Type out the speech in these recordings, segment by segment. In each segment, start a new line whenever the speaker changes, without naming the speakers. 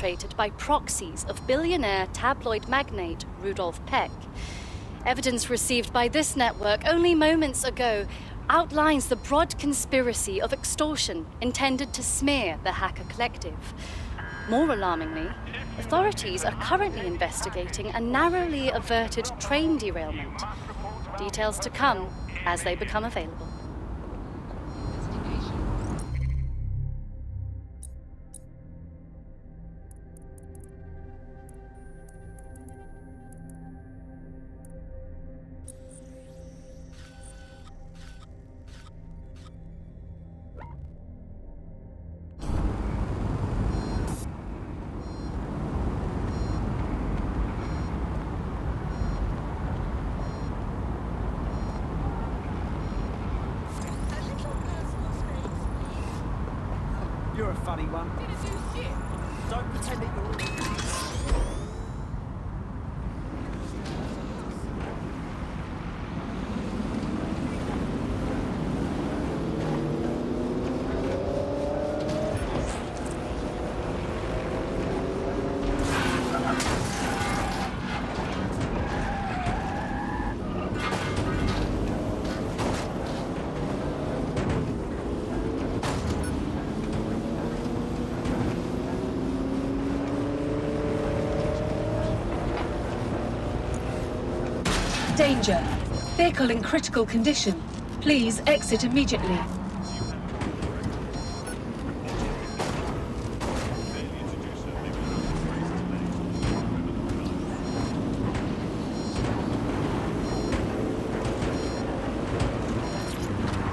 perpetrated by proxies of billionaire tabloid magnate Rudolf Peck. Evidence received by this network only moments ago outlines the broad conspiracy of extortion intended to smear the hacker collective. More alarmingly, authorities are currently investigating a narrowly averted train derailment. Details to come as they become available.
You're a funny one.
Didn't do shit.
Don't pretend that you're...
Danger. Vehicle in critical condition. Please exit immediately.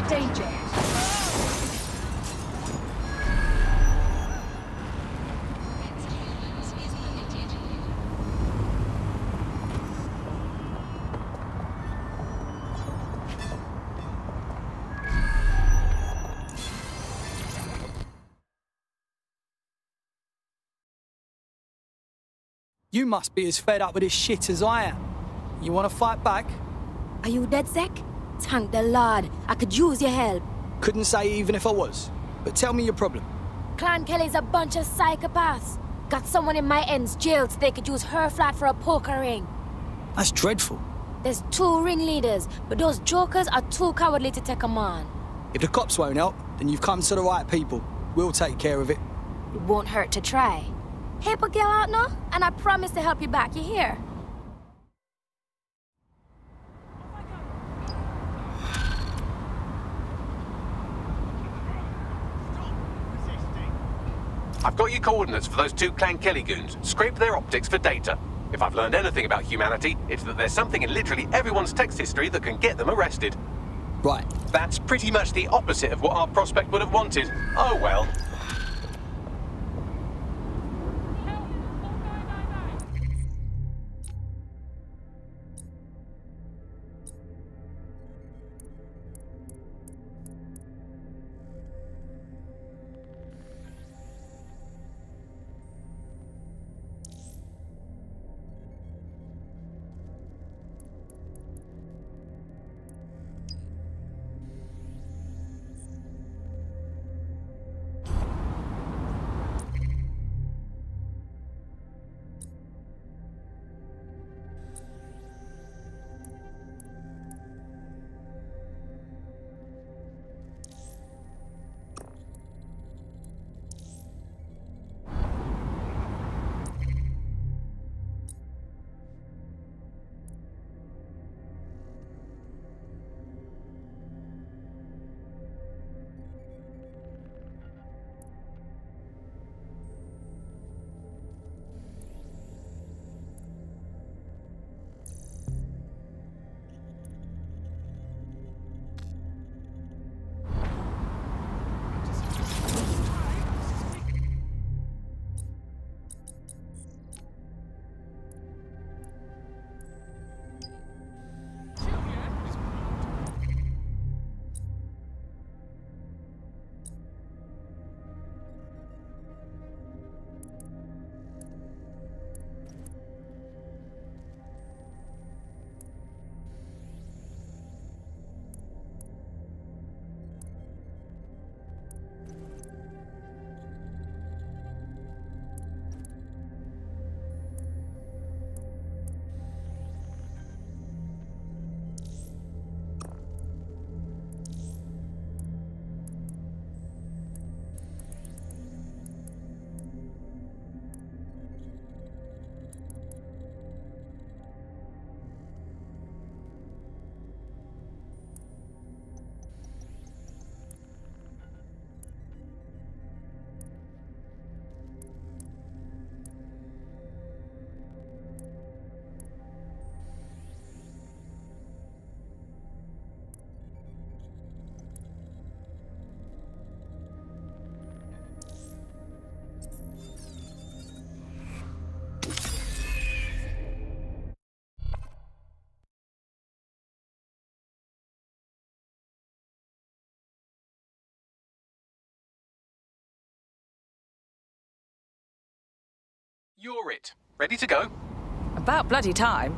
Danger.
You must be as fed up with this shit as I am. You want to fight back?
Are you DecSec? Thank the Lord. I could use your help.
Couldn't say even if I was. But tell me your problem.
Clan Kelly's a bunch of psychopaths. Got someone in my ends jailed so they could use her flat for a poker ring.
That's dreadful.
There's 2 ringleaders, but those jokers are too cowardly to take 'em on.
If the cops won't help, then you've come to the right people. We'll take care of it.
It won't hurt to try. Help a girl out now, and I promise to help you back. You hear?
I've got your coordinates for those 2 Clan Kelly goons. Scrape their optics for data. If I've learned anything about humanity, it's that there's something in literally everyone's text history that can get them arrested.
Right.
That's pretty much the opposite of what our prospect would have wanted. Oh well. You're it. Ready to go?
About bloody time.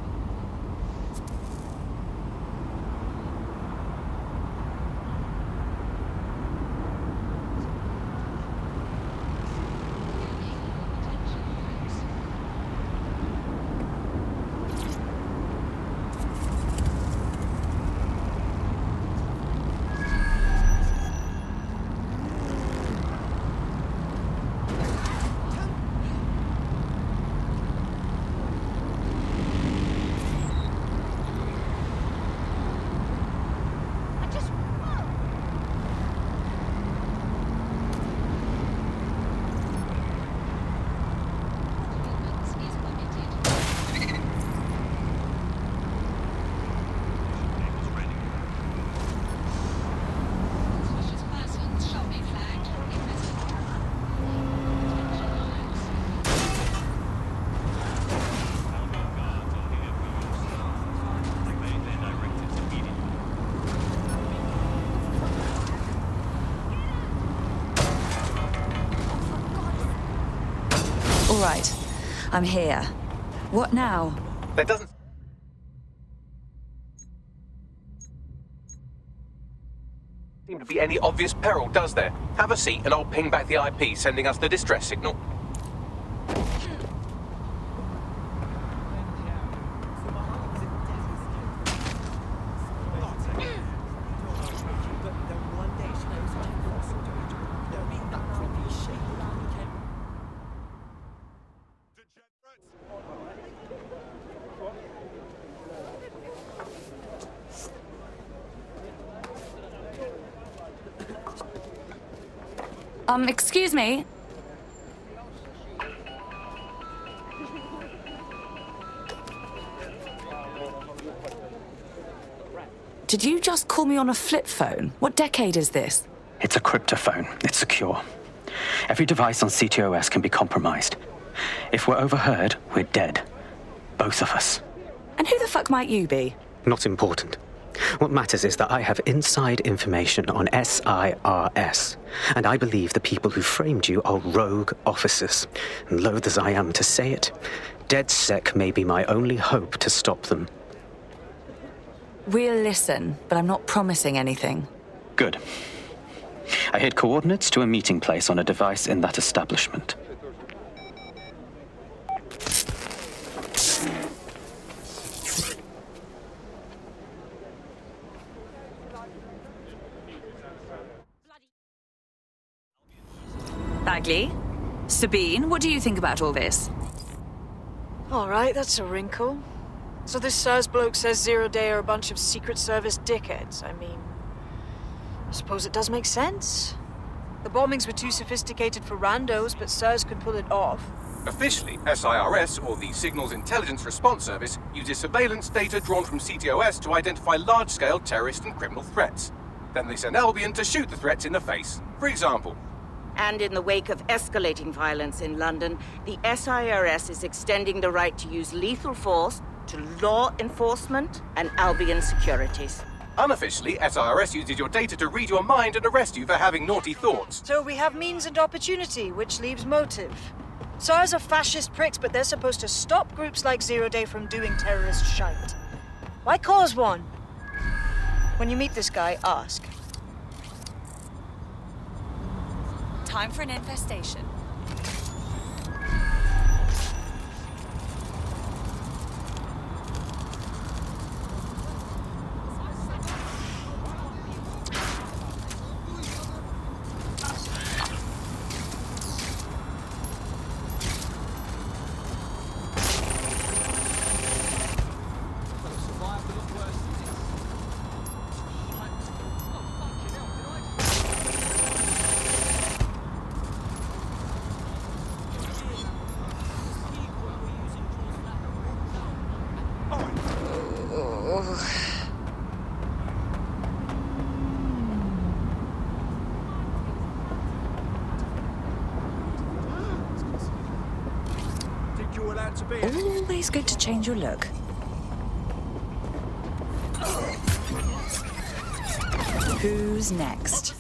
All right, I'm here. What now?
There doesn't seem to be any obvious peril, does there? Have a seat and I'll ping back the IP sending us the distress signal.
Excuse me. Did you just call me on a flip phone? What decade is this?
It's a cryptophone. It's secure. Every device on CTOS can be compromised. If we're overheard, we're dead. Both of us.
And who the fuck might you be?
Not important. What matters is that I have inside information on SIRS, and I believe the people who framed you are rogue officers. And loath as I am to say it, DecSec may be my only hope to stop them.
We'll listen, but I'm not promising anything.
Good. I hid coordinates to a meeting place on a device in that establishment.
Bagley? Sabine, what do you think about all this?
All right, that's a wrinkle. So this SIRS bloke says Zero Day are a bunch of Secret Service dickheads. I mean, I suppose it does make sense. The bombings were too sophisticated for randos, but SIRS could pull it off.
Officially, SIRS, or the Signals Intelligence Response Service, uses surveillance data drawn from CTOS to identify large-scale terrorist and criminal threats. Then they send Albion to shoot the threats in the face. For example,
and in the wake of escalating violence in London, the SIRS is extending the right to use lethal force to law enforcement and Albion securities.
Unofficially, SIRS uses your data to read your mind and arrest you for having naughty thoughts.
So we have means and opportunity, which leaves motive. SIRS are fascist pricks, but they're supposed to stop groups like Zero Day from doing terrorist shite. Why cause one? When you meet this guy, ask.
Time for an infestation. Always good to change your look. Who's next?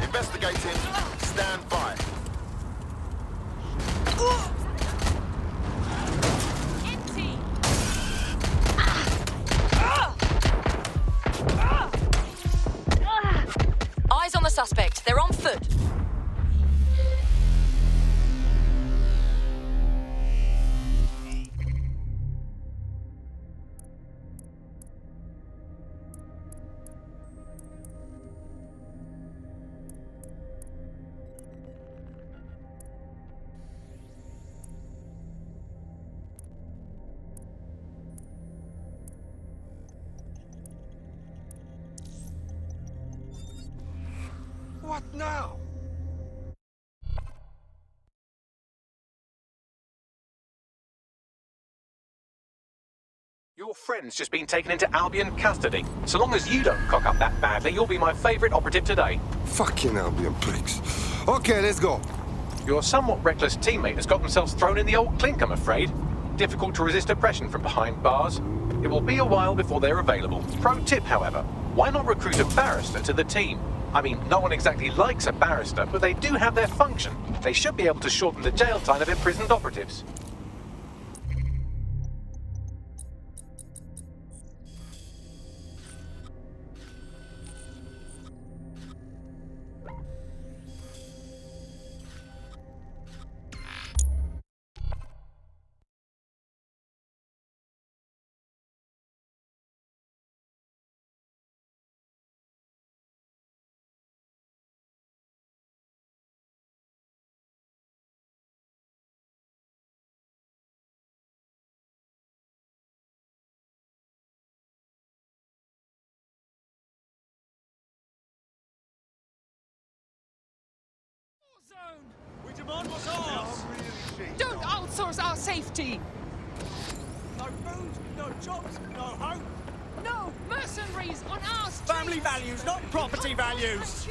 Investigating. Stand by.
Empty!
Eyes on the suspect. They're on foot.
What now?
Your friend's just been taken into Albion custody. So long as you don't cock up that badly, you'll be my favourite operative today.
Fucking Albion pricks. Okay, let's go.
Your somewhat reckless teammate has got themselves thrown in the old clink, I'm afraid. Difficult to resist oppression from behind bars. It will be a while before they're available. Pro tip, however, why not recruit a barrister to the team? I mean, no one exactly likes a barrister, but they do have their function. They should be able to shorten the jail time of imprisoned operatives.
We demand what's ours!
Don't outsource our safety!
No food, no jobs, no hope!
No! Mercenaries on our streets!
Family values, not property values!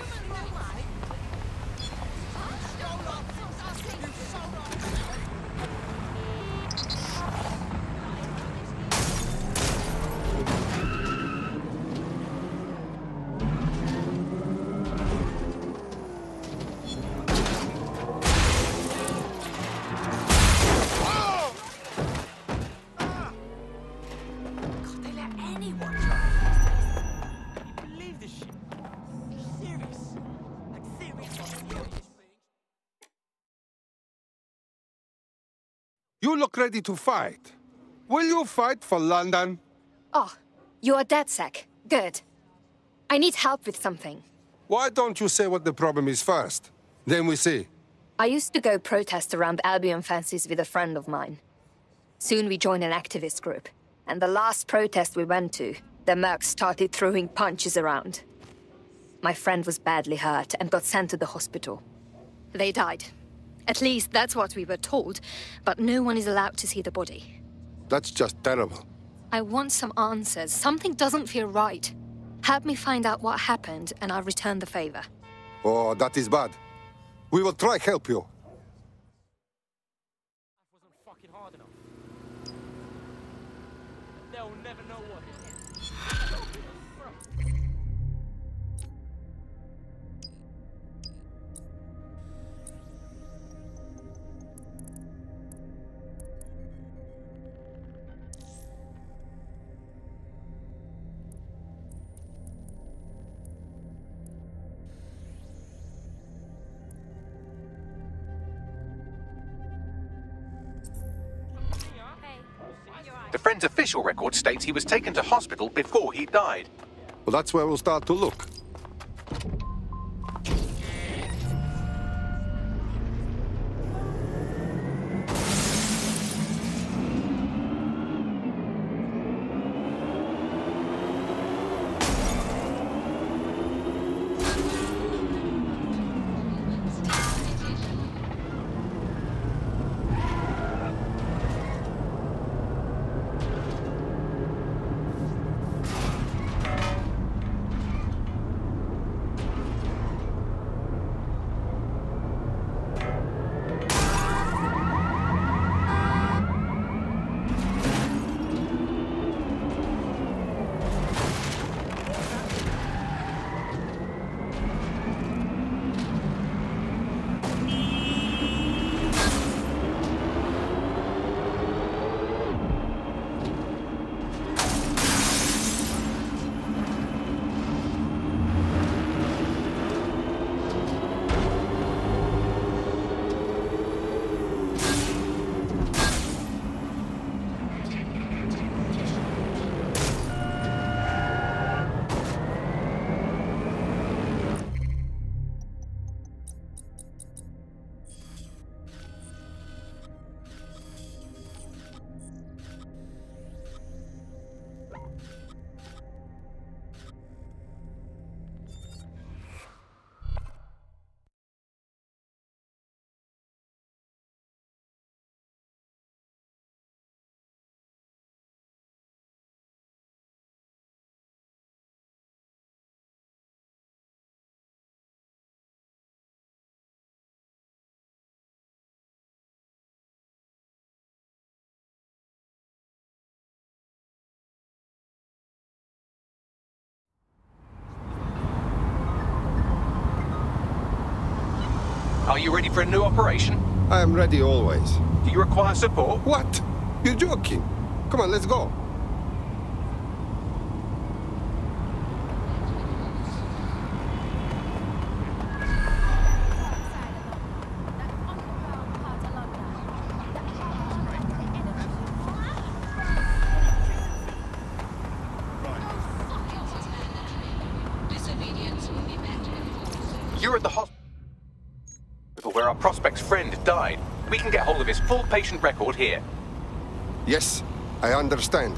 You look ready to fight. Will you fight for London?
Oh, you're DecSec. Good. I need help with something.
Why don't you say what the problem is first? Then we see.
I used to go protest around Albion fences with a friend of mine. Soon we joined an activist group. And the last protest we went to, the mercs started throwing punches around. My friend was badly hurt and got sent to the hospital. They died. At least that's what we were told, but no one is allowed to see the body.
That's just terrible.
I want some answers. Something doesn't feel right. Help me find out what happened, and I'll return the favor.
Oh, that is bad. We will try help you.
That wasn't fucking hard enough. They'll never know what it is.
The friend's official record states he was taken to hospital before he died.
Well, that's where we'll start to look.
Are you ready for a new operation?
I am ready always.
Do you require support?
What? You're joking? Come on, let's go.
You're at the hospital where our prospect's friend died. We can get hold of his full patient record here.
Yes, I understand.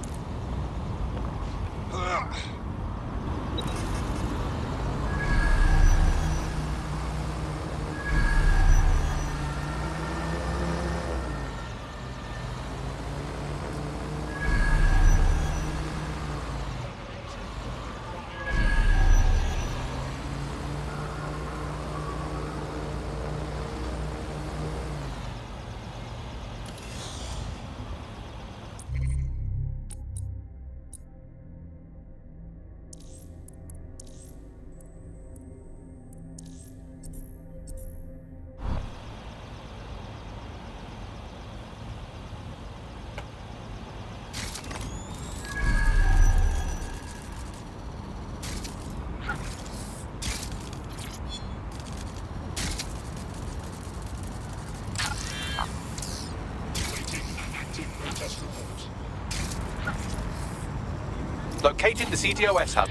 Located the CTOS hub.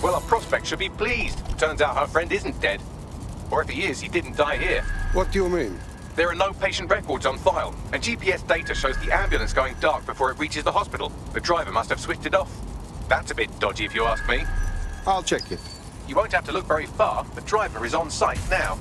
Well, our prospect should be pleased. Turns out her friend isn't dead. Or if he is, he didn't die here.
What do you mean?
There are no patient records on file, and GPS data shows the ambulance going dark before it reaches the hospital. The driver must have switched it off. That's a bit dodgy if you ask me.
I'll check it.
You won't have to look very far. The driver is on site now.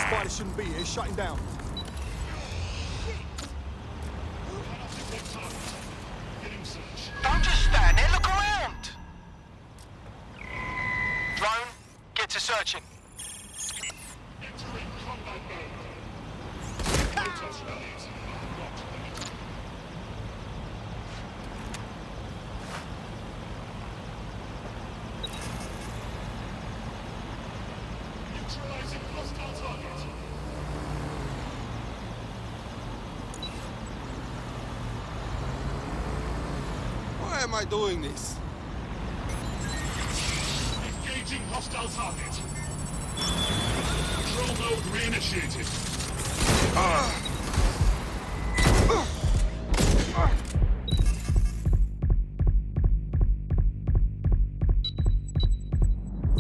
Spider shouldn't be here, shut him down.
Don't just stand there, look around! Drone, get to searching.
Why am I doing this?
Engaging hostile target. Control mode reinitiated.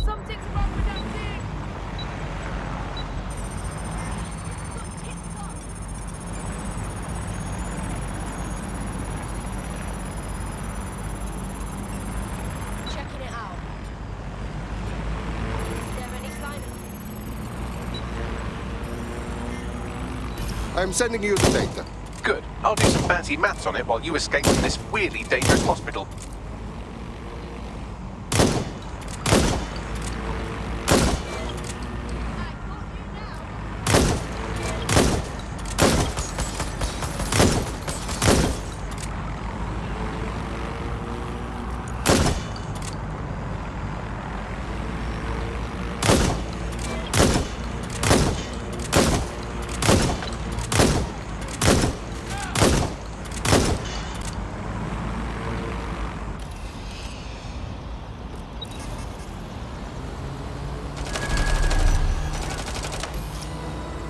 Something's wrong with that thing!
I'm sending you the data.
Good. I'll do some fancy maths on it while you escape from this weirdly dangerous hospital.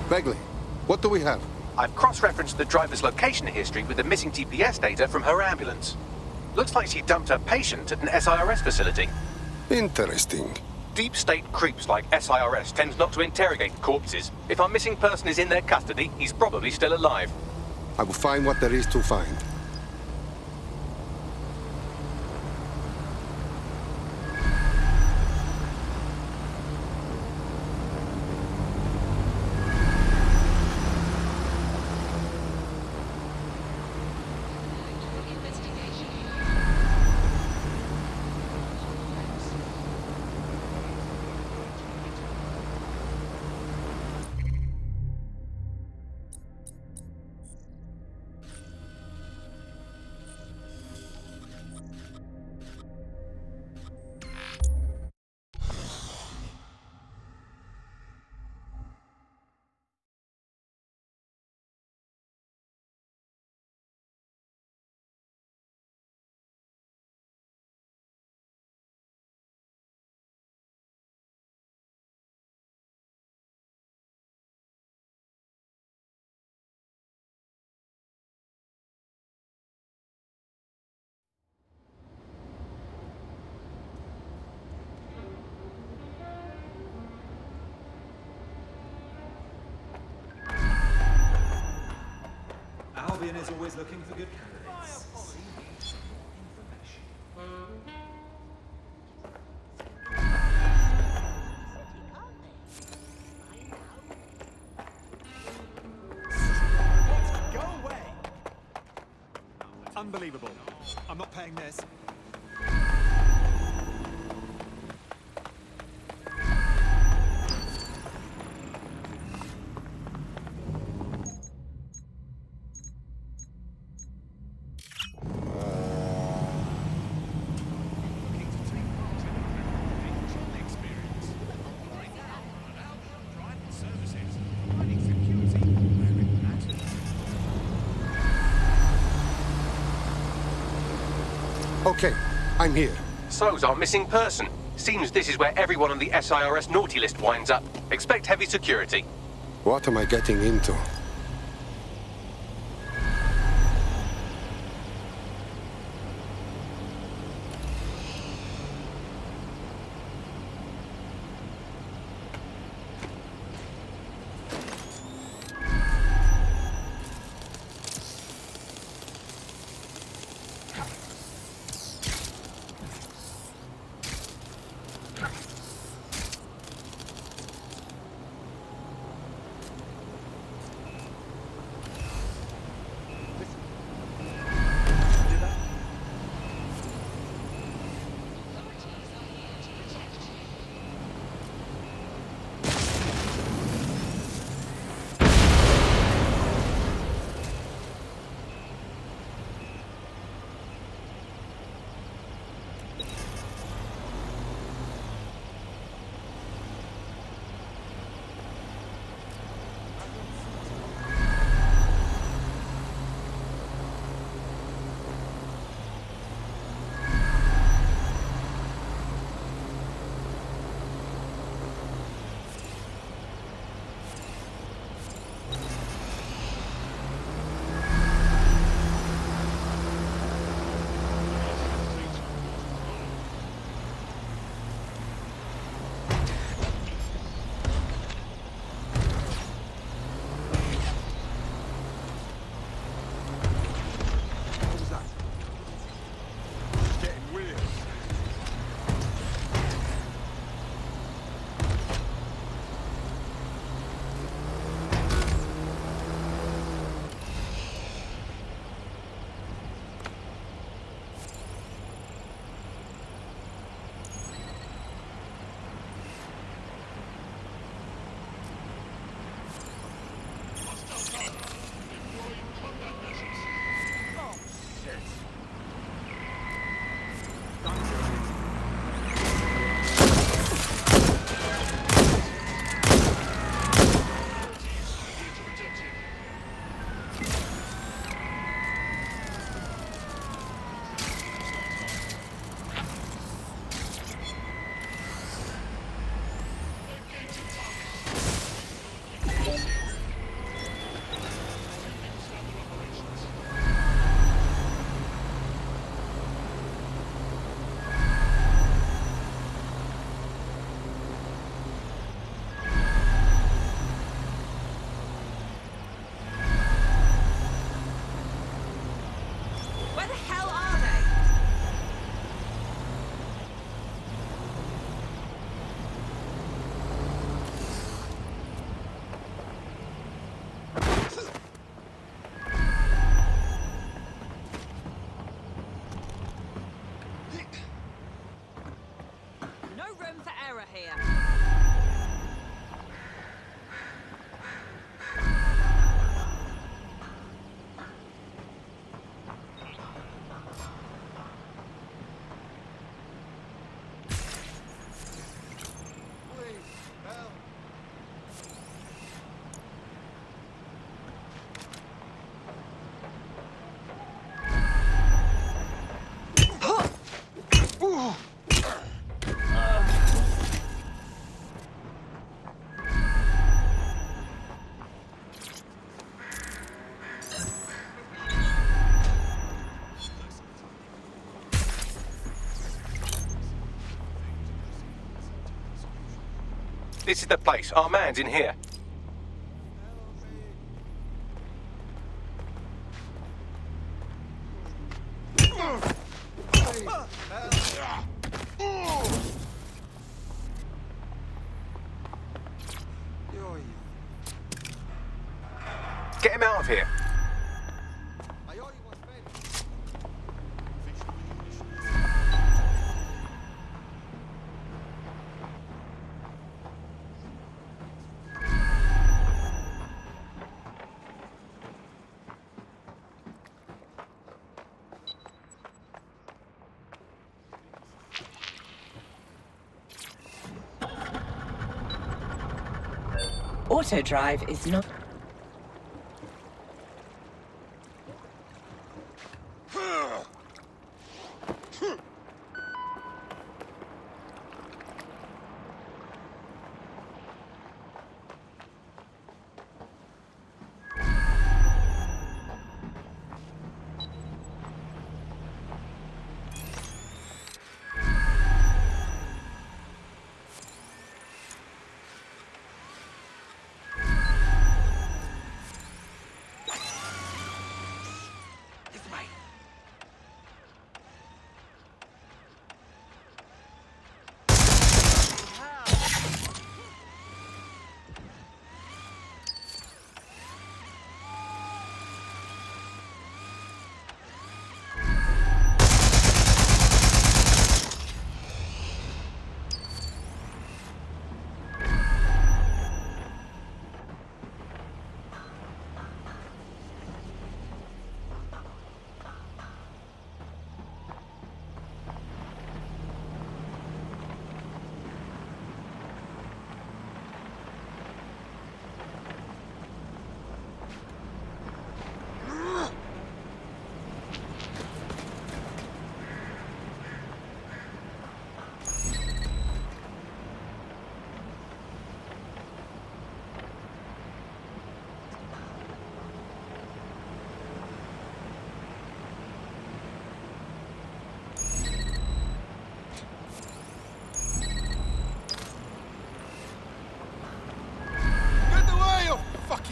Begley, what do we have?
I've cross-referenced the driver's location history with the missing GPS data from her ambulance. Looks like she dumped her patient at an SIRS facility.
Interesting.
Deep state creeps like SIRS tend not to interrogate corpses. If our missing person is in their custody, he's probably still alive.
I will find what there is to find.
Albion is always looking for good candidates. Go away! Unbelievable. I'm not paying this.
Okay, I'm here.
So's our missing person. Seems this is where everyone on the SIRS naughty list winds up. Expect heavy security.
What am I getting into?
This is the place. Our man's in here. Get him out of here.
Auto drive is not...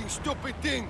Stupid thing!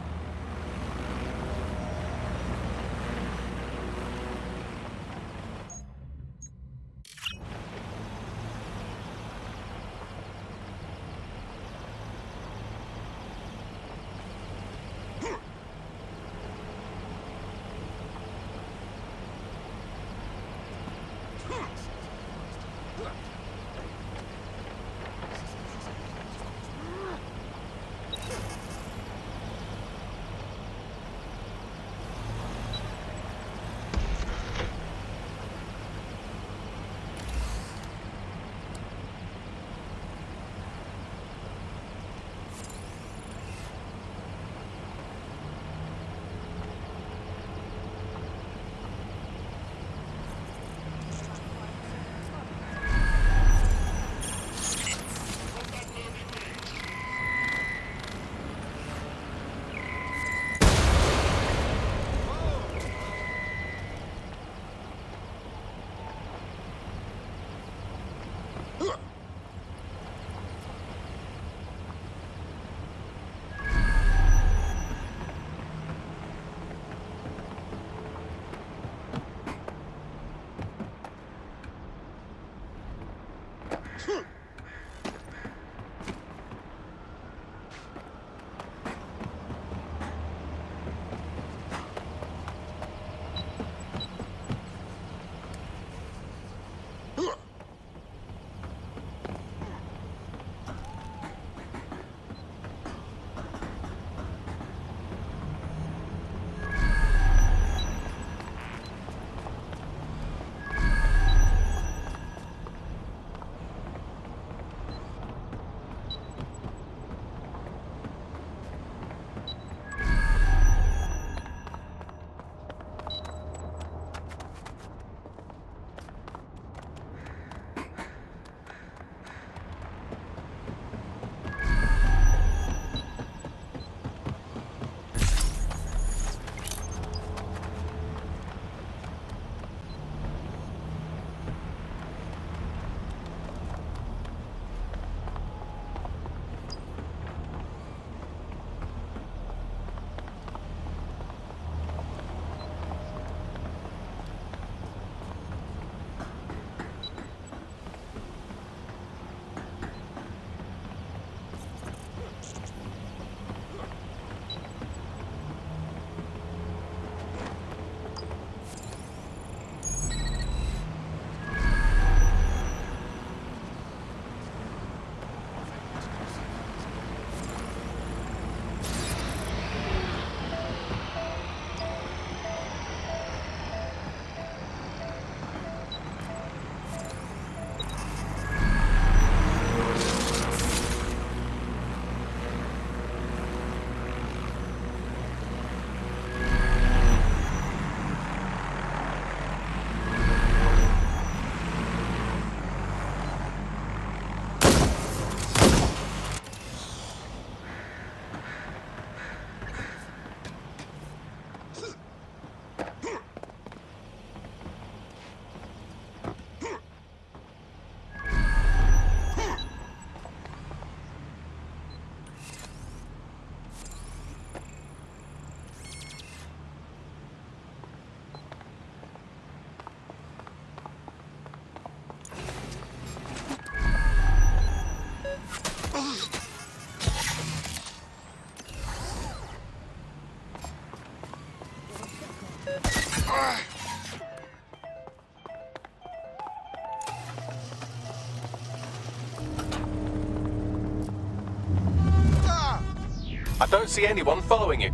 I don't see anyone following you.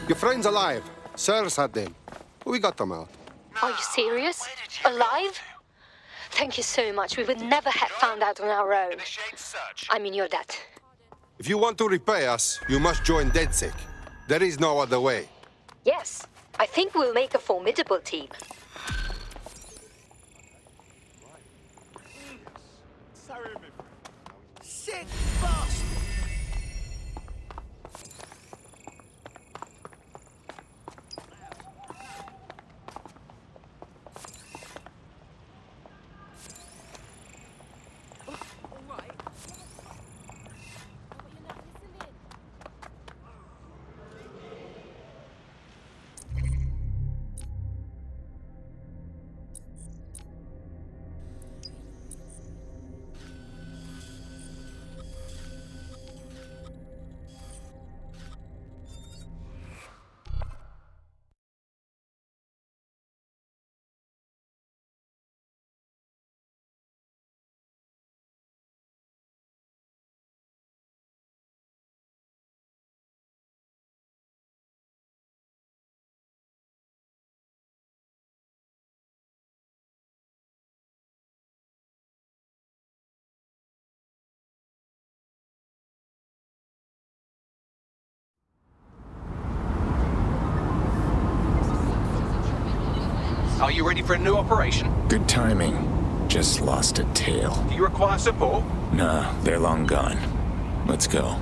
Your friend's alive. SIRS had them. We got them out.
Are you serious? Alive? Thank you so much. We would never have found out on our own. I mean, your dad.
If you want to repay us, you must join DecSec. There is no other way.
Yes, I think we'll make a formidable team.
Sick bastard!
Are you ready for a new operation?
Good timing. Just lost a tail.
Do you require support?
Nah, they're long gone. Let's go.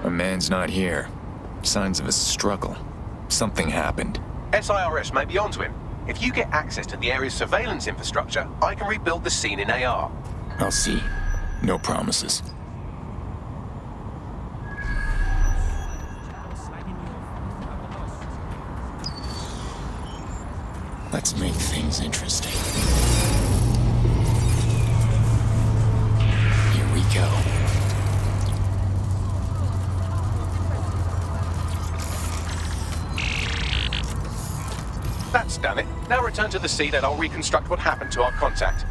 A man's not here. Signs of a struggle. Something happened.
SIRS may be onto him. If you get access to the area's surveillance infrastructure, I can rebuild the scene in AR.
I'll see. No promises. Let's make things interesting. Here we go.
That's done it. Now return to the scene and I'll reconstruct what happened to our contact.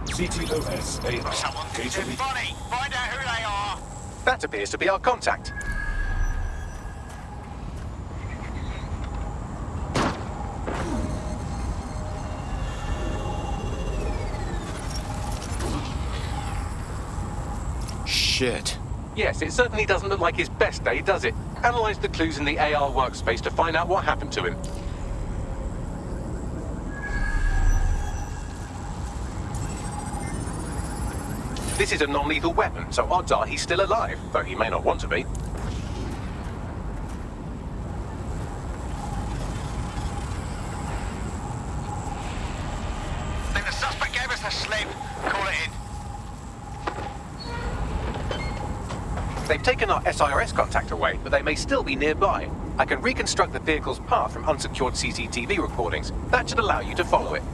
CTOS AR.
Someone get funny. Find out who they are.
That appears to be our contact.
Shit.
Yes, it certainly doesn't look like his best day, does it? Analyze the clues in the AR workspace to find out what happened to him. This is a non-lethal weapon, so odds are he's still alive, though he may not want to be.
Think the suspect gave us a slip. Call it in.
They've taken our SIRS contact away, but they may still be nearby. I can reconstruct the vehicle's path from unsecured CCTV recordings. That should allow you to follow it.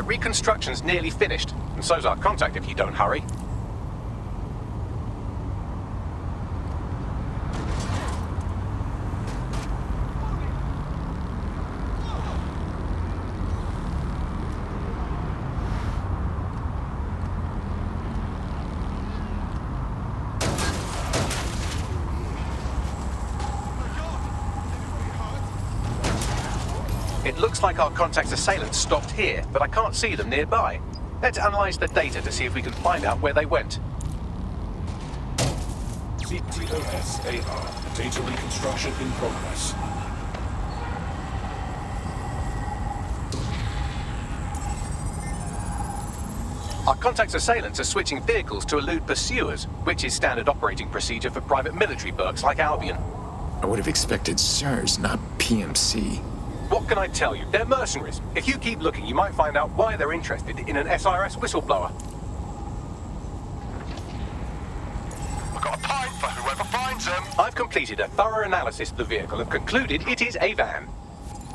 The reconstruction's nearly finished, and so's our contact if you don't hurry. It looks like our contact's assailants stopped here, but I can't see them nearby. Let's analyze the data to see if we can find out where they went.
CTOS-AR. Data reconstruction in progress.
Our contact's assailants are switching vehicles to elude pursuers, which is standard operating procedure for private military burgs like Albion.
I would have expected SIRS, not PMC.
What can I tell you? They're mercenaries. If you keep looking, you might find out why they're interested in an SIRS whistleblower.
We've got a pint for whoever finds them.
I've completed a thorough analysis of the vehicle and concluded it is a van.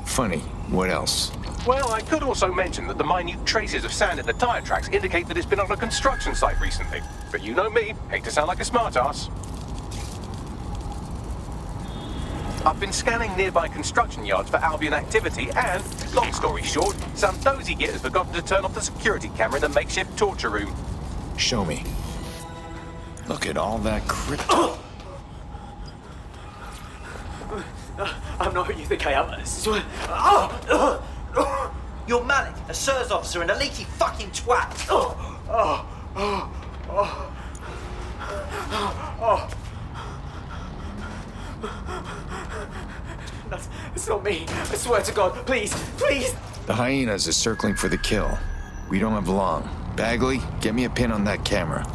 Funny. What else?
Well, I could also mention that the minute traces of sand in the tire tracks indicate that it's been on a construction site recently. But you know me, hate to sound like a smartass. I've been scanning nearby construction yards for Albion activity and, long story short, some dozy git has forgotten to turn off the security camera in the makeshift torture room.
Show me. Look at all that crypto.
I'm not who you think I am, I swear. You're Malik, a SIRS officer and a leaky fucking twat. That's not me. I swear to God. Please, please.
The hyenas are circling for the kill. We don't have long. Bagley, get me a pin on that camera.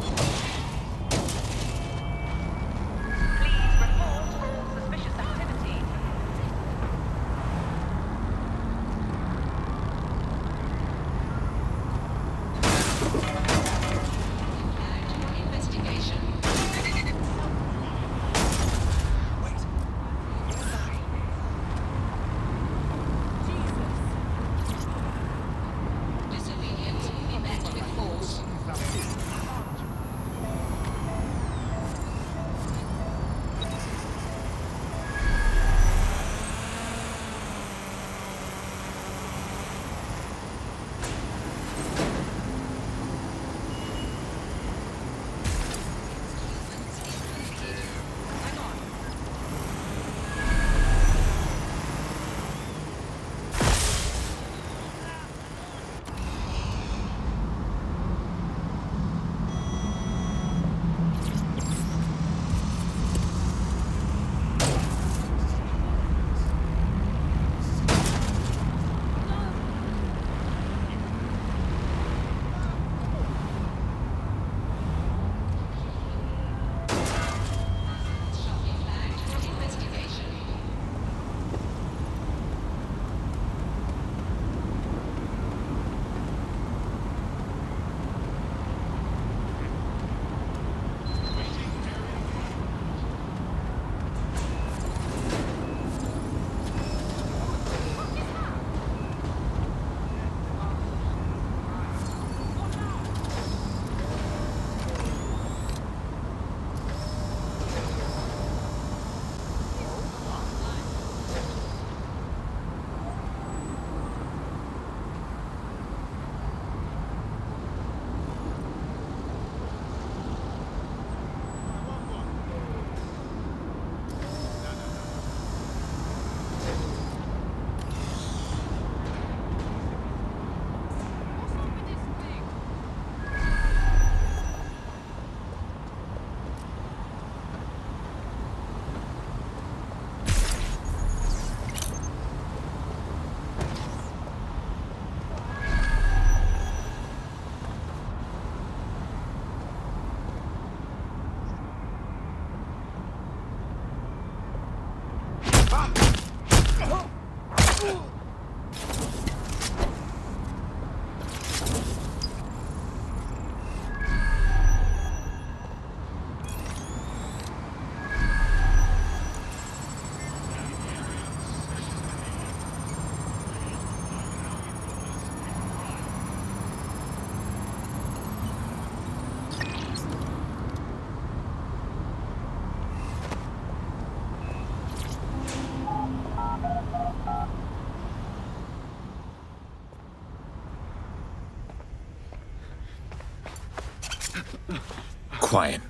quiet.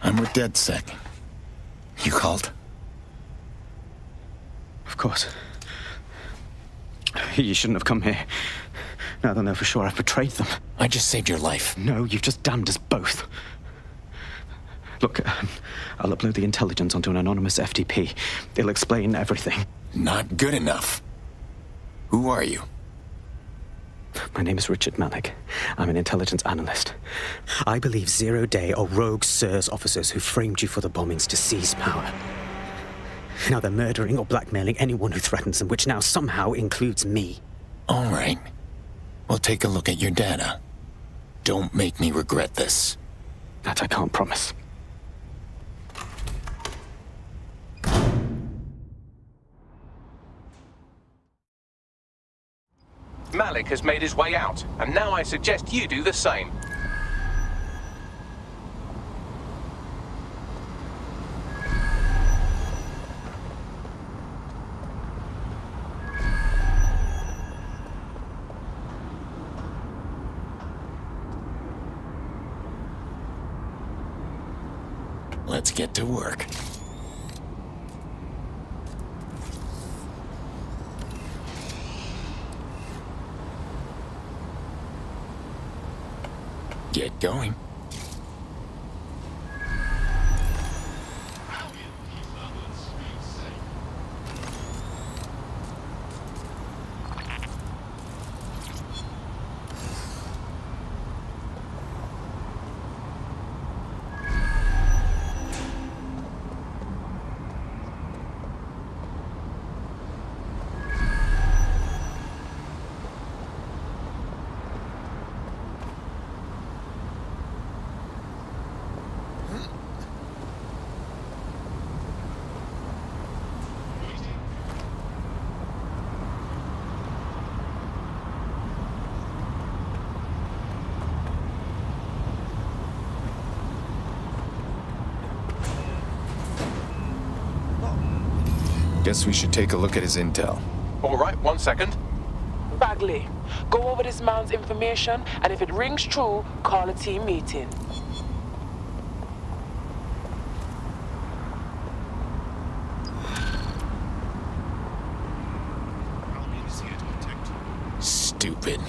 I'm with DecSec. You called?
Of course. You shouldn't have come here. Now they'll know for sure I've betrayed them.
I just saved your life.
No, you've just damned us both. Look, I'll upload the intelligence onto an anonymous FTP. It'll explain everything.
Not good enough. Who are you?
My name is Richard Malik. I'm an intelligence analyst. I believe Zero Day are rogue SIRS officers who framed you for the bombings to seize power. Now they're murdering or blackmailing anyone who threatens them, which now somehow includes me.
All right. We'll take a look at your data. Don't make me regret this.
That I can't promise.
Malik has made his way out, and now I suggest you do the same.
Let's get to work. Get going. Guess we should take a look at his intel.
All right, 1 second.
Bagley, go over this man's information, and if it rings true, call a team meeting.
Stupid.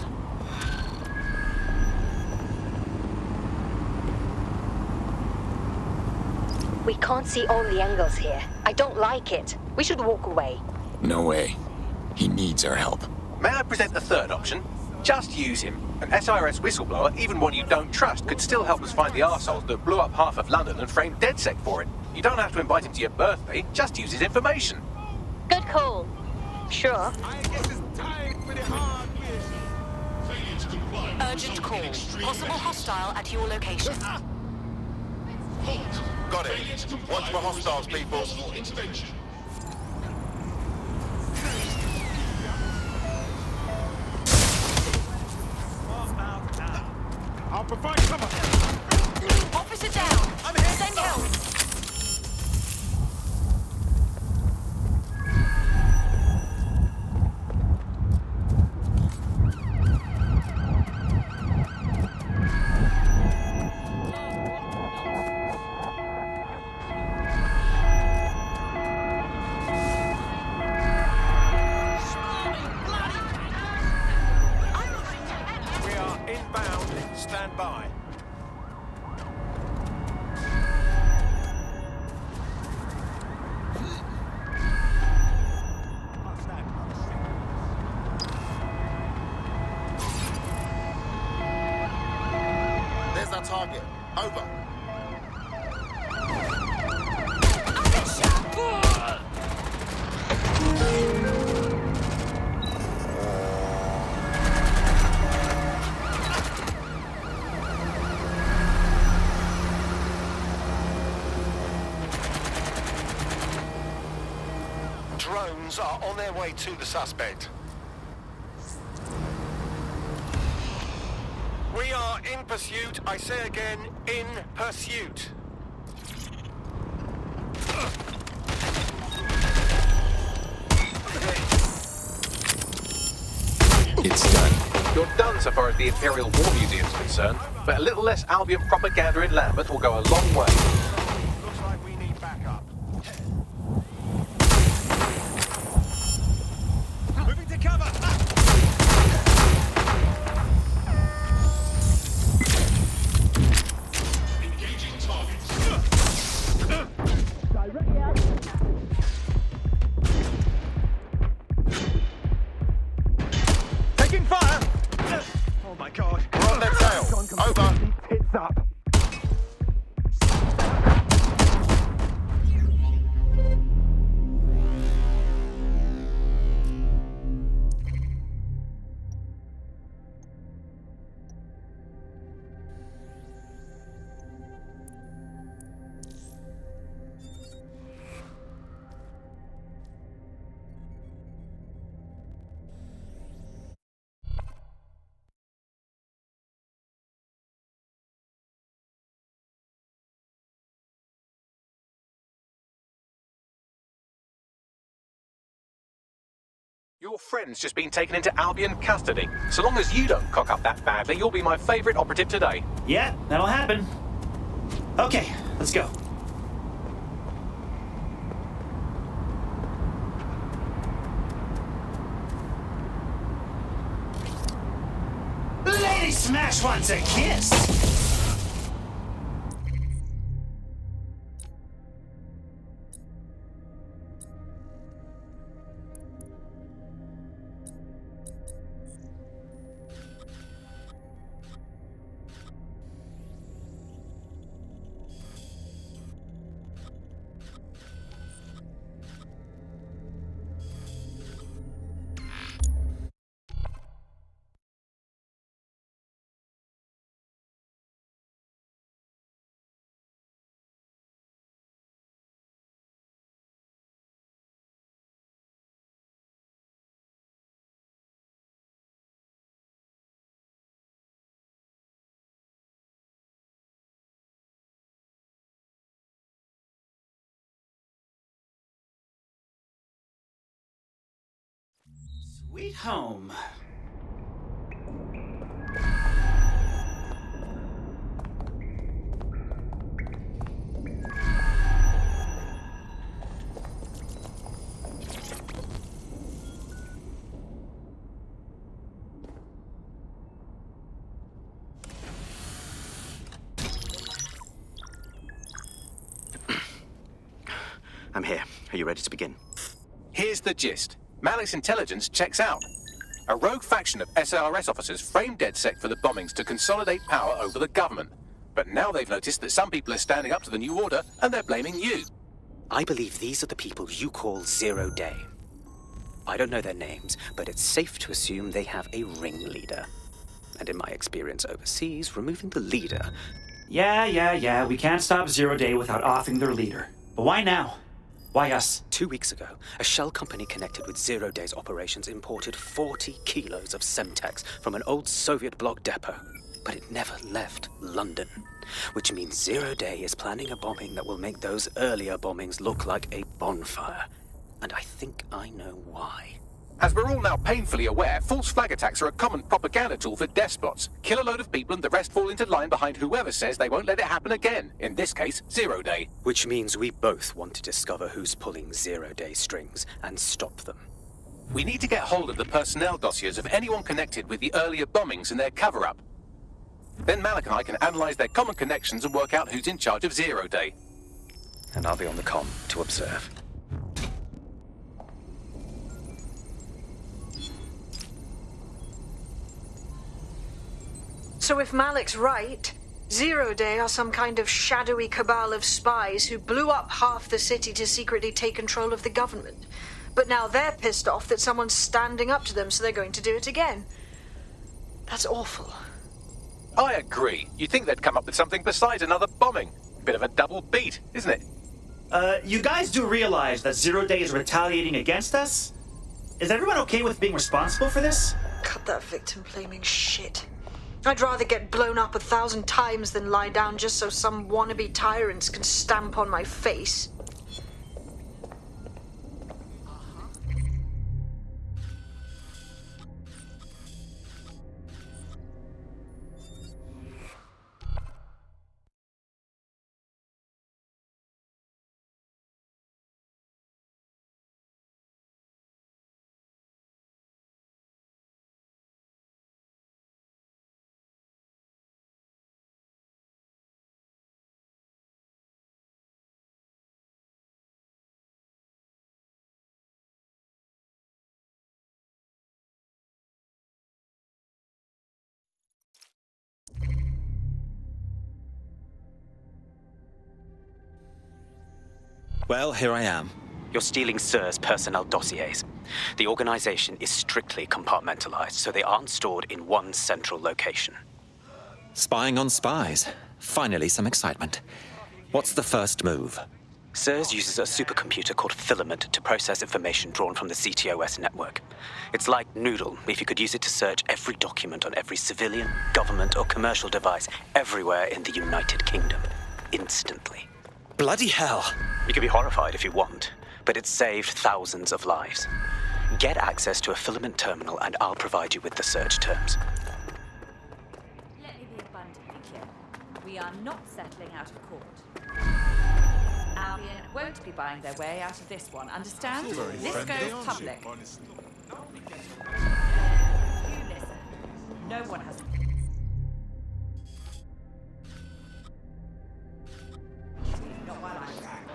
We can't see all the angles here. I don't like it. We should walk away.
No way. He needs our help.
May I present a third option? Just use him. An SIRS whistleblower, even one you don't trust, could still help us find the arseholes that blew up half of London and framed DecSec for it. You don't have to invite him to your birthday, just use his information.
Good call. Sure.
Urgent call. Possible hostile at your location.
Got it. Watch for hostiles, people.
I'll provide cover.
Officer down. I'm here. Send help.
Stand by. There's our target. Over. Drones are on their way to the suspect. We are in pursuit. I say again, in pursuit.
It's done.
You're done so far as the Imperial War Museum is concerned, but a little less Albion propaganda in Lambert will go a long way.
Looks like we need backup. Moving to cover! Engaging targets. Directly out. Taking fire! Oh my god. We're on their tail. Over. Tits up.
Your friend's just been taken into Albion custody. So long as you don't cock up that badly, you'll be my favourite operative today.
Yeah, that'll happen. Okay, let's go. Lady Smash wants a kiss! Sweet home.
I'm here. Are you ready to begin?
Here's the gist. Malik's intelligence checks out. A rogue faction of SIRS officers framed DecSec for the bombings to consolidate power over the government. But now they've noticed that some people are standing up to the new order, and they're blaming you.
I believe these are the people you call Zero Day. I don't know their names, but it's safe to assume they have a ringleader. And in my experience overseas, removing the leader...
Yeah, we can't stop Zero Day without offing their leader. But why now? Why us?
2 weeks ago, a shell company connected with Zero Day's operations imported 40 kilos of Semtex from an old Soviet bloc depot. But it never left London. Which means Zero Day is planning a bombing that will make those earlier bombings look like a bonfire. And I think I know why.
As we're all now painfully aware, false flag attacks are a common propaganda tool for despots. Kill a load of people and the rest fall into line behind whoever says they won't let it happen again. In this case, Zero Day.
Which means we both want to discover who's pulling Zero Day strings and stop them.
We need to get hold of the personnel dossiers of anyone connected with the earlier bombings and their cover-up. Then Malik and I can analyze their common connections and work out who's in charge of Zero Day.
And I'll be on the comm to observe.
So if Malik's right, Zero Day are some kind of shadowy cabal of spies who blew up half the city to secretly take control of the government. But now they're pissed off that someone's standing up to them, so they're going to do it again. That's awful.
I agree. You'd think they'd come up with something besides another bombing. Bit of a double beat, isn't it?
You guys do realize that Zero Day is retaliating against us? Is everyone okay with being responsible for this?
Cut that victim-blaming shit. I'd rather get blown up 1,000 times than lie down just so some wannabe tyrants can stamp on my face.
Well, here I am.
You're stealing SIRS personnel dossiers. The organization is strictly compartmentalized, so they aren't stored in one central location.
Spying on spies. Finally, some excitement. What's the first move?
SIRS uses a supercomputer called Filament to process information drawn from the CTOS network. It's like Noodle, if you could use it to search every document on every civilian, government, or commercial device everywhere in the United Kingdom. Instantly.
Bloody hell!
You can be horrified if you want, but it's saved thousands of lives. Get access to a Filament terminal and I'll provide you with the search terms.
Let me be abundantly clear. We are not settling out of court. Albion won't be buying their way out of this one, understand? This goes public. You listen. No one has... Not while I'm back.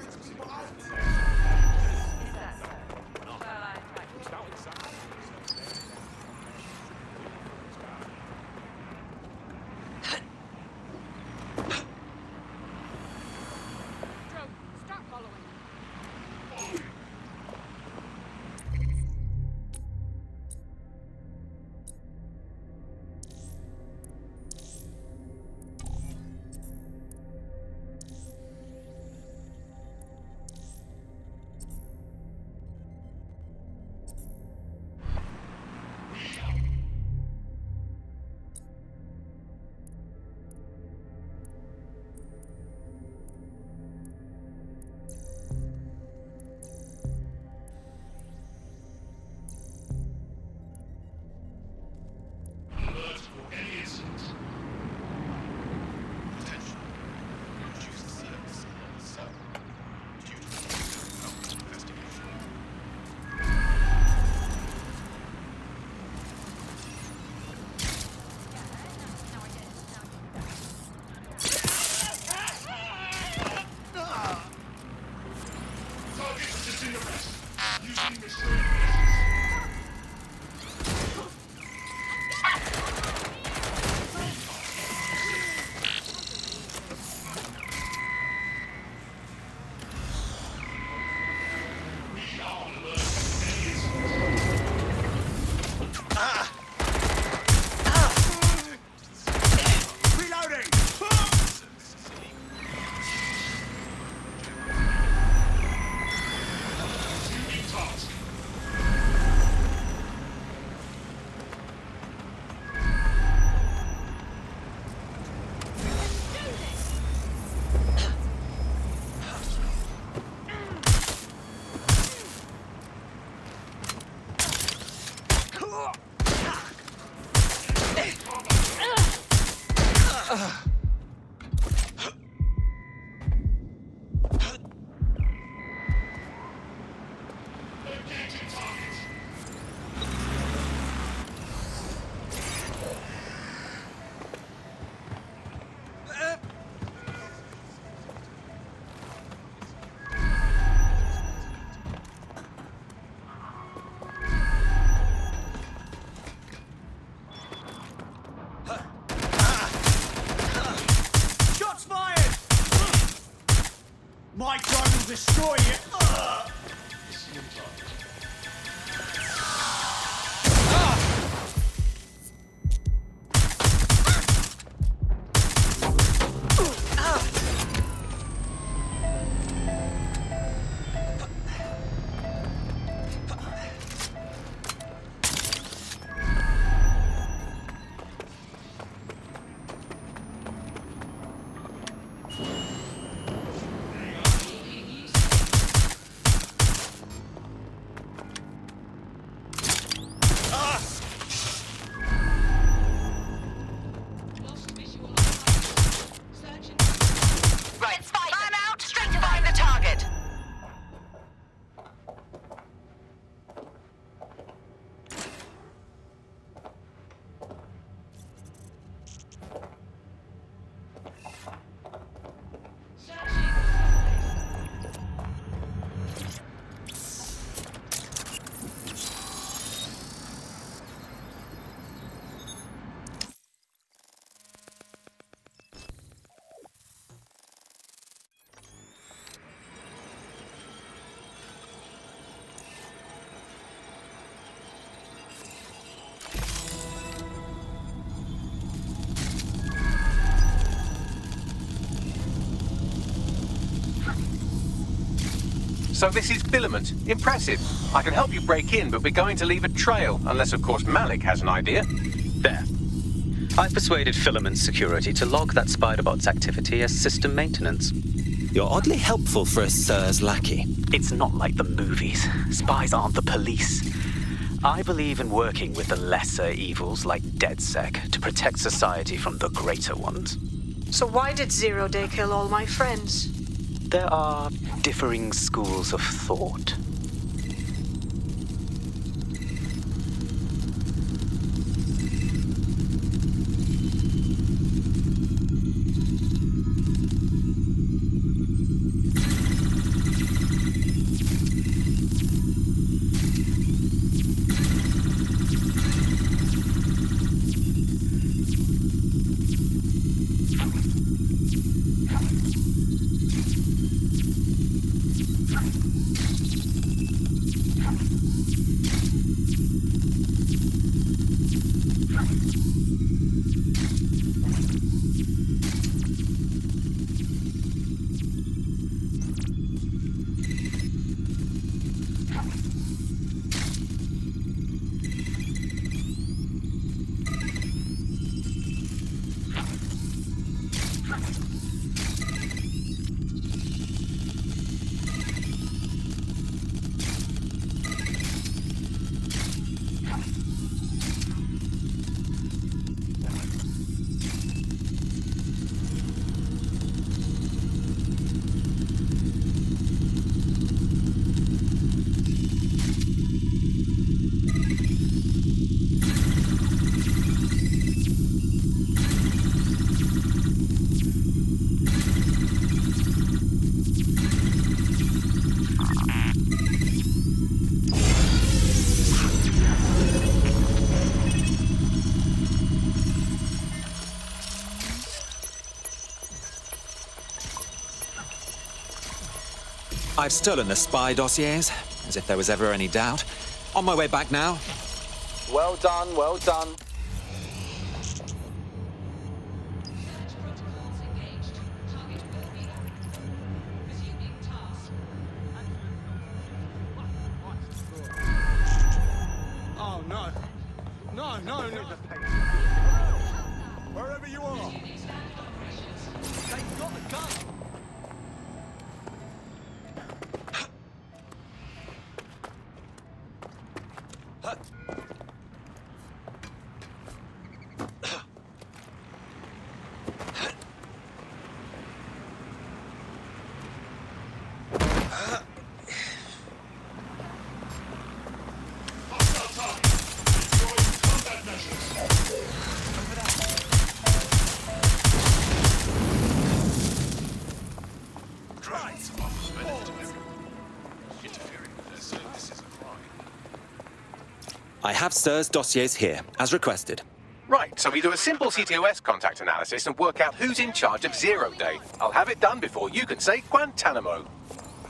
Is that so? Well, I like it.
My gun will destroy you!
So this is Filament. Impressive. I can help you break in, but we're going to leave a trail, unless of course Malik has an idea.
There. I've persuaded Filament Security to log that Spiderbot's activity as system maintenance.
You're oddly helpful for a SIRS lackey.
It's not like the movies. Spies aren't the police. I believe in working with the lesser evils like DecSec to protect society from the greater ones.
So why did 0 Day kill all my friends?
There are differing schools of thought.
I've stolen the spy dossiers, as if there was ever any doubt. On my way back now.
Well done, well done.
Oh, no. No, no, no. Wherever you are. They've got the gun.
I have SIRS dossiers here, as requested.
Right, so we do a simple CTOS contact analysis and work out who's in charge of 0 Day. I'll have it done before you can say Guantanamo.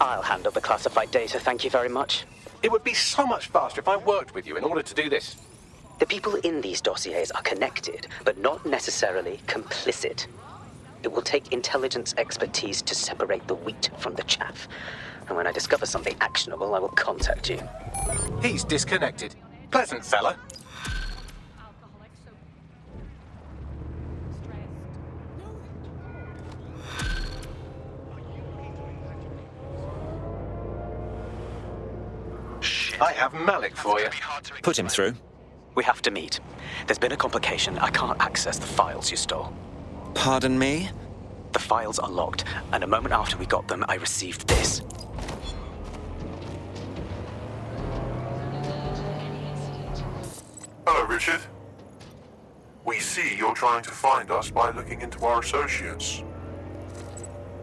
I'll handle the classified data, thank you very much.
It would be so much faster if I worked with you in order to do this.
The people in these dossiers are connected, but not necessarily complicit. It will take intelligence expertise to separate the wheat from the chaff. And when I discover something actionable, I will contact you.
He's disconnected. Pleasant fella. I have Malik for you.
Put him through.
We have to meet. There's been a complication. I can't access the files you stole.
Pardon me?
The files are locked, and a moment after we got them, I received this.
Hello, Richard. We see you're trying to find us by looking into our associates.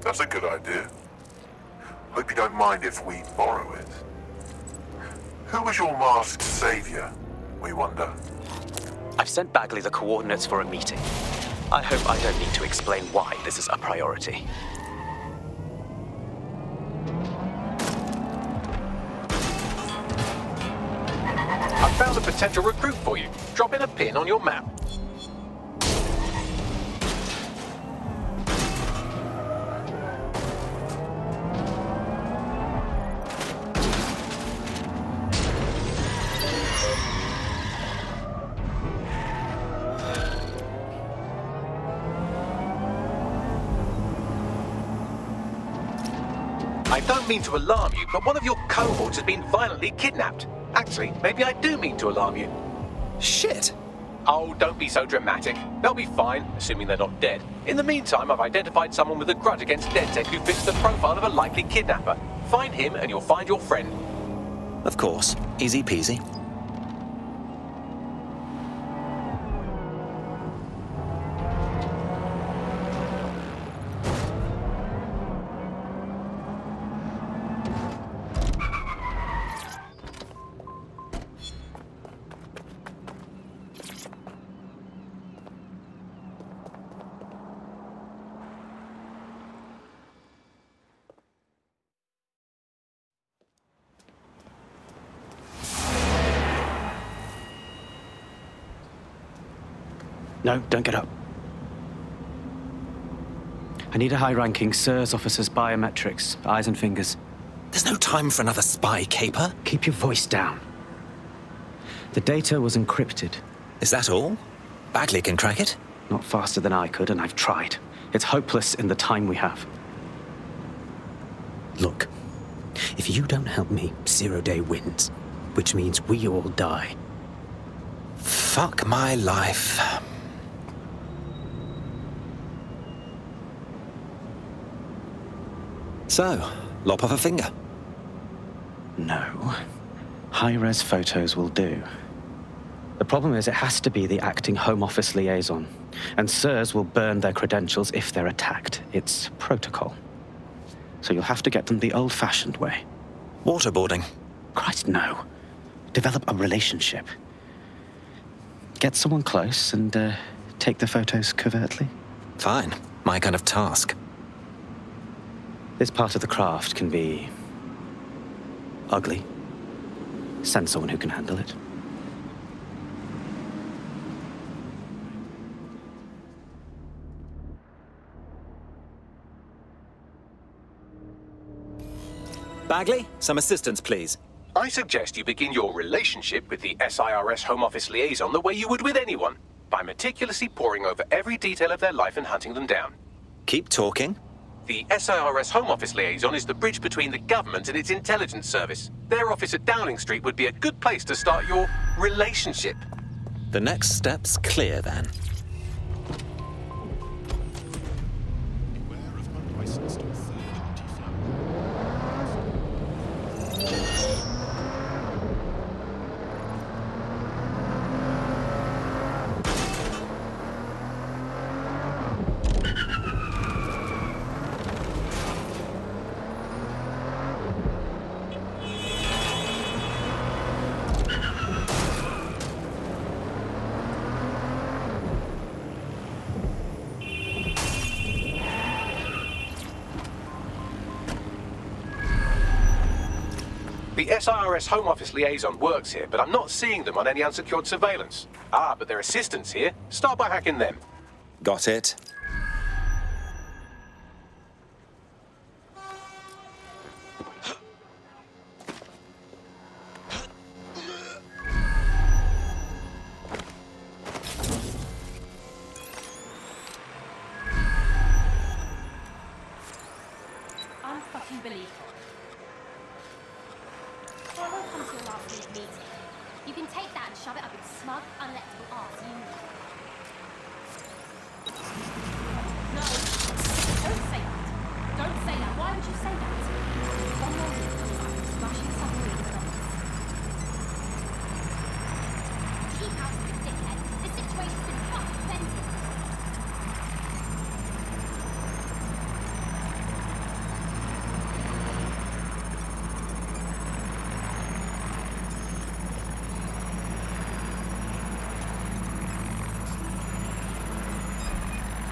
That's a good idea. Hope you don't mind if we borrow it. Who was your masked savior, we wonder?
I've sent Bagley the coordinates for a meeting. I hope I don't need to explain why this is a priority.
I found a potential recruit for you. Drop in a pin on your map. I don't mean to alarm you, but one of your cohorts has been violently kidnapped. Actually, maybe I do mean to alarm you.
Shit!
Oh, don't be so dramatic. They'll be fine, assuming they're not dead. In the meantime, I've identified someone with a grudge against DecSec who fits the profile of a likely kidnapper. Find him and you'll find your friend.
Of course. Easy peasy.
No, don't get up. I need a high-ranking SIRS officer's biometrics, eyes and fingers.
There's no time for another spy caper.
Keep your voice down. The data was encrypted.
Is that all? Bagley can crack it?
Not faster than I could, and I've tried. It's hopeless in the time we have.
Look, if you don't help me, 0 Day wins, which means we all die.
Fuck my life. So, lop off a finger?
No. High-res photos will do. The problem is it has to be the acting Home Office liaison, and SIRS will burn their credentials if they're attacked. It's protocol. So you'll have to get them the old-fashioned way.
Waterboarding?
Christ, no. Develop a relationship. Get someone close and take the photos covertly.
Fine. My kind of task.
This part of the craft can be ugly. Send someone who can handle it.
Bagley, some assistance, please.
I suggest you begin your relationship with the SIRS Home Office liaison the way you would with anyone, by meticulously poring over every detail of their life and hunting them down.
Keep talking.
The SIRS Home Office liaison is the bridge between the government and its intelligence service. Their office at Downing Street would be a good place to start your relationship.
The next step's clear, then.
The SIRS Home Office liaison works here, but I'm not seeing them on any unsecured surveillance. Ah, but their assistants here. Start by hacking them.
Got it.
Unfucking believable. So I won't come to your last minute meeting. You can take that and shove it up its smug, unelectable arse, you know. No. Don't say that. Don't say that. Why would you say that? One more week comes up with smashing submarine with us. Keep out of it, dickhead. This situation's been fucking vented.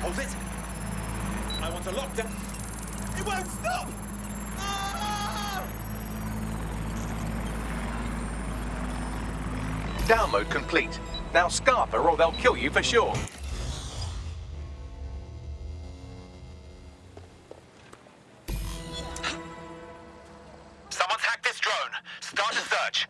Hold it! I want a lockdown! It won't stop! Ah!
Download complete. Now scarf her or they'll kill you for sure.
Someone's hacked this drone. Start a search.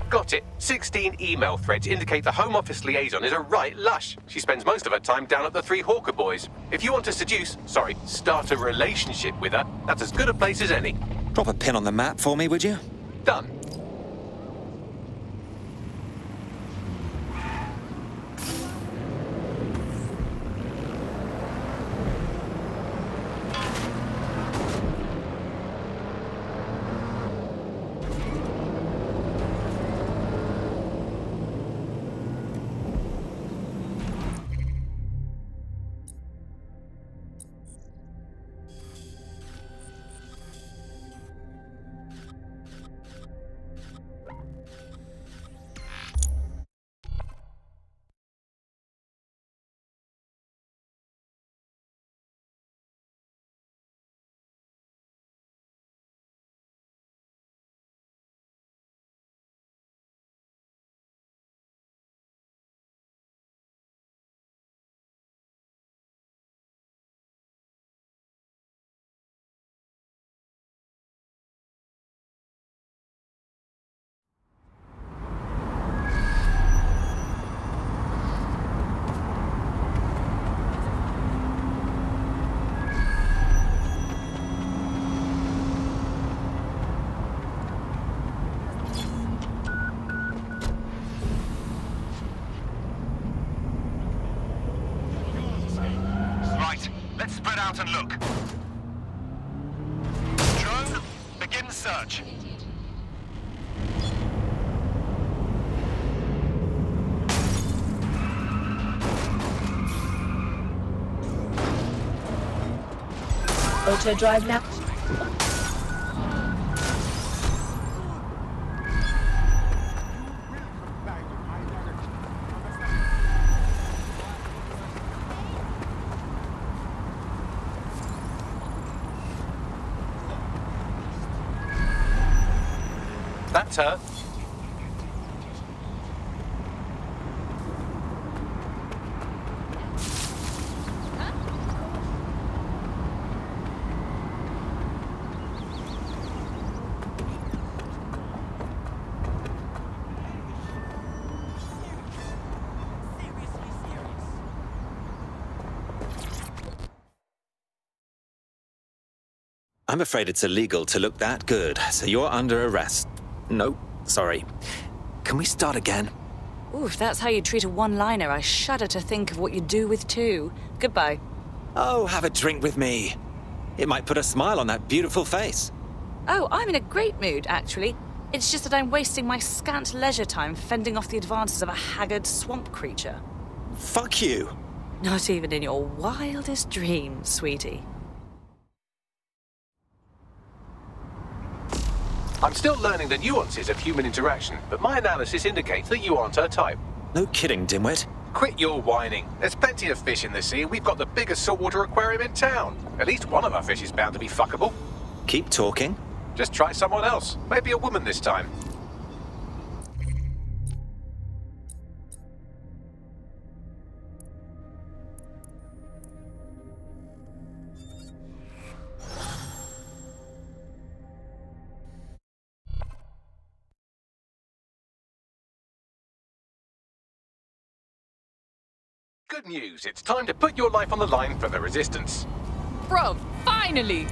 Got it. 16 email threads indicate the Home Office liaison is a right lush. She spends most of her time down at the Three Hawker Boys. If you want to start a relationship with her, that's as good a place as any.
Drop a pin on the map for me, would you?
Done.
Let's spread out and look. Drone, begin search.
Auto drive now.
That's her.
I'm afraid it's illegal to look that good, so you're under arrest. No, sorry. Can we start again?
Ooh, if that's how you treat a one-liner, I shudder to think of what you do with two. Goodbye.
Oh, have a drink with me. It might put a smile on that beautiful face.
Oh, I'm in a great mood, actually. It's just that I'm wasting my scant leisure time fending off the advances of a haggard swamp creature.
Fuck you.
Not even in your wildest dreams, sweetie.
I'm still learning the nuances of human interaction, but my analysis indicates that you aren't her type.
No kidding, dimwit.
Quit your whining. There's plenty of fish in the sea, and we've got the biggest saltwater aquarium in town. At least one of our fish is bound to be fuckable.
Keep talking.
Just try someone else. Maybe a woman this time. Good news, it's time to put your life on the line for the Resistance.
Bro, finally!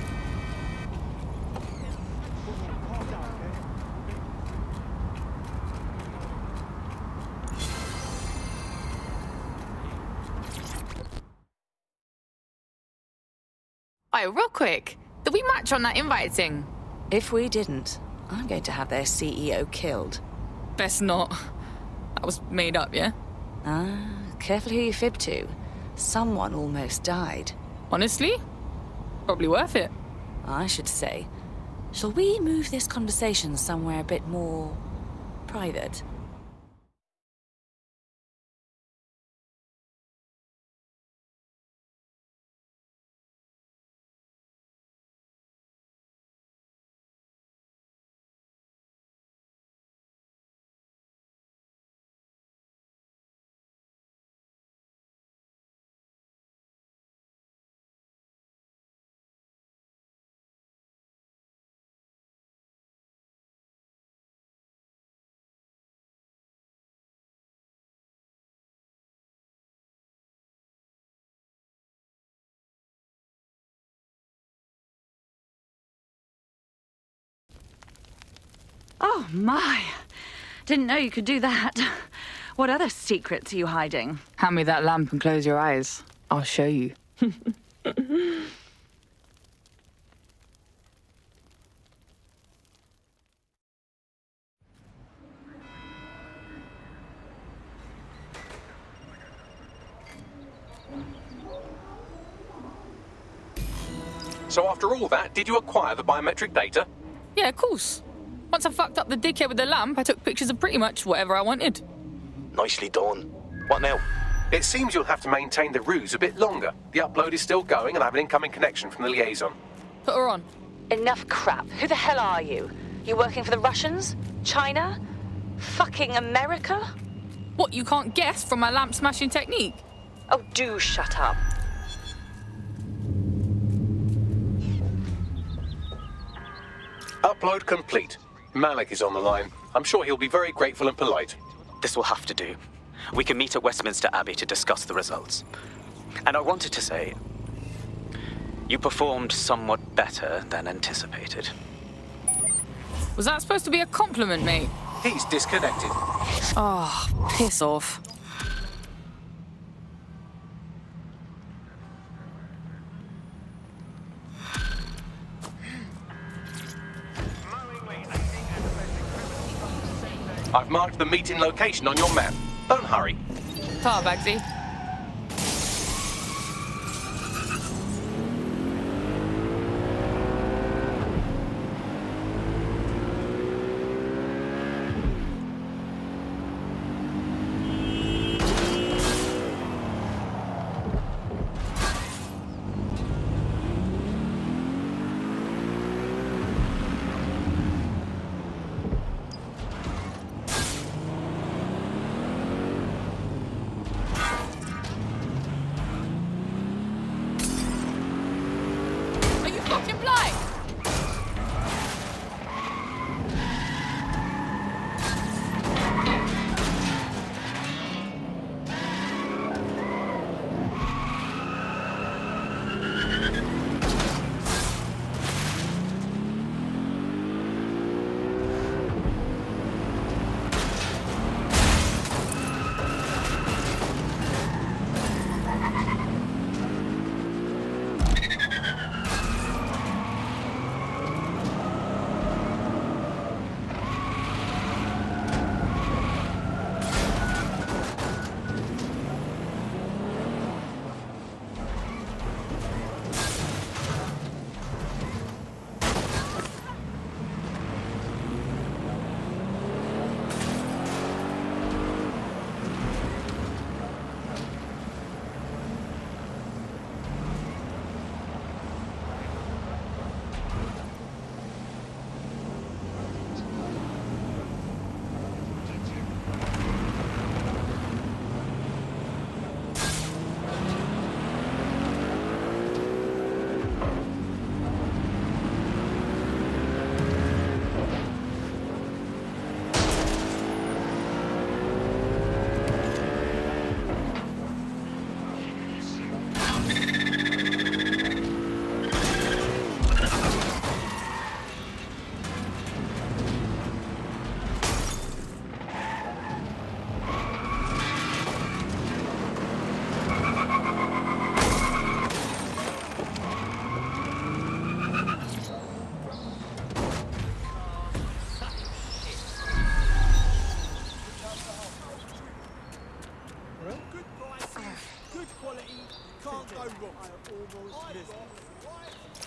Alright, real quick, did we match on that invite thing?
If we didn't, I'm going to have their CEO killed.
Best not. That was made up, yeah?
Careful who you fib to. Someone almost died.
Honestly? Probably worth it.
I should say. Shall we move this conversation somewhere a bit more private? Oh, my. Didn't know you could do that. What other secrets are you hiding?
Hand me that lamp and close your eyes. I'll show you.
So after all that, did you acquire the biometric data?
Yeah, of course. Once I fucked up the dickhead with the lamp, I took pictures of pretty much whatever I wanted.
Nicely done. What now?
It seems you'll have to maintain the ruse a bit longer. The upload is still going and I have an incoming connection from the liaison.
Put her on.
Enough crap. Who the hell are you? You working for the Russians? China? Fucking America?
What, you can't guess from my lamp smashing technique?
Oh, do shut up.
Upload complete. Malik is on the line. I'm sure he'll be very grateful and polite.
This will have to do. We can meet at Westminster Abbey to discuss the results. And I wanted to say, you performed somewhat better than anticipated.
Was that supposed to be a compliment, mate?
He's disconnected.
Oh, piss off.
I've marked the meeting location on your map. Don't hurry.
Ta, Bagsy.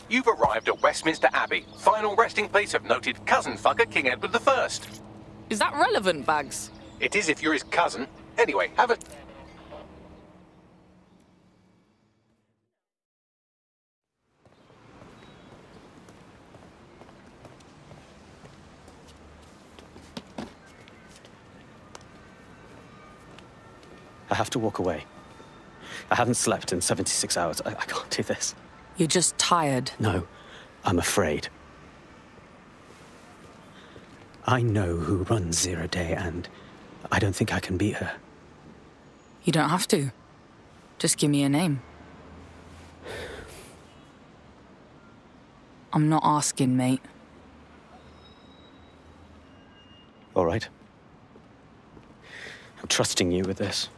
You've arrived at Westminster Abbey, final resting place of noted cousin fucker King Edward I.
Is that relevant, Bags?
It is if you're his cousin. Anyway, have a...
I have to walk away. I haven't slept in 76 hours. I can't do this.
You're just tired.
No, I'm afraid. I know who runs Zero Day, and I don't think I can beat her.
You don't have to. Just give me a name. I'm not asking, mate.
All right. I'm trusting you with this.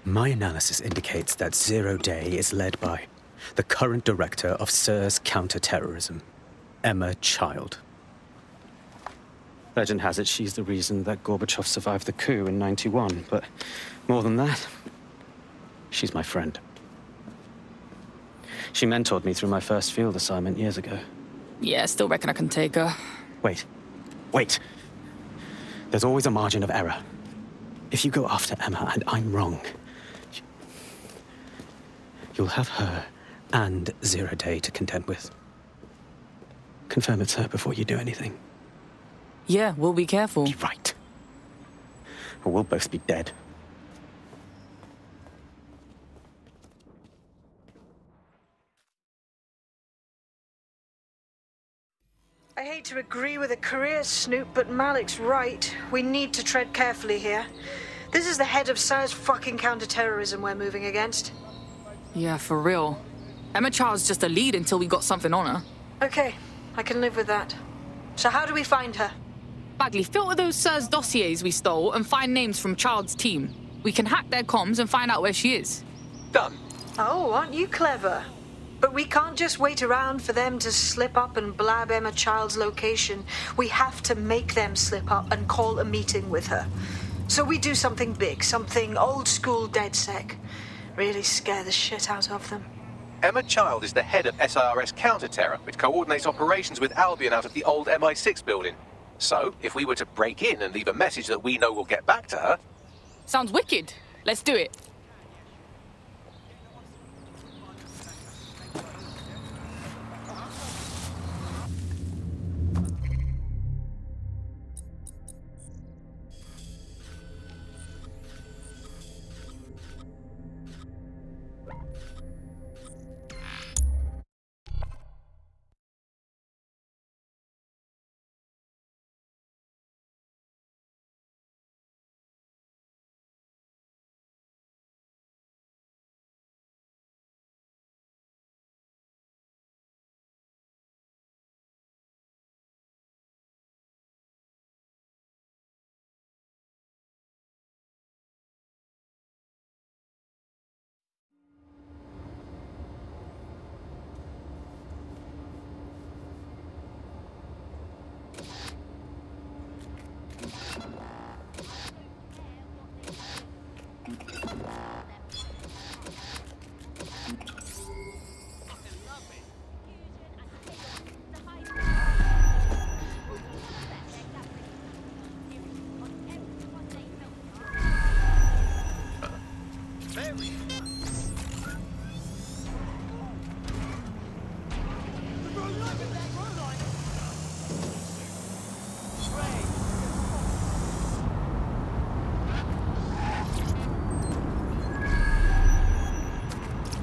My analysis indicates that Zero Day is led by the current director of SIRS counterterrorism, Emma Child. Legend has it she's the reason that Gorbachev survived the coup in '91, but more than that, she's my friend. She mentored me through my first field assignment years ago.
Yeah, still reckon I can take her.
Wait. There's always a margin of error. If you go after Emma and I'm wrong, you'll have her and Zero Day to contend with. Confirm it's her before you do anything.
Yeah, we'll be careful.
Be right. Or we'll both be dead.
I hate to agree with a career snoop, but Malik's right. We need to tread carefully here. This is the head of SIRS fucking counterterrorism we're moving against.
Yeah, for real. Emma Child's just a lead until we got something on her.
Okay, I can live with that. So how do we find her?
Bagley, filter those SIRS dossiers we stole and find names from Child's team. We can hack their comms and find out where she is.
Done.
Oh, aren't you clever? But we can't just wait around for them to slip up and blab Emma Child's location. We have to make them slip up and call a meeting with her. So we do something big, something old-school DecSec. Really scare the shit out of them.
Emma Child is the head of SIRS counter-terror, which coordinates operations with Albion out of the old MI6 building. So, if we were to break in and leave a message that we know will get back to her...
Sounds wicked. Let's do it.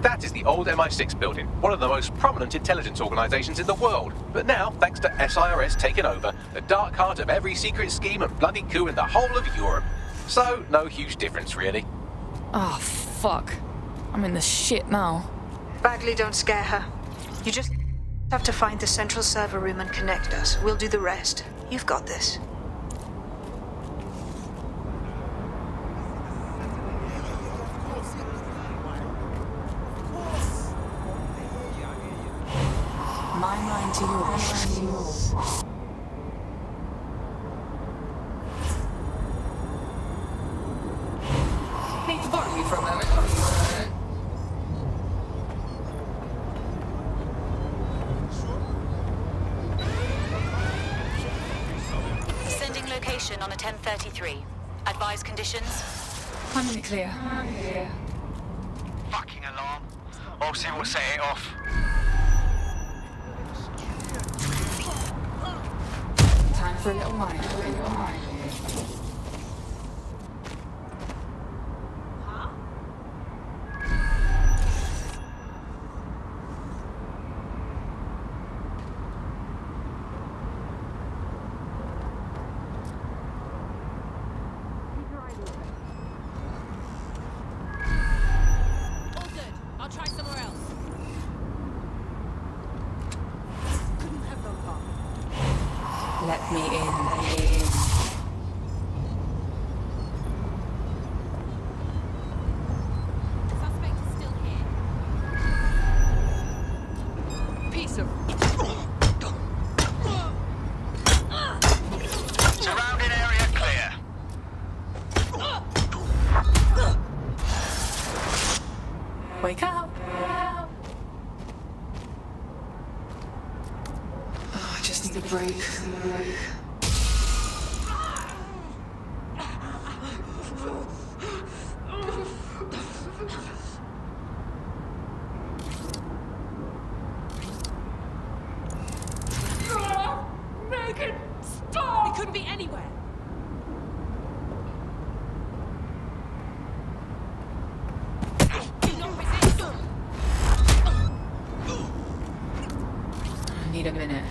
That is the old MI6 building, one of the most prominent intelligence organizations in the world. But now, thanks to SIRS taking over, the dark heart of every secret scheme and bloody coup in the whole of Europe. So, no huge difference, really.
Oh, fuck. I'm in the shit now.
Bagley, don't scare her. You just have to find the central server room and connect us. We'll do the rest. You've got this.
My mind to yours. Need to borrow you for a moment.
Sending location on a 1033. Advise conditions.
I'm in the clear.
Fucking alarm. I'll see what set it off.
Time for a little wine.
All good. I'll try somewhere else. Couldn't have gone far.
Let me in.
Suspect is still here.
Piece of...
Surrounding area clear.
Wake up. Oh, I just need a break.
Megan, stop! It couldn't be anywhere. Do not resist.
Need a minute.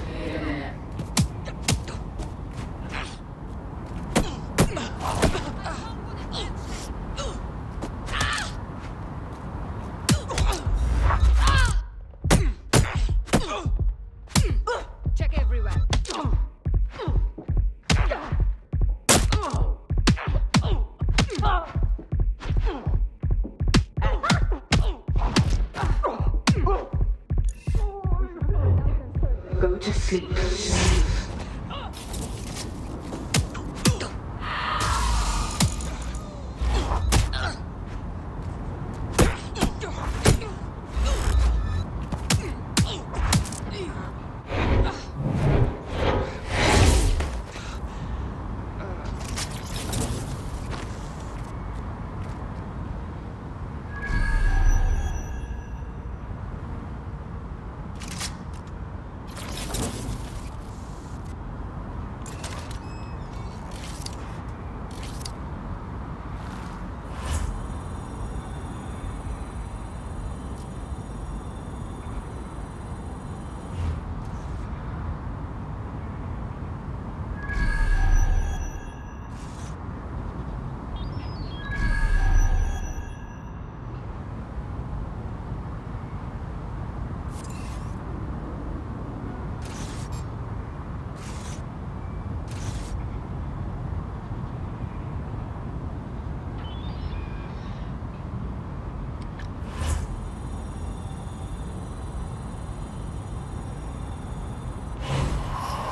Check everywhere.
Go to sleep.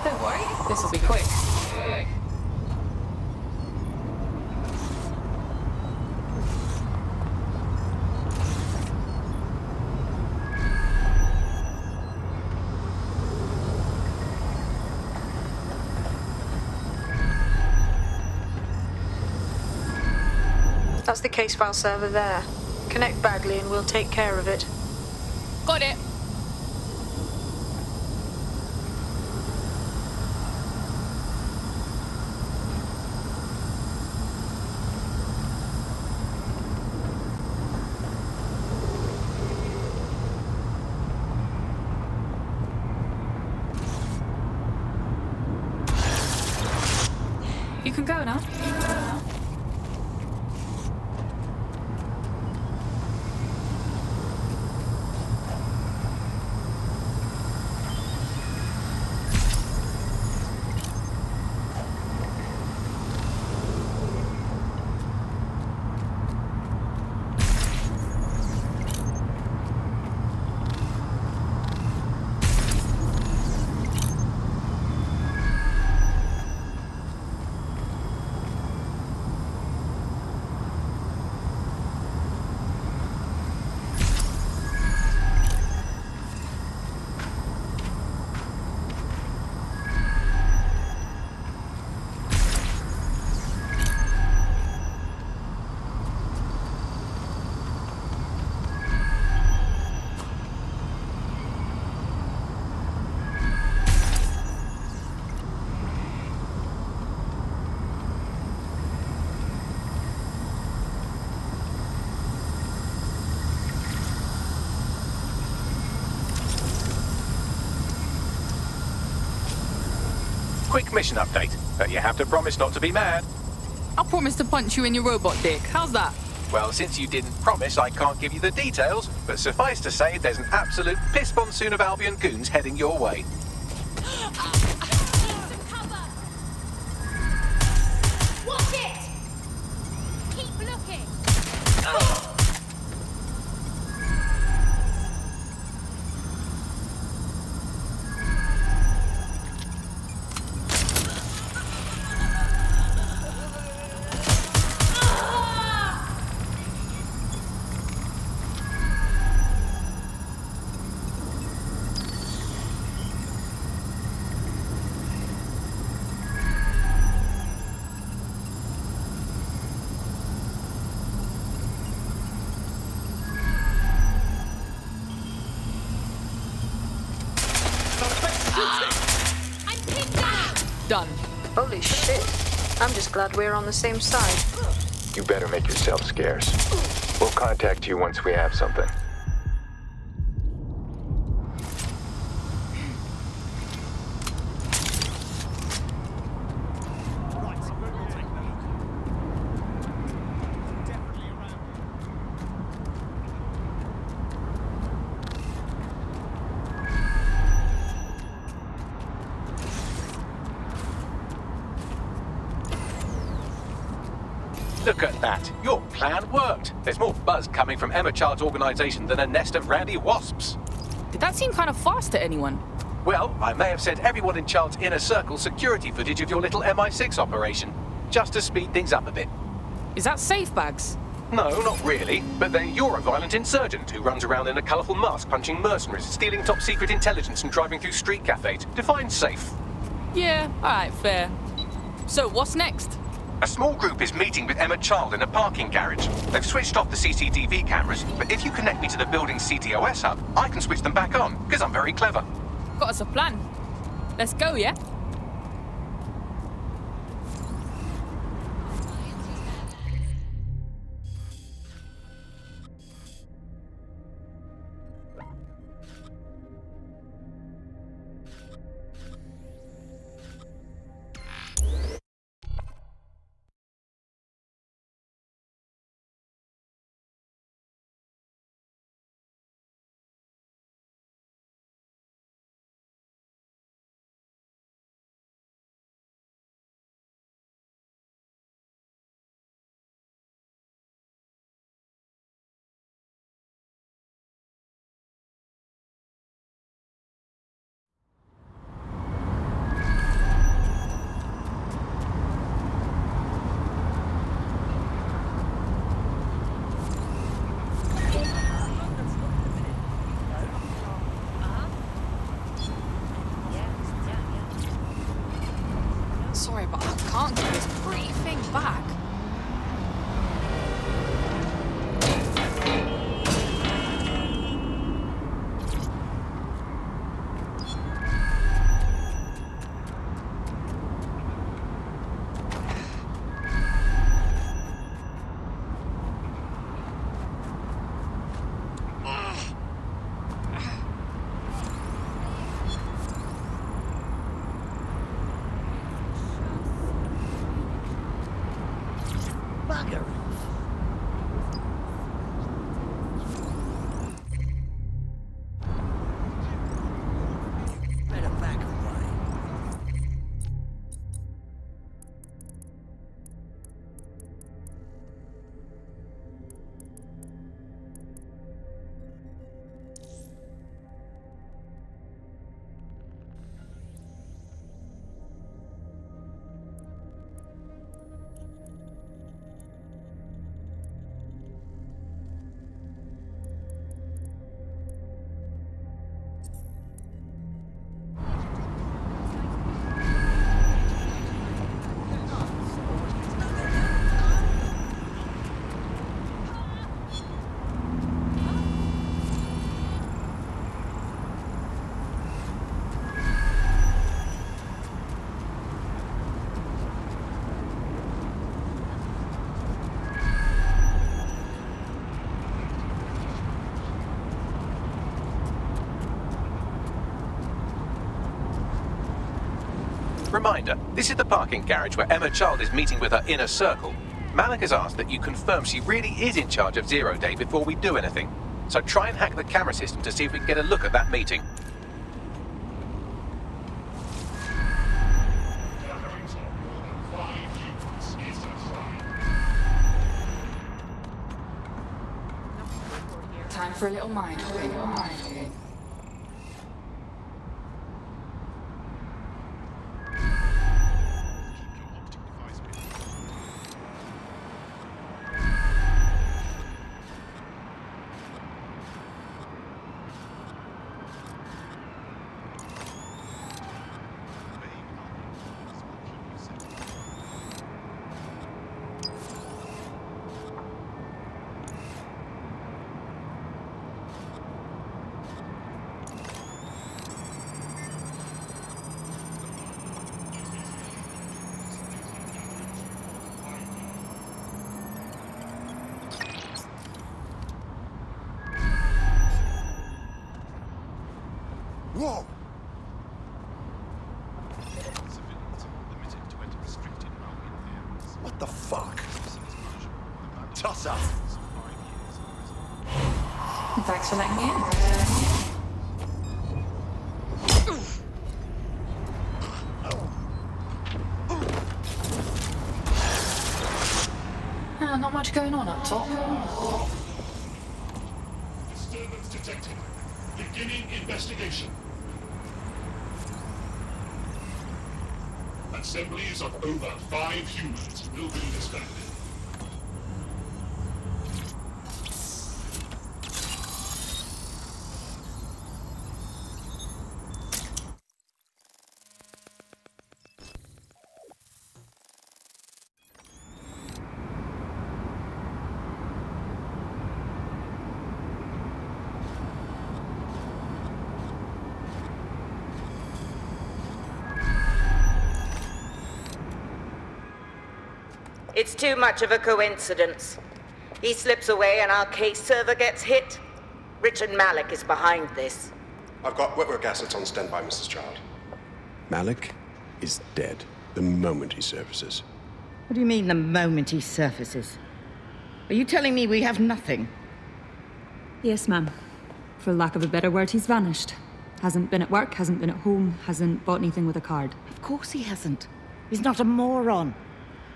Don't worry, this will be quick.
That's the case file server there. Connect Bagley and we'll take care of it.
Got it. You can go now.
Quick mission update, but you have to promise not to be mad.
I'll promise to punch you in your robot dick. How's that?
Well, since you didn't promise, I can't give you the details, but suffice to say there's an absolute piss monsoon of Albion goons heading your way.
Some cover! I'm pinned down!
Done.
Holy shit. I'm just glad we're on the same side.
You better make yourself scarce. We'll contact you once we have something.
Look at that. Your plan worked. There's more buzz coming from Emma Child's organization than a nest of randy wasps.
Did that seem kind of fast to anyone?
Well, I may have sent everyone in Child's inner circle security footage of your little MI6 operation, just to speed things up a bit.
Is that safe bags?
No, not really. But then you're a violent insurgent who runs around in a colourful mask punching mercenaries, stealing top secret intelligence and driving through street cafes. Define safe.
Yeah, alright, fair. So, what's next?
A small group is meeting with Emma Child in a parking garage. They've switched off the CCTV cameras, but if you connect me to the building's CTOS hub, I can switch them back on, because I'm very clever.
Got us a plan. Let's go, yeah? Sorry, but I can't get this pretty thing back.
Reminder, this is the parking garage where Emma Child is meeting with her inner circle. Malik has asked that you confirm she really is in charge of Zero Day before we do anything. So try and hack the camera system to see if we can get a look at that meeting.
Time for a little mind hopping.
What the fuck? Toss up.
Thanks for letting me in. Not much going on up top.
Disturbance detected. Beginning investigation. Assemblies of over 5 humans will be disbanded.
It's too much of a coincidence. He slips away and our case server gets hit. Richard Malik is behind this.
I've got wetwork assets on standby, Mrs. Child.
Malik is dead the moment he surfaces.
What do you mean, the moment he surfaces? Are you telling me we have nothing?
Yes, ma'am. For lack of a better word, he's vanished. Hasn't been at work, hasn't been at home, hasn't bought anything with a card.
Of course he hasn't. He's not a moron.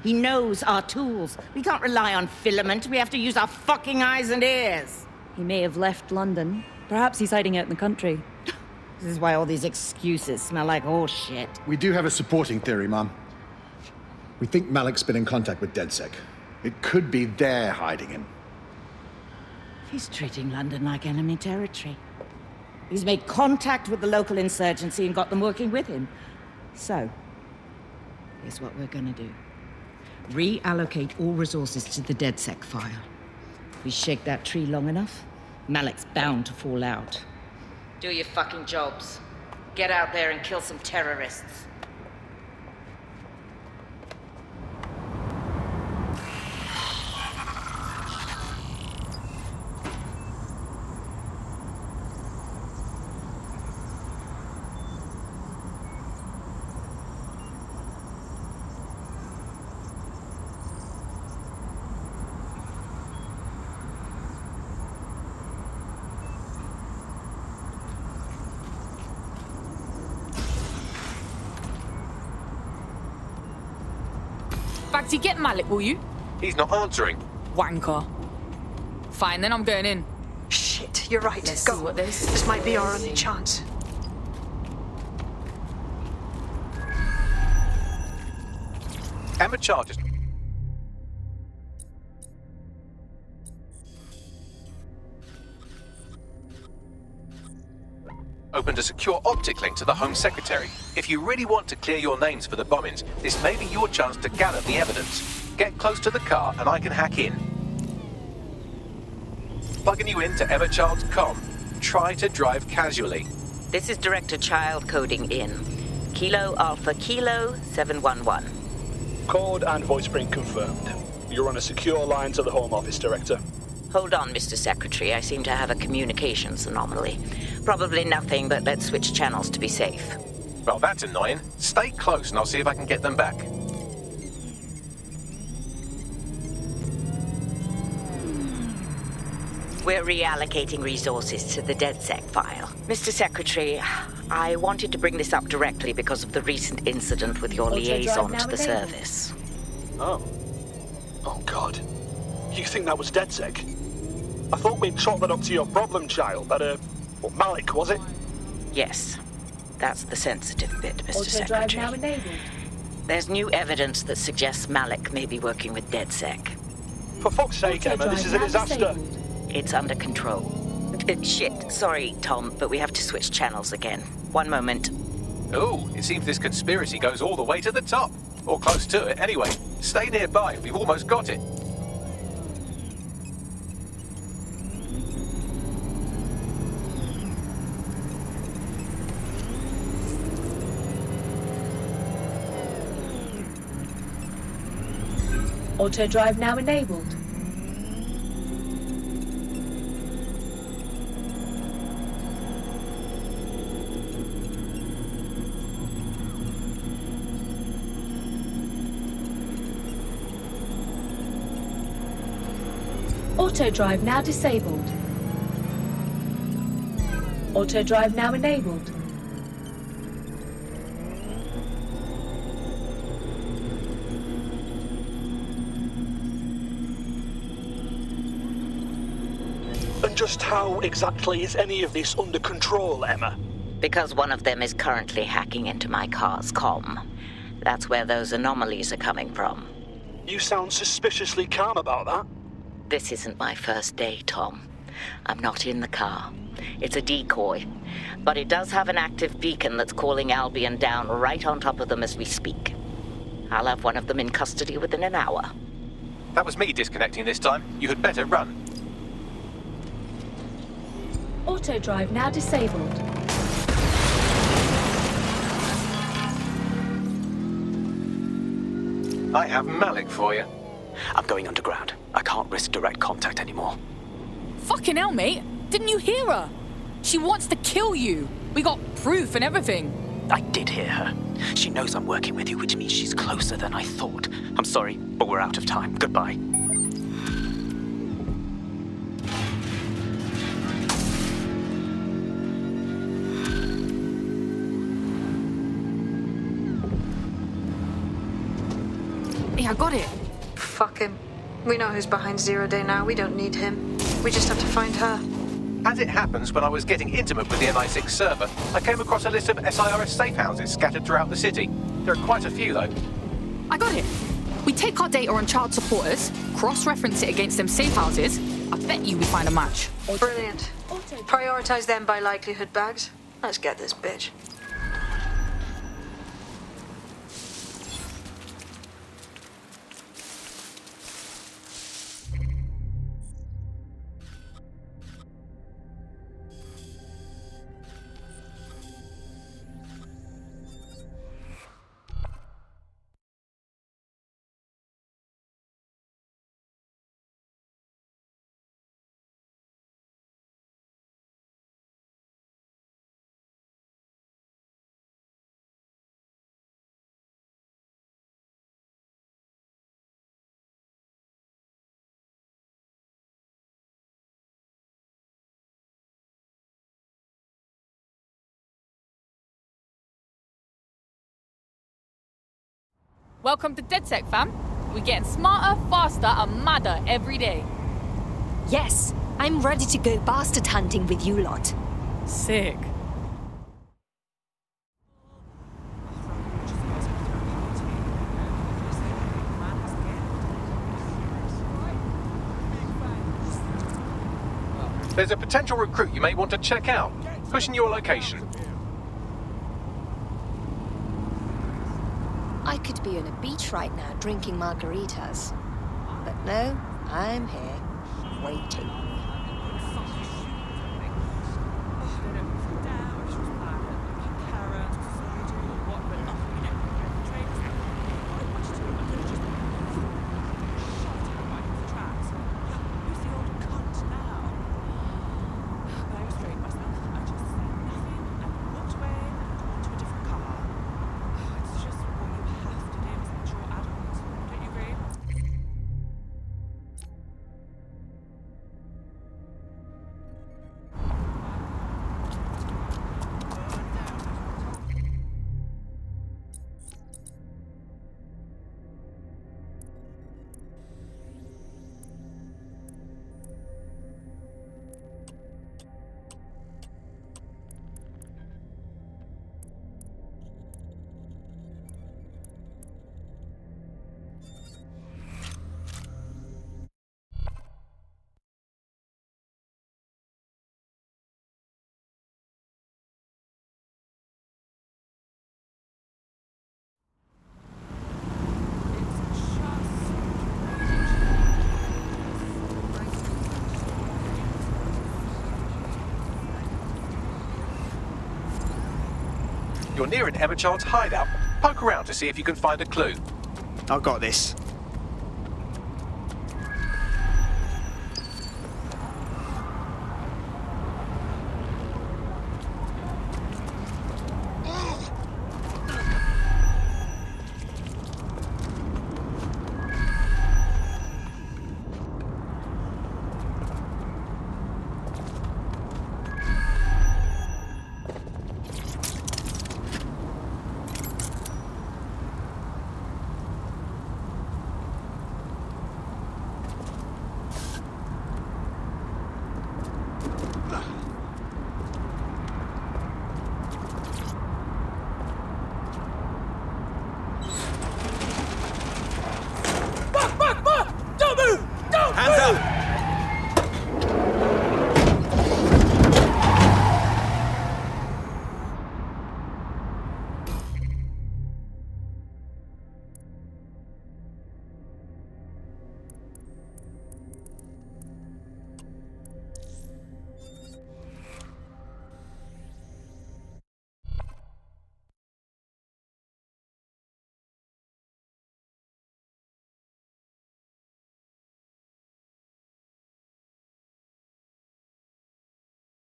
He knows our tools. We can't rely on filament. We have to use our fucking eyes and ears.
He may have left London. Perhaps he's hiding out in the country.
This is why all these excuses smell like horse shit.
We do have a supporting theory, Mum. We think Malik's been in contact with DecSec. It could be they're hiding him.
He's treating London like enemy territory. He's made contact with the local insurgency and got them working with him. So, here's what we're gonna do. Reallocate all resources to the DecSec file. If we shake that tree long enough, Malik's bound to fall out. Do your fucking jobs. Get out there and kill some terrorists.
Bagsy, get Malik, will you?
He's not answering.
Wanker. Fine, then I'm going in.
Shit, you're right.
Let's
Go.
see what this
This might be our only chance.
Emma charges. Opened a secure optic link to the Home Secretary. If you really want to clear your names for the bombings, this may be your chance to gather the evidence. Get close to the car and I can hack in. Plugging you into Emma Child's comm. Try to drive casually.
This is Director Child coding in. Kilo Alpha Kilo 711.
Code and voice print confirmed. You're on a secure line to the Home Office, Director.
Hold on, Mr. Secretary. I seem to have a communications anomaly. Probably nothing, but let's switch channels to be safe.
Well, that's annoying. Stay close and I'll see if I can get them back.
We're reallocating resources to the DecSec file. Mr. Secretary, I wanted to bring this up directly because of the recent incident with your liaison to the service.
Oh. Oh, God. You think that was DecSec? I thought we'd chalk that up to your problem child, that, Malik, was it?
Yes. That's the sensitive bit, Mr.
Auto
Secretary.
drive now enabled.
There's new evidence that suggests Malik may be working with DecSec.
For fuck's sake, Emma, this is a disaster.
It's under control. Shit, sorry, Tom, but we have to switch channels again. One moment.
Ooh, it seems this conspiracy goes all the way to the top. Or close to it, anyway. Stay nearby, we've almost got it.
Auto drive now enabled. Auto drive now disabled. Auto drive now enabled.
And just how exactly is any of this under control, Emma?
Because one of them is currently hacking into my car's comm. That's where those anomalies are coming from.
You sound suspiciously calm about that.
This isn't my first day, Tom. I'm not in the car. It's a decoy. But it does have an active beacon that's calling Albion down right on top of them as we speak. I'll have one of them in custody within an hour.
That was me disconnecting this time. You had better run.
Auto drive now disabled.
I have Malik for you.
I'm going underground. I can't risk direct contact anymore.
Fucking hell, mate. Didn't you hear her? She wants to kill you. We got proof and everything.
I did hear her. She knows I'm working with you, which means she's closer than I thought. I'm sorry, but we're out of time. Goodbye.
Yeah, I got it.
Fuck him. We know who's behind Zero Day now. We don't need him. We just have to find her.
As it happens, when I was getting intimate with the MI6 server, I came across a list of SIRS safe houses scattered throughout the city. There are quite a few, though.
I got it. We take our data on child supporters, cross-reference it against them safe houses. I bet you we find a match.
Brilliant. Prioritize them by likelihood bags. Let's get this bitch.
Welcome to DecSec, fam. We're getting smarter, faster, and madder every day.
Yes, I'm ready to go bastard hunting with you lot.
Sick.
There's a potential recruit you may want to check out. Pushing your location.
I could be on a beach right now drinking margaritas. But no, I'm here, waiting.
You're near an Emma Child's hideout. Poke around to see if you can find a clue.
I've got this.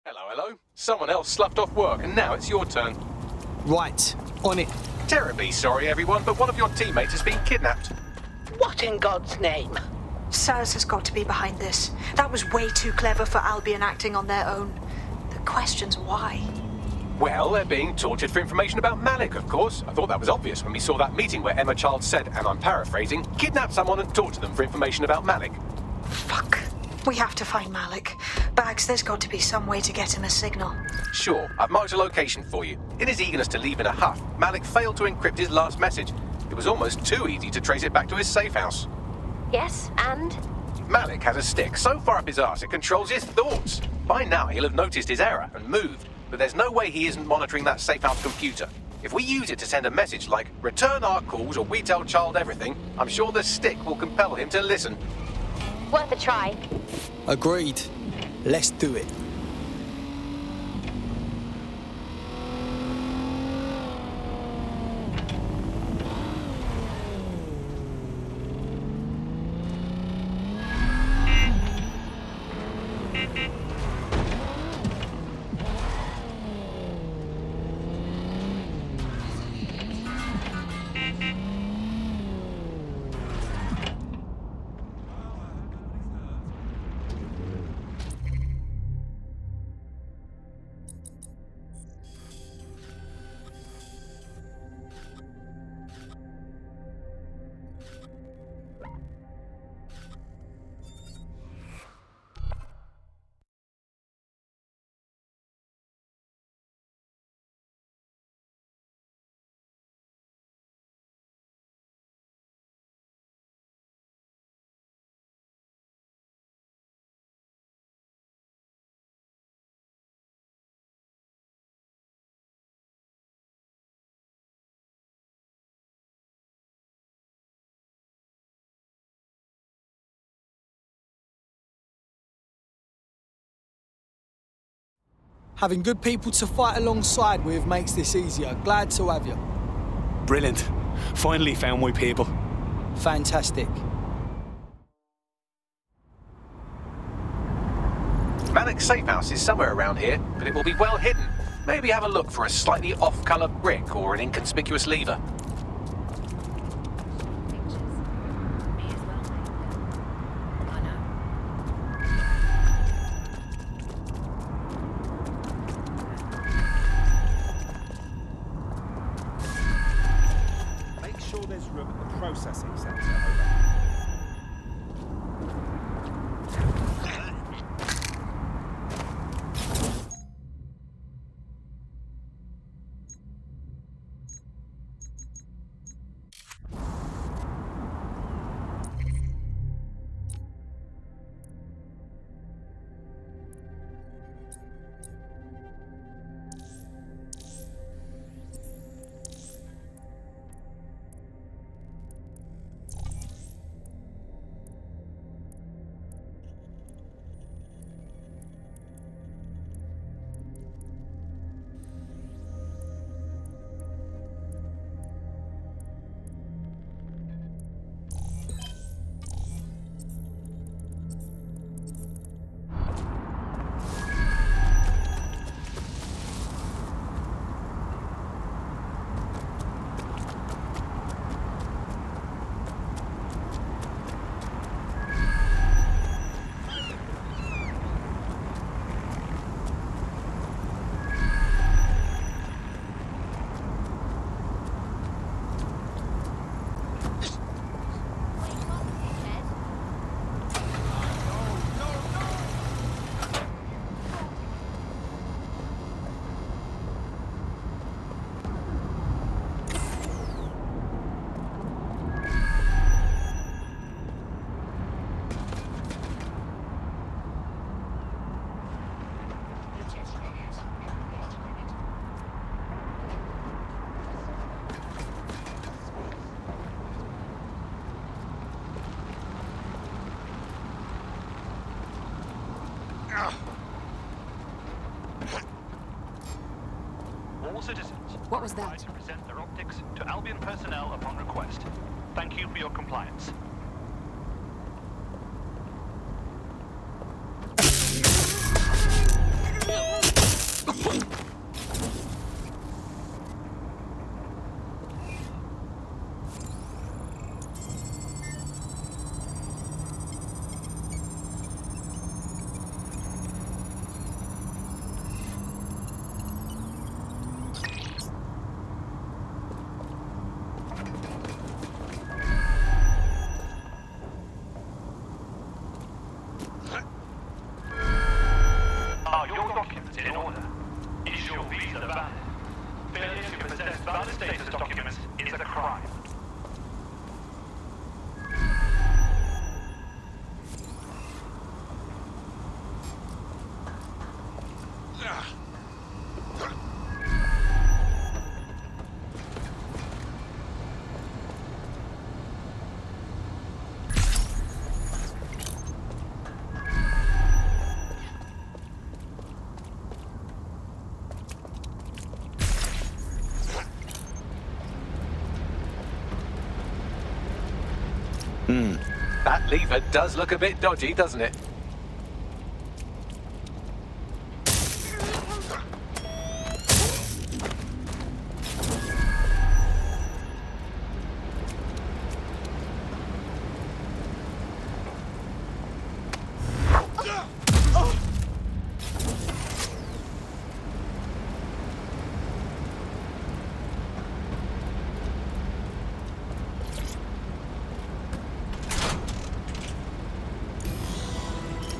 Hello. Someone else sloughed off work, and now it's your turn.
Right. On it.
Terribly sorry, everyone, but one of your teammates has been kidnapped.
What in God's name?
SIRS has got to be behind this. That was way too clever for Albion acting on their own. The question's why.
Well, they're being tortured for information about Malik, of course. I thought that was obvious when we saw that meeting where Emma Child said, and I'm paraphrasing, kidnap someone and torture them for information about Malik.
Fuck. We have to find Malik. Bags, there's got to be some way to get him a signal.
Sure, I've marked a location for you. In his eagerness to leave in a huff, Malik failed to encrypt his last message. It was almost too easy to trace it back to his safe house.
Yes, and?
Malik has a stick so far up his arse it controls his thoughts. By now he'll have noticed his error and moved, but there's no way he isn't monitoring that safe house computer. If we use it to send a message like, return our calls or we tell Child everything, I'm sure the stick will compel him to listen.
Worth a try.
Agreed. Let's do it. Having good people to fight alongside with makes this easier. Glad to have you.
Brilliant. Finally found my people.
Fantastic.
Malik's safe house is somewhere around here, but it will be well hidden. Maybe have a look for a slightly off-colour brick or an inconspicuous lever.
Make sure there's room at the processing centre.
All citizens
What was that?
to present their optics to Albion personnel upon request. Thank you for your compliance. Valid status documents is a crime.
That lever does look a bit dodgy, doesn't it?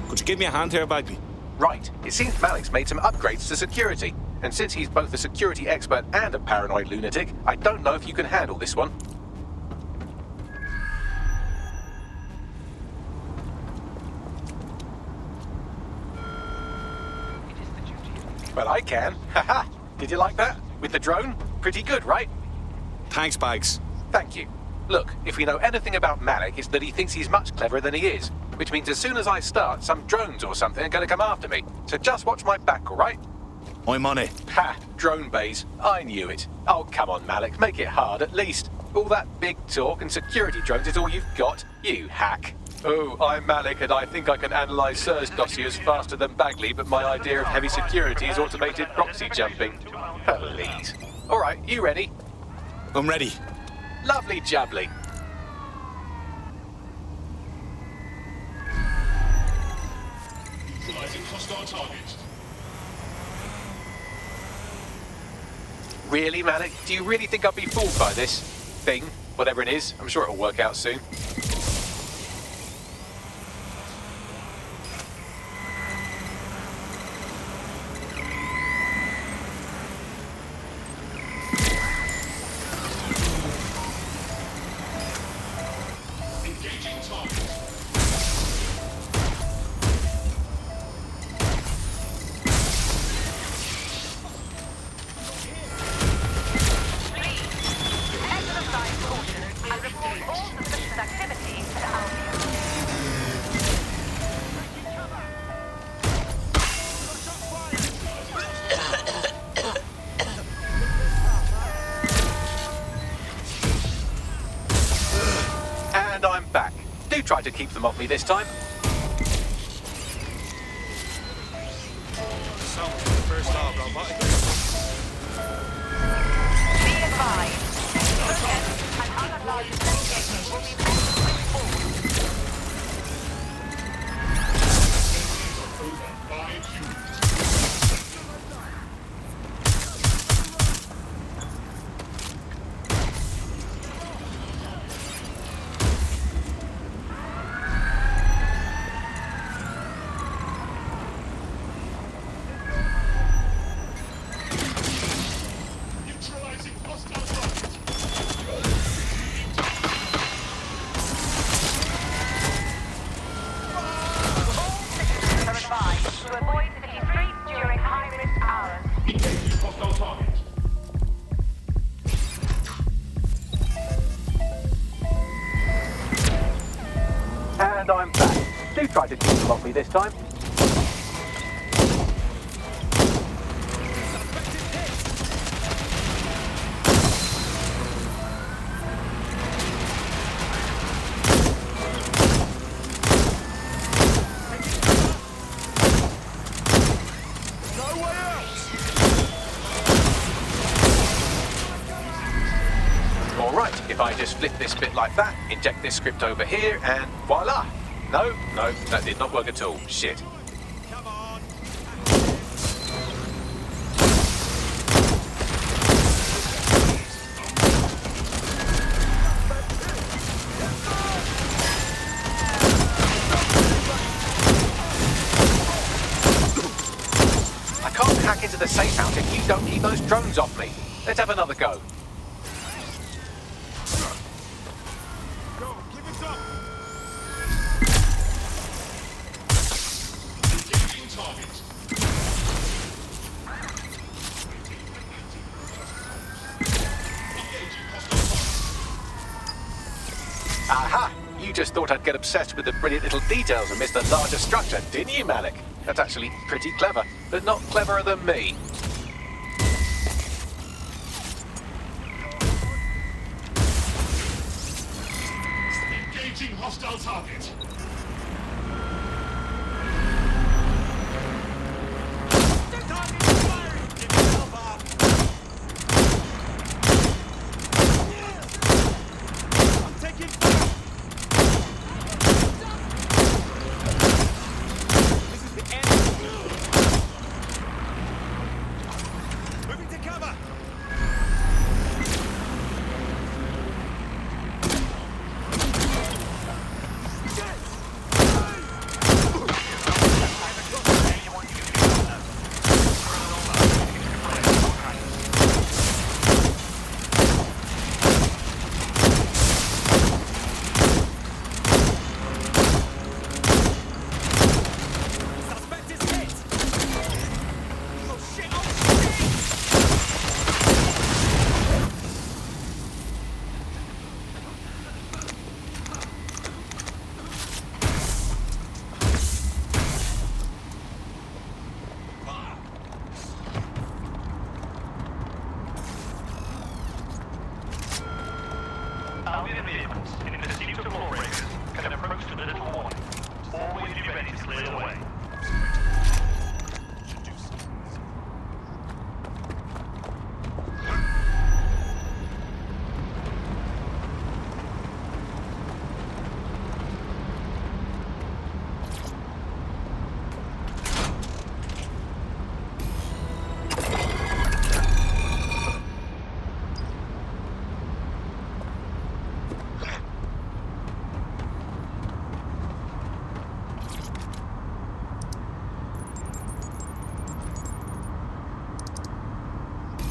Could you give me a hand here, baby?
Right. It seems Malik's made some upgrades to security. And since he's both a security expert and a paranoid lunatic, I don't know if you can handle this one. Well, I can. Haha. Did you like that? With the drone? Pretty good, right?
Thanks, Bags.
Thank you. Look, if we know anything about Malik, it's that he thinks he's much cleverer than he is. Which means as soon as I start, some drones or something are going to come after me. So just watch my back, all right?
I'm on it.
Ha! Drone bays. I knew it. Oh, come on, Malik. Make it hard, at least. All that big talk and security drones is all you've got? You hack. Oh, I'm Malik, and I think I can analyse SIRS dossiers faster than Bagley, but my idea of heavy security is automated proxy jumping. Please. All right, you ready?
I'm ready.
Lovely jubbly.
Neutralizing hostile targets.
Really, Malik? Do you really think I'll be fooled by this thing? Whatever it is, I'm sure it'll work out soon.
Engaging target.
And I'm back. Do try to keep them off me this time.
Neutralizing hostile targets.
To avoid city streets during high-risk hours.
Engaging hostile target.
And I'm back. Do try to keep them off me this time. Alright, if I just flip this bit like that, inject this script over here, and voila! No, that did not work at all. Shit.
Come on.
I can't hack into the safe house if you don't keep those drones off me. Let's have another go.
Engaging target.
Aha! You just thought I'd get obsessed with the brilliant little details and miss the larger structure, didn't you, Malik? That's actually pretty clever, but not cleverer than me.
Engaging hostile target.
Albion vehicles in pursuit of lawbreakers can approach with little warning. Always be ready to clear the way.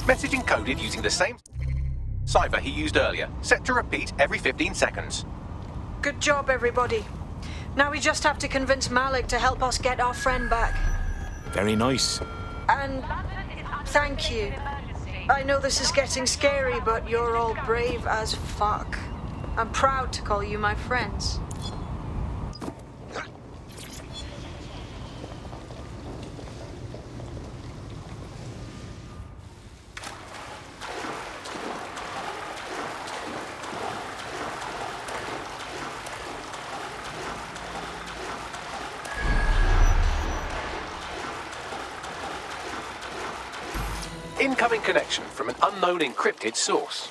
Message encoded using the same cipher he used earlier, set to repeat every 15 seconds.
Good job, everybody. Now we just have to convince Malik to help us get our friend back.
Very nice.
And thank you. I know this is getting scary, but you're all brave as fuck. I'm proud to call you my friends.
Incoming connection from an unknown encrypted source.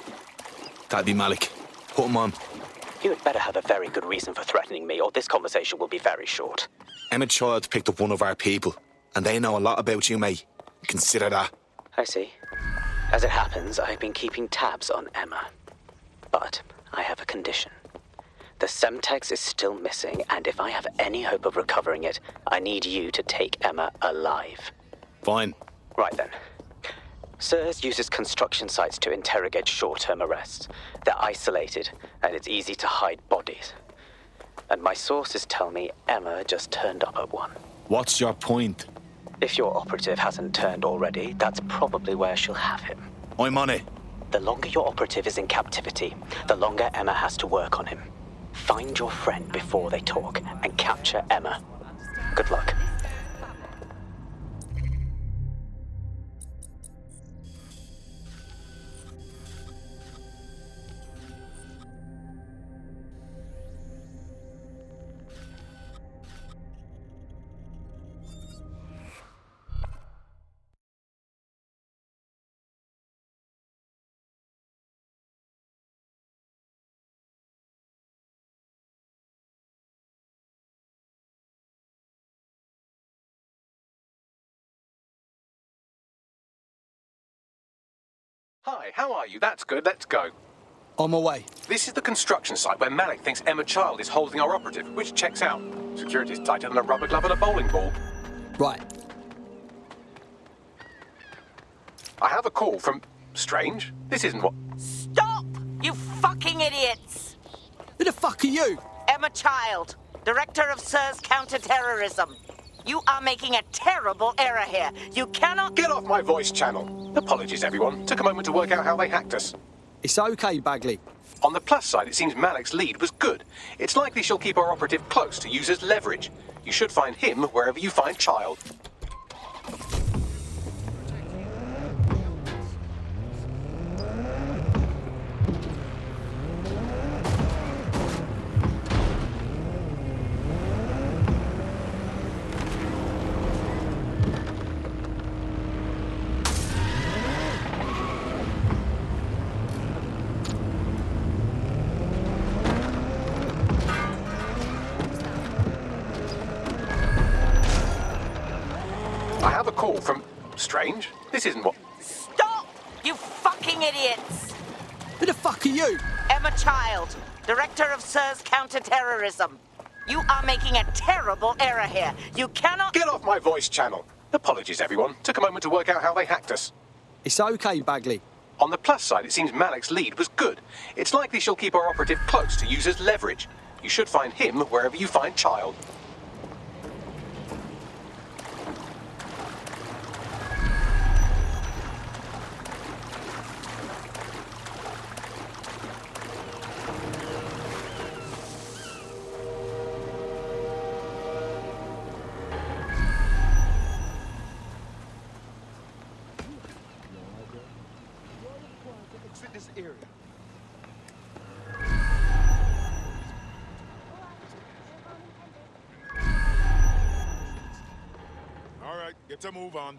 That'd be Malik. Put him on.
You had better have a very good reason for threatening me, or this conversation will be very short.
Emma Child picked up one of our people, and they know a lot about you, mate. Consider that.
I see. As it happens, I've been keeping tabs on Emma. But I have a condition. The Semtex is still missing, and if I have any hope of recovering it, I need you to take Emma alive.
Fine.
Right then. SIRS uses construction sites to interrogate short-term arrests. They're isolated, and it's easy to hide bodies. And my sources tell me Emma just turned up at one.
What's your point?
If your operative hasn't turned already, that's probably where she'll have him.
I'm on it.
The longer your operative is in captivity, the longer Emma has to work on him. Find your friend before they talk, and capture Emma. Good luck.
Hi, how are you? That's good, let's go.
On my way.
This is the construction site where Malik thinks Emma Child is holding our operative, which checks out. Security's tighter than a rubber glove and a bowling ball.
Right.
I have a call from... Strange. This isn't what...
Stop, you fucking idiots!
Who the fuck are you?
Emma Child, Director of SIRS Counterterrorism. You are making a terrible error here. You cannot...
Get off my voice channel. Apologies, everyone. Took a moment to work out how they hacked us.
It's okay, Bagley.
On the plus side, it seems Malik's lead was good. It's likely she'll keep our operative close to use as leverage. You should find him wherever you find Child. From Strange? This isn't what...
Stop! You fucking idiots!
Who the fuck are you?
Emma Child, Director of SIRS Counterterrorism. You are making a terrible error here. You cannot...
Get off my voice channel. Apologies, everyone. Took a moment to work out how they hacked us.
It's okay, Bagley.
On the plus side, it seems Malik's lead was good. It's likely she'll keep our operative close to use as leverage. You should find him wherever you find Child.
This area.
All right, get to move on.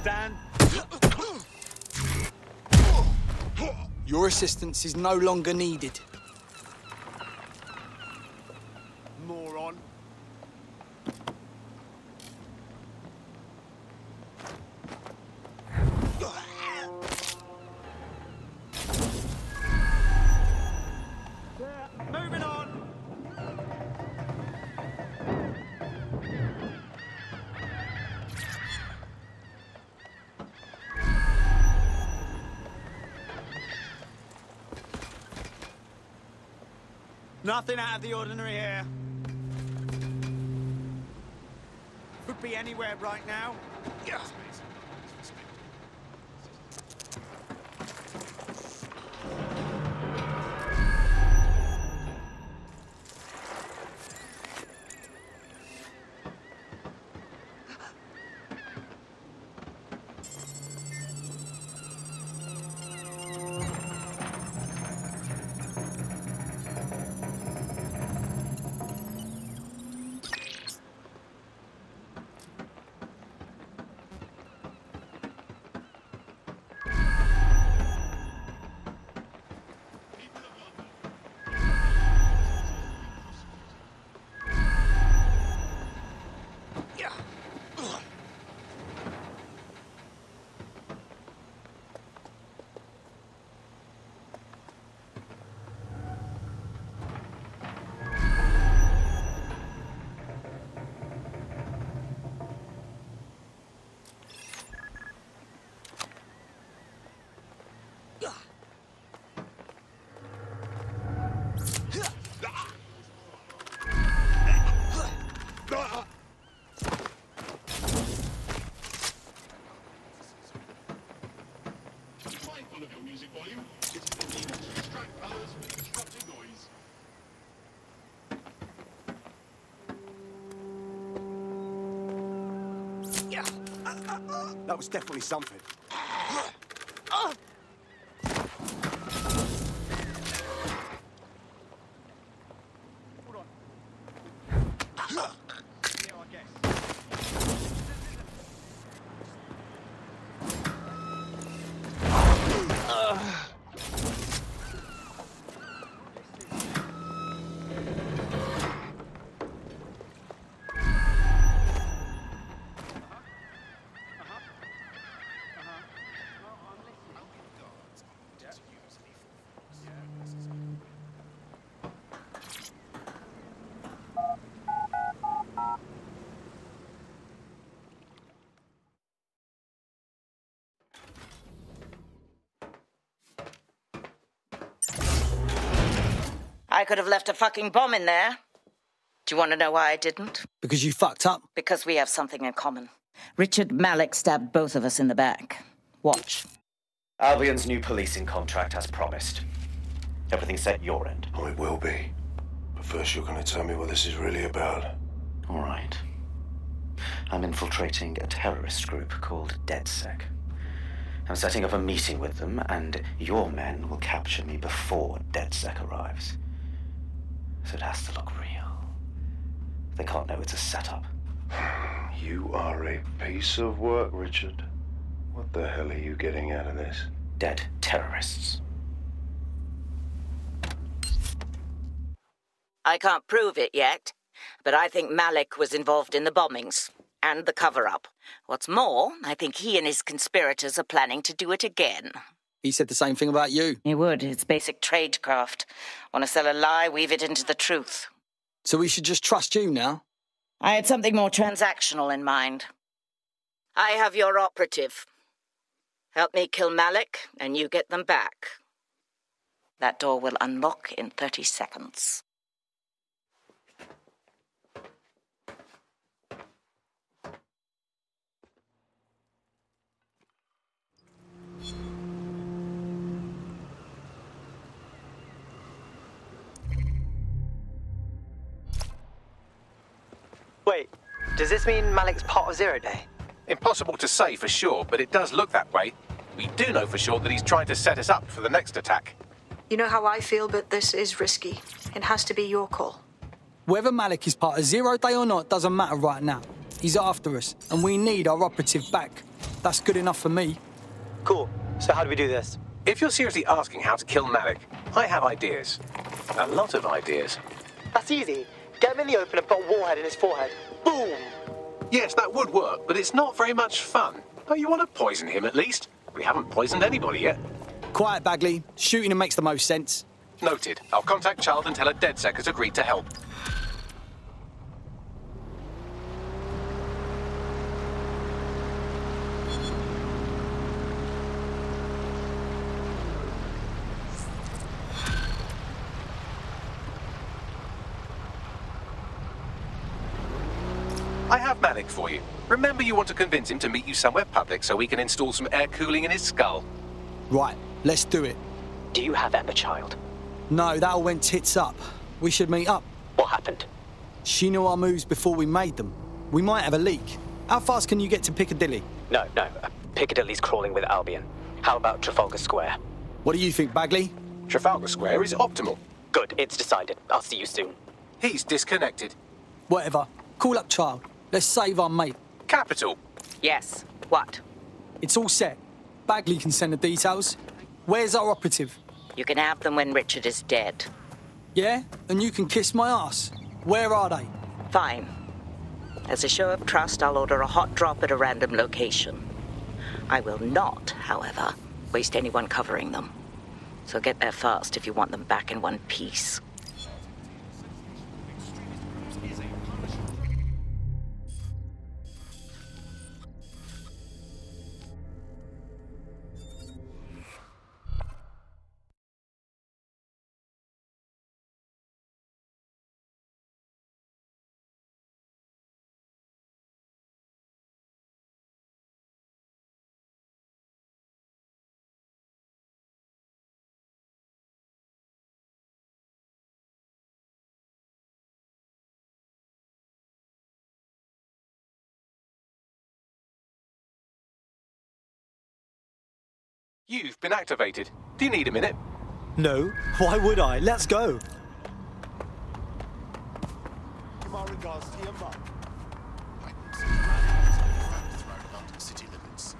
Stand.
Your assistance is no longer needed.
Moron. Moving on. Nothing out of the ordinary here. Could be anywhere right now. Yeah. That was definitely something.
I could have left a fucking bomb in there. Do you want to know why I didn't?
Because you fucked up?
Because we have something in common. Richard Malik stabbed both of us in the back. Watch.
Albion's new policing contract as promised. Everything's set your end.
Oh, it will be. But first you're going to tell me what this is really about.
All right. I'm infiltrating a terrorist group called DecSec. I'm setting up a meeting with them, and your men will capture me before DecSec arrives. So it has to look real. They can't know it's a setup.
You are a piece of work, Richard. What the hell are you getting out of this?
Dead terrorists.
I can't prove it yet, but I think Malik was involved in the bombings and the cover-up. What's more, I think he and his conspirators are planning to do it again.
He said the same thing about you.
He would. It's basic tradecraft. Want to sell a lie, weave it into the truth.
So we should just trust you now?
I had something more transactional in mind. I have your operative. Help me kill Malik, and you get them back. That door will unlock in 30 seconds.
Wait, does this mean Malik's part of Zero Day?
Impossible to say for sure, but it does look that way. We do know for sure that he's trying to set us up for the next attack.
You know how I feel, but this is risky. It has to be your call.
Whether Malik is part of Zero Day or not doesn't matter right now. He's after us, and we need our operative back. That's good enough for me.
Cool. So how do we do this?
If you're seriously asking how to kill Malik, I have ideas. A lot of ideas.
That's easy. Get him in the open and put a warhead in his forehead. Boom!
Yes, that would work, but it's not very much fun. Don't you want to poison him at least? We haven't poisoned anybody yet.
Quiet, Bagley. Shooting him makes the most sense.
Noted. I'll contact Child and tell her DecSec has agreed to help. I have Malik for you. Remember, you want to convince him to meet you somewhere public so we can install some air cooling in his skull.
Right, let's do it.
Do you have Emma, Child?
No, that all went tits up. We should meet up.
What happened?
She knew our moves before we made them. We might have a leak. How fast can you get to Piccadilly?
No. Piccadilly's crawling with Albion. How about Trafalgar Square?
What do you think, Bagley?
Trafalgar Square is optimal.
Good, it's decided. I'll see you soon.
He's disconnected.
Whatever. Call up Child. Let's save our mate.
Capital.
Yes. What?
It's all set. Bagley can send the details. Where's our operative?
You can have them when Richard is dead.
Yeah? And you can kiss my ass. Where are they?
Fine. As a show of trust, I'll order a hot drop at a random location. I will not, however, waste anyone covering them. So get there fast if you want them back in one piece.
You've been activated. Do you need a minute?
No, why would I? Let's go.
Give my regards to your mum.
City limits.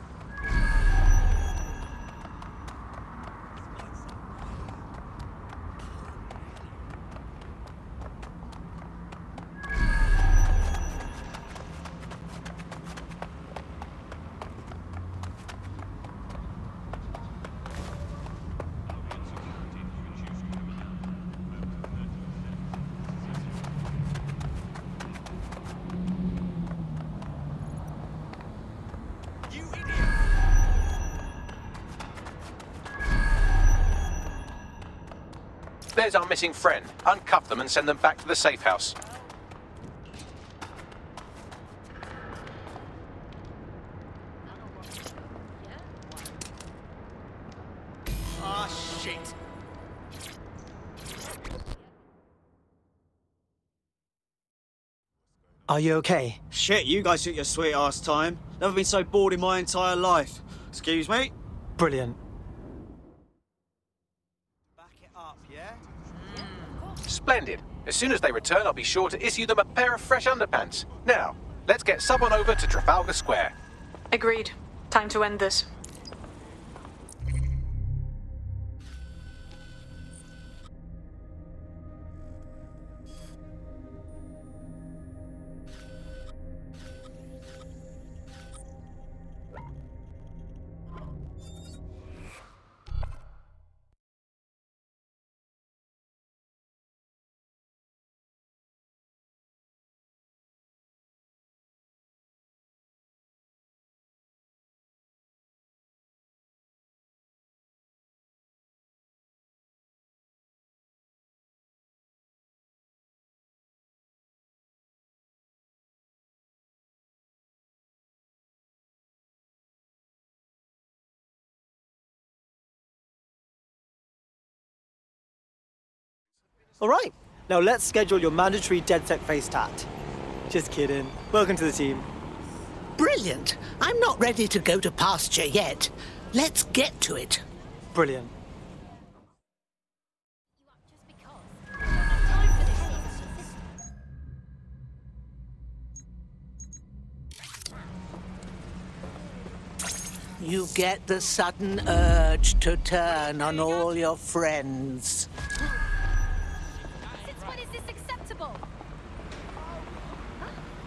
There's our missing friend. Uncuff them and send them back to the safe house.
Ah, shit. Are you okay?
Shit, you guys took your sweet ass time. Never been so bored in my entire life. Excuse me?
Brilliant.
Splendid. As soon as they return, I'll be sure to issue them a pair of fresh underpants. Now, let's get someone over to Trafalgar Square.
Agreed. Time to end this.
Alright, now let's schedule your mandatory DecSec face tat. Just kidding. Welcome to the team.
Brilliant. I'm not ready to go to pasture yet. Let's get to it.
Brilliant.
You get the sudden urge to turn on all your friends.
Since when is this acceptable?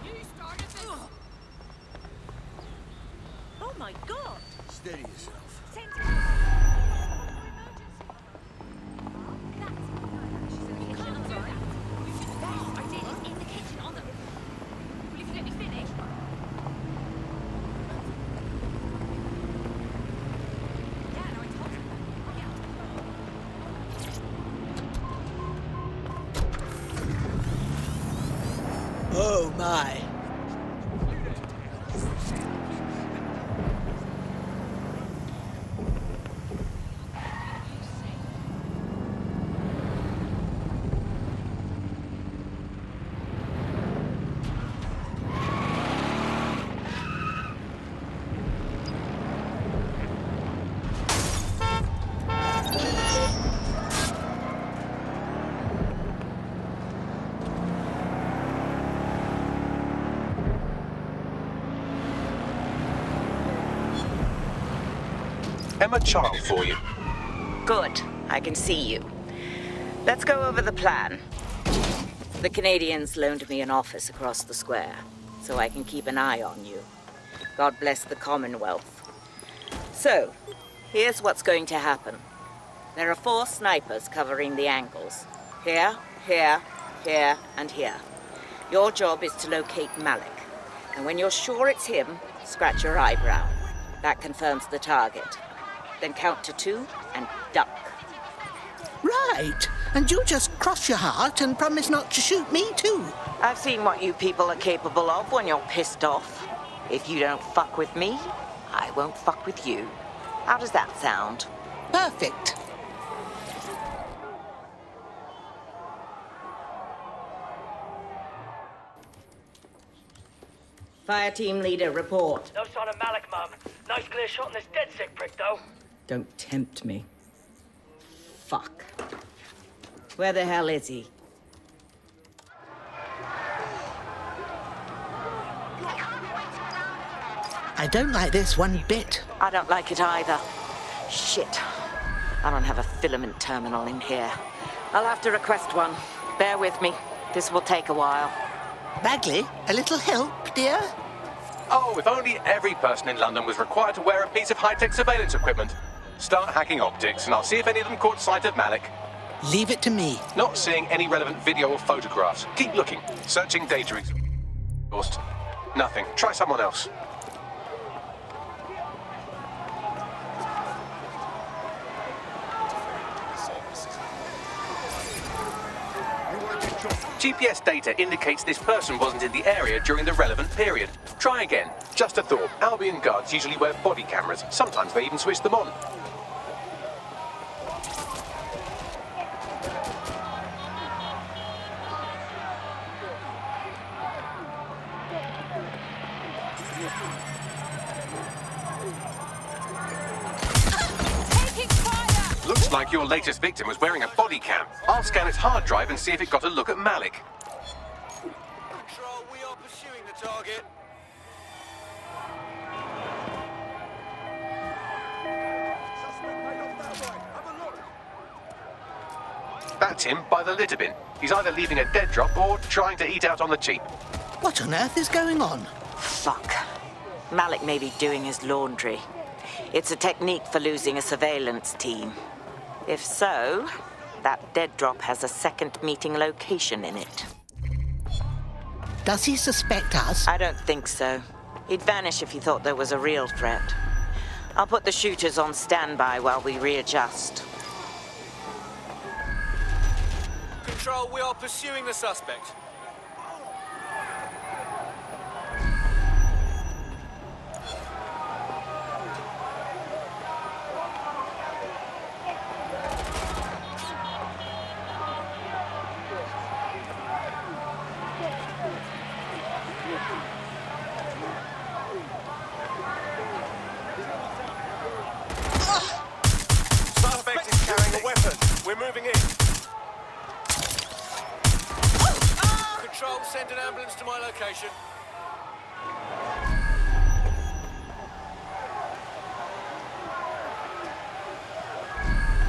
You started this. Oh my god!
Steady yourself.
Oh my.
Emma Child for you.
Good. I can see you. Let's go over the plan. The Canadians loaned me an office across the square, so I can keep an eye on you. God bless the Commonwealth. So, here's what's going to happen. There are 4 snipers covering the angles. Here, here, here, and here. Your job is to locate Malik. And when you're sure it's him, scratch your eyebrow. That confirms the target. Then count to 2 and duck.
Right. And you just cross your heart and promise not to shoot me too.
I've seen what you people are capable of when you're pissed off. If you don't fuck with me, I won't fuck with you. How does that sound?
Perfect.
Fire team leader, report.
No sign of Malik, Mum. Nice clear shot on this DecSec prick, though.
Don't tempt me. Fuck. Where the hell is he?
I don't like this one bit.
I don't like it either. Shit. I don't have a filament terminal in here. I'll have to request one. Bear with me. This will take a while.
Bagley, a little help, dear?
Oh, if only every person in London was required to wear a piece of high-tech surveillance equipment. Start hacking optics, and I'll see if any of them caught sight of Malik.
Leave it to me.
Not seeing any relevant video or photographs. Keep looking. Searching data exhaust. Nothing. Try someone else. GPS data indicates this person wasn't in the area during the relevant period. Try again. Just a thought. Albion guards usually wear body cameras. Sometimes they even switch them on. Looks like your latest victim was wearing a body cam. I'll scan its hard drive and see if it got a look at Malik.
Control, we are pursuing the target. Suspect made off that way. Have a look.
That's him by the litter bin. He's either leaving a dead drop or trying to eat out on the cheap.
What on earth is going on?
Fuck. Malik may be doing his laundry. It's a technique for losing a surveillance team. If so, that dead drop has a second meeting location in it.
Does he suspect us?
I don't think so. He'd vanish if he thought there was a real threat. I'll put the shooters on standby while we readjust.
Control, we are pursuing the suspect. Suspect is carrying a weapon. We're moving in. Control, send an ambulance to my location.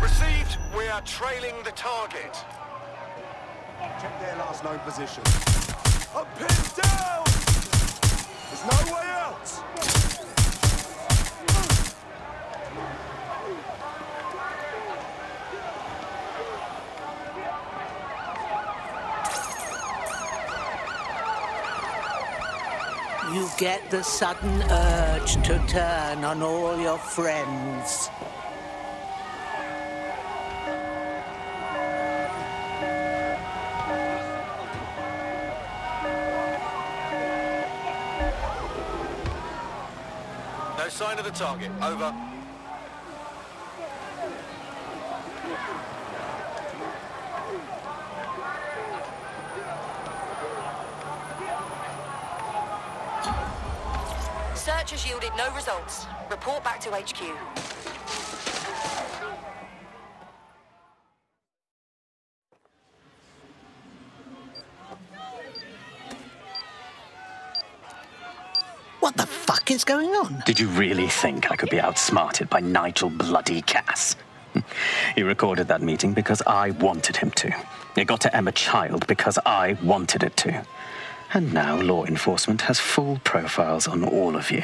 Received. We are trailing the target.
Check their last known position. I'm pinned down! There's no way out!
You get the sudden urge to turn on all your friends.
No sign of the target. Over.
Search has yielded no results. Report back to HQ.
What the fuck is going on?
Did you really think I could be outsmarted by Nigel bloody Cass? He recorded that meeting because I wanted him to. It got to Emma Child because I wanted it to. And now law enforcement has full profiles on all of you.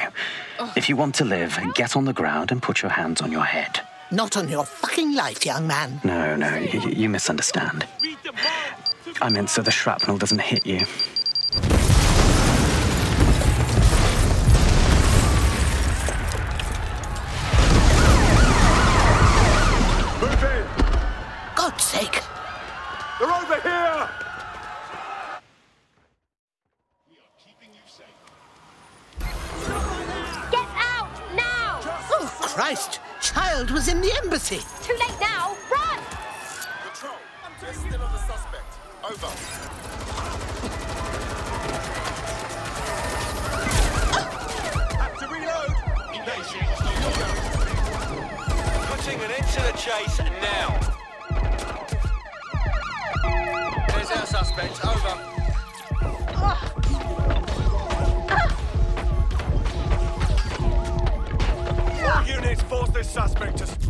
If you want to live, get on the ground and put your hands on your head.
Not on your fucking life, young man.
No, you misunderstand. I meant so the shrapnel doesn't hit you.
Move in!
God's sake!
They're over here!
Get out now!
Oh, Christ! Child was in the embassy!
Too late now! Run!
Control, we're still on the suspect. Over. Have to reload! Engaging. Putting an end to the chase now. There's our suspect. Over. All units, force this suspect to...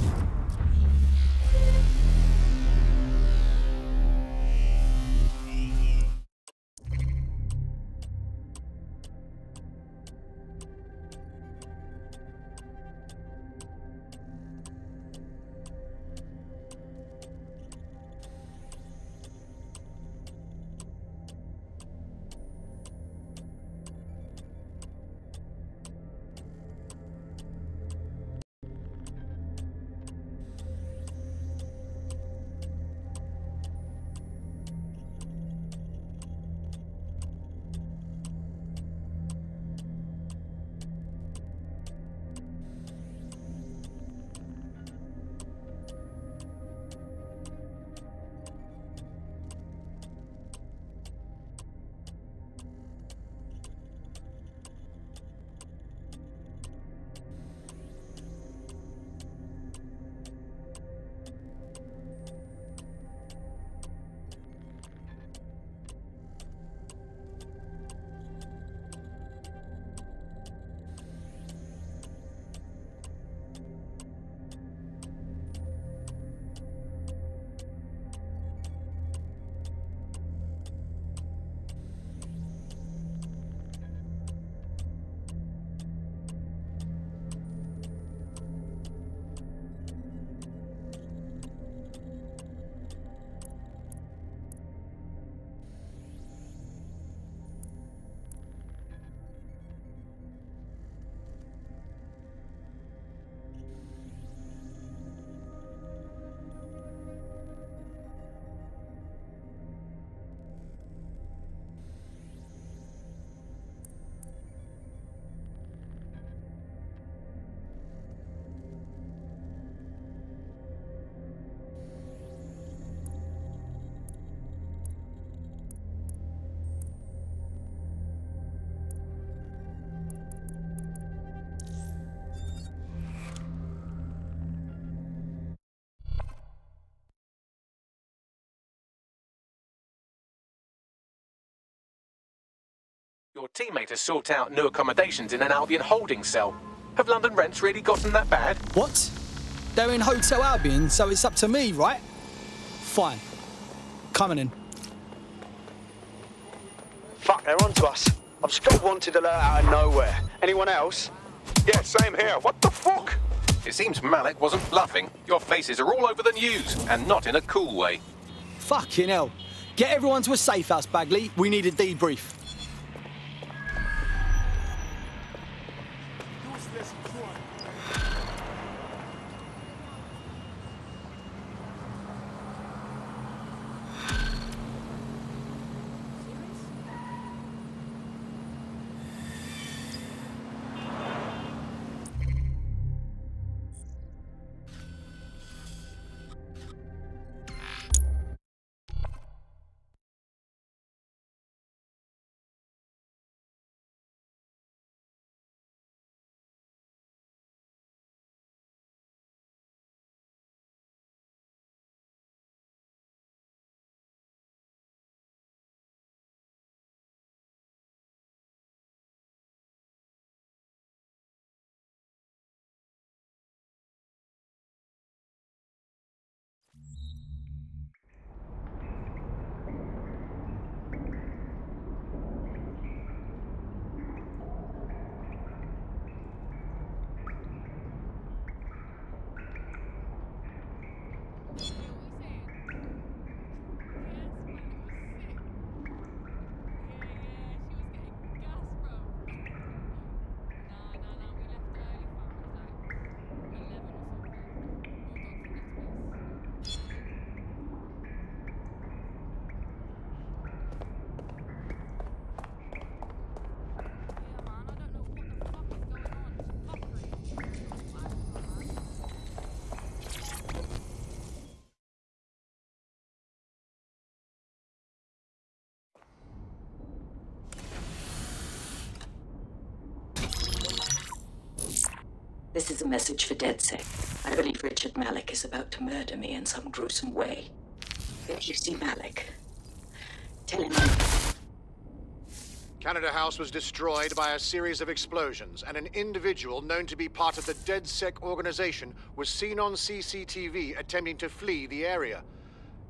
Your teammate has sought out new accommodations in an Albion holding cell. Have London rents really gotten that bad?
What? They're in Hotel Albion, so it's up to me, right? Fine. Coming in.
Fuck, they're onto us. I've just got wanted alert out of nowhere. Anyone else?
Yeah, same here. What the fuck? It seems Malik wasn't bluffing. Your faces are all over the news, and not in a cool way.
Fucking hell. Get everyone to a safe house, Bagley. We need a debrief.
This is a message for DecSec. I believe Richard Malik is about to murder me in some gruesome way. If you see Malik, tell him
Canada House was destroyed by a series of explosions, and an individual known to be part of the DecSec organization was seen on CCTV attempting to flee the area.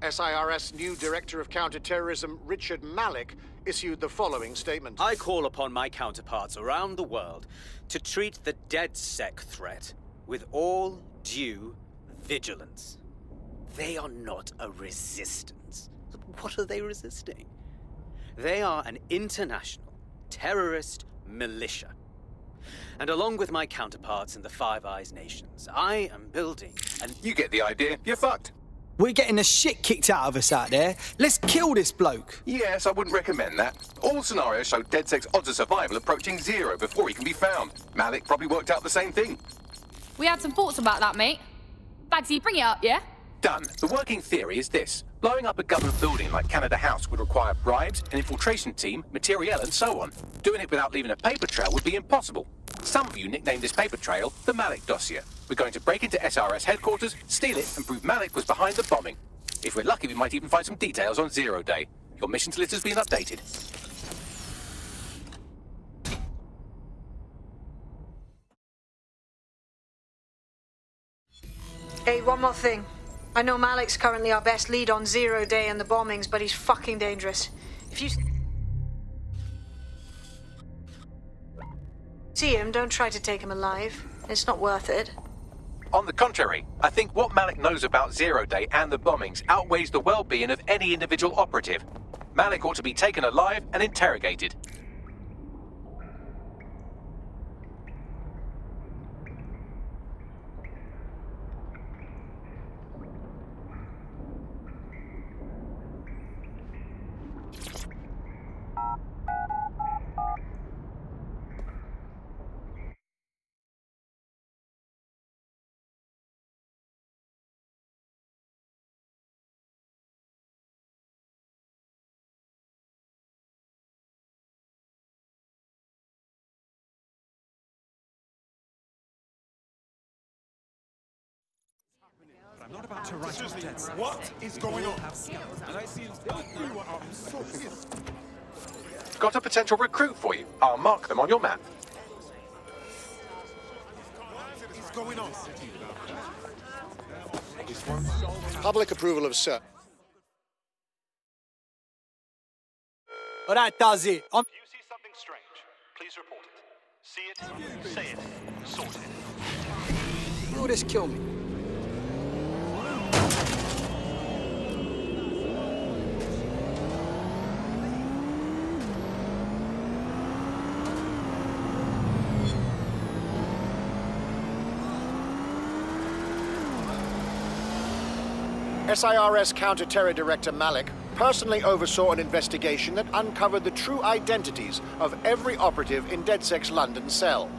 SIRS new Director of Counterterrorism, Richard Malik, issued the following statement.
I call upon my counterparts around the world to treat the DecSec threat with all due vigilance. They are not a resistance. What are they resisting? They are an international terrorist militia. And along with my counterparts in the Five Eyes nations, I am building an...
You get the idea. You're fucked.
We're getting the shit kicked out of us out there. Let's kill this bloke.
Yes, I wouldn't recommend that. All scenarios show DecSec's odds of survival approaching 0 before he can be found. Malik probably worked out the same thing.
We had some thoughts about that, mate. Bagsy, bring it up, yeah?
Done. The working theory is this. Blowing up a government building like Canada House would require bribes, an infiltration team, materiel, and so on. Doing it without leaving a paper trail would be impossible. Some of you nicknamed this paper trail the Malik dossier. We're going to break into SRS headquarters, steal it, and prove Malik was behind the bombing. If we're lucky, we might even find some details on 0 Day. Your missions list has been updated.
Hey, one more thing. I know Malik's currently our best lead on 0 Day and the bombings, but he's fucking dangerous. If you see him, don't try to take him alive. It's not worth it.
On the contrary, I think what Malik knows about 0 Day and the bombings outweighs the well-being of any individual operative. Malik ought to be taken alive and interrogated.
I'm not about to write DecSec. What is going on? And I see you are so pissed.
Got a potential recruit for you. I'll mark them on your map.
What is going on?
Public approval of SIRS.
Well, that does it.
If you see something strange, please report it. See it, say it, sort it.
You'll just kill me.
SIRS Counter-Terror Director Malik personally oversaw an investigation that uncovered the true identities of every operative in DecSec's London cell.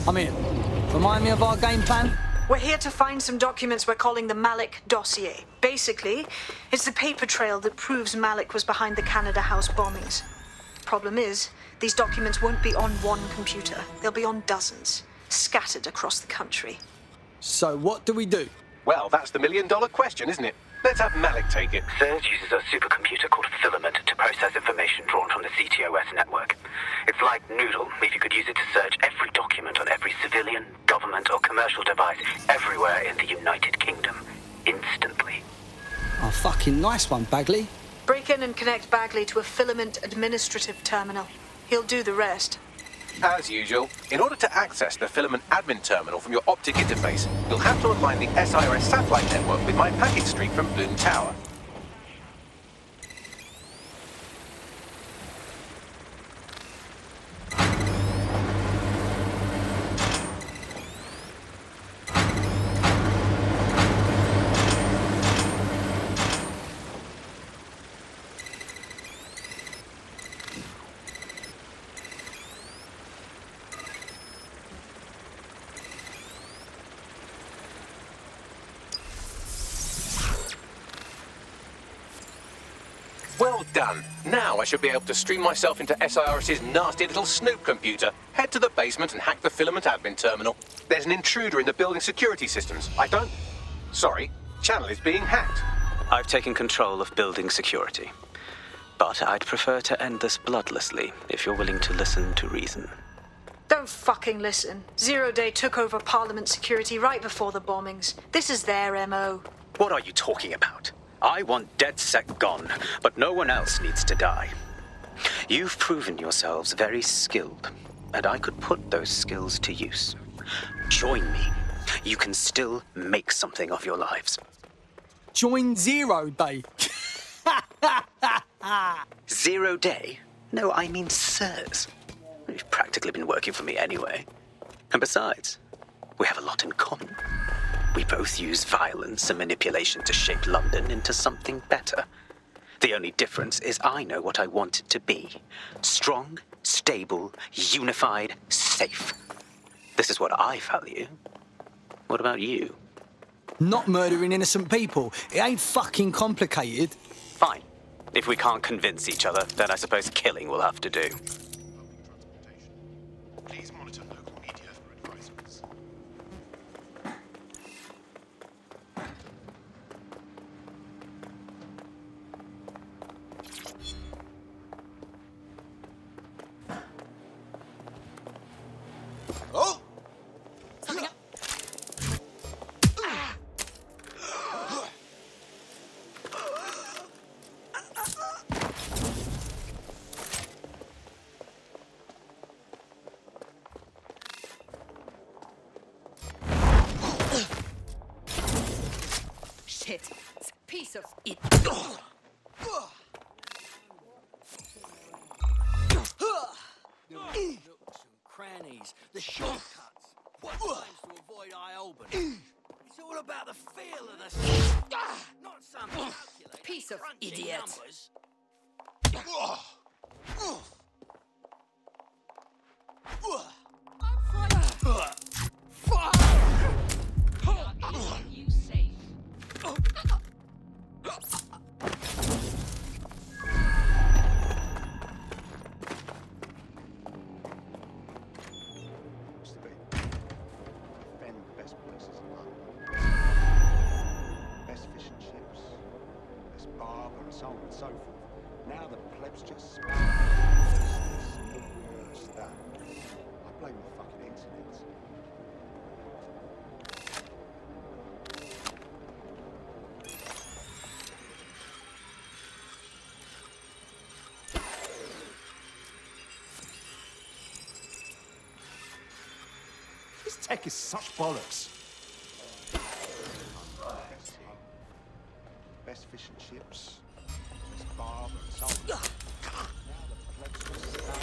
I'm in. Remind me of our game plan?
We're here to find some documents we're calling the Malik dossier. Basically, it's the paper trail that proves Malik was behind the Canada House bombings. Problem is, these documents won't be on one computer. They'll be on dozens, scattered across the country.
So what do we do?
Well, that's the million-dollar question, isn't it? Let's have Malik take it.
SIRS uses a supercomputer called Filament to process information drawn from the CTOS network. It's like Noodle, if you could use it to search every document on every civilian, government, or commercial device everywhere in the United Kingdom, instantly.
Oh, fucking nice one, Bagley.
Break in and connect Bagley to a Filament administrative terminal. He'll do the rest.
As usual, in order to access the Filament admin terminal from your optic interface, you'll have to align the SIRS satellite network with my packet stream from Bloom Tower. Well done. Now I should be able to stream myself into SIRS's nasty little Snoop computer, head to the basement and hack the filament admin terminal. There's an intruder in the building security systems. Sorry, channel is being hacked.
I've taken control of building security. But I'd prefer to end this bloodlessly, if you're willing to listen to reason.
Don't fucking listen. Zero Day took over Parliament security right before the bombings. This is their MO.
What are you talking about? I want DecSec gone, but no one else needs to die. You've proven yourselves very skilled, and I could put those skills to use. Join me. You can still make something of your lives.
Join Zero Day.
0 Day? No, I mean SIRS. You've practically been working for me anyway. And besides, we have a lot in common. We both use violence and manipulation to shape London into something better. The only difference is I know what I want it to be. Strong, stable, unified, safe. This is what I value. What about you?
Not murdering innocent people. It ain't fucking complicated.
Fine. If we can't convince each other, then I suppose killing will have to do.
Please monitor local media for advisories.
Oh!
Shit. It's a piece of it.
Nooks and crannies, the shortcuts. What times to avoid eye-opening. It's all about the feel of the not some calculated
Piece of
crunching
idiot.
numbers.
You safe.
Defend the best places in London. Best fish and chips. Best barber and so on and so forth. Now the plebs just smell. Worse that. I blame the fucking internet.
This tech is such bollocks.
Best fish and chips. Best barber and so on. Now the plebs just smell.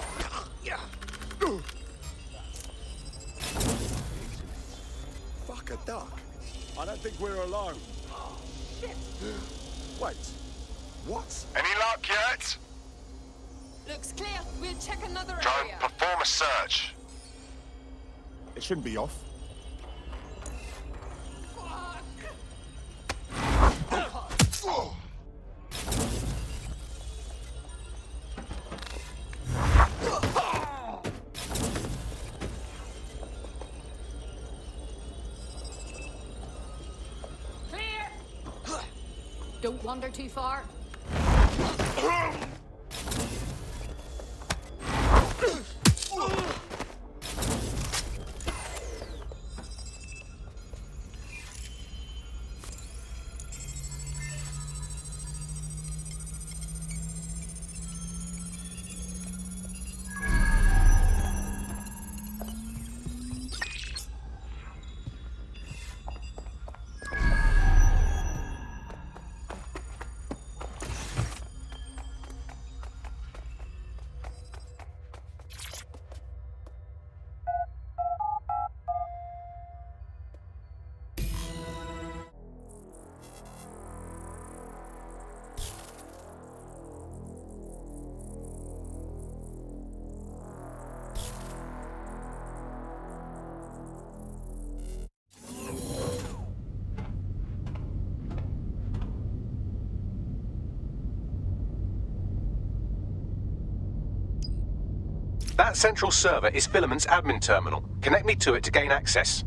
Fuck a duck. I don't think we're alone.
Shit.
Wait. What?
Any luck yet?
Looks clear. We'll check another
Drone,
area.
perform a search.
It shouldn't be off.
Clear. Don't wander too far.
That central server is Filament's admin terminal. Connect me to it to gain access.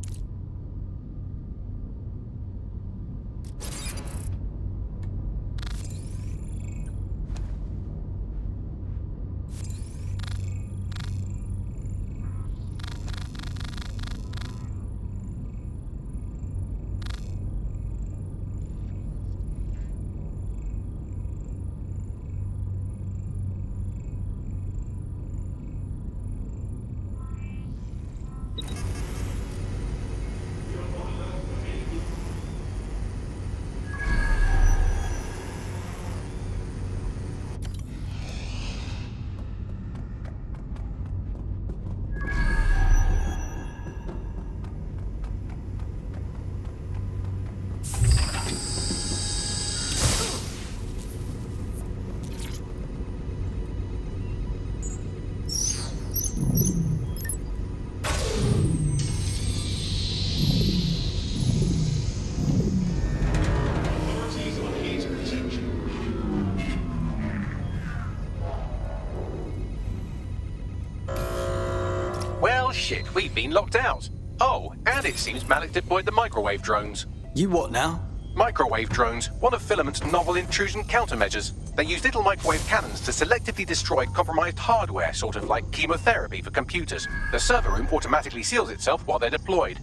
Well, shit, we've been locked out. Oh, and it seems Malik deployed the microwave drones.
You what now?
Microwave drones, one of Filament's novel intrusion countermeasures. They use little microwave cannons to selectively destroy compromised hardware, sort of like chemotherapy for computers. The server room automatically seals itself while they're deployed.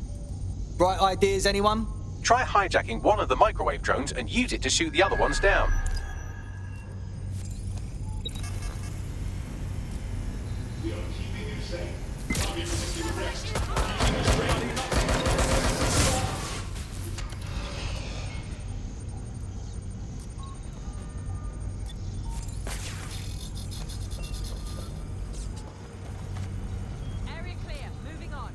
Bright ideas, anyone?
Try hijacking one of the microwave drones and use it to shoot the other ones down.
We are keeping you safe. Target resisting arrest. Keeping us ready.
Area clear. Moving on.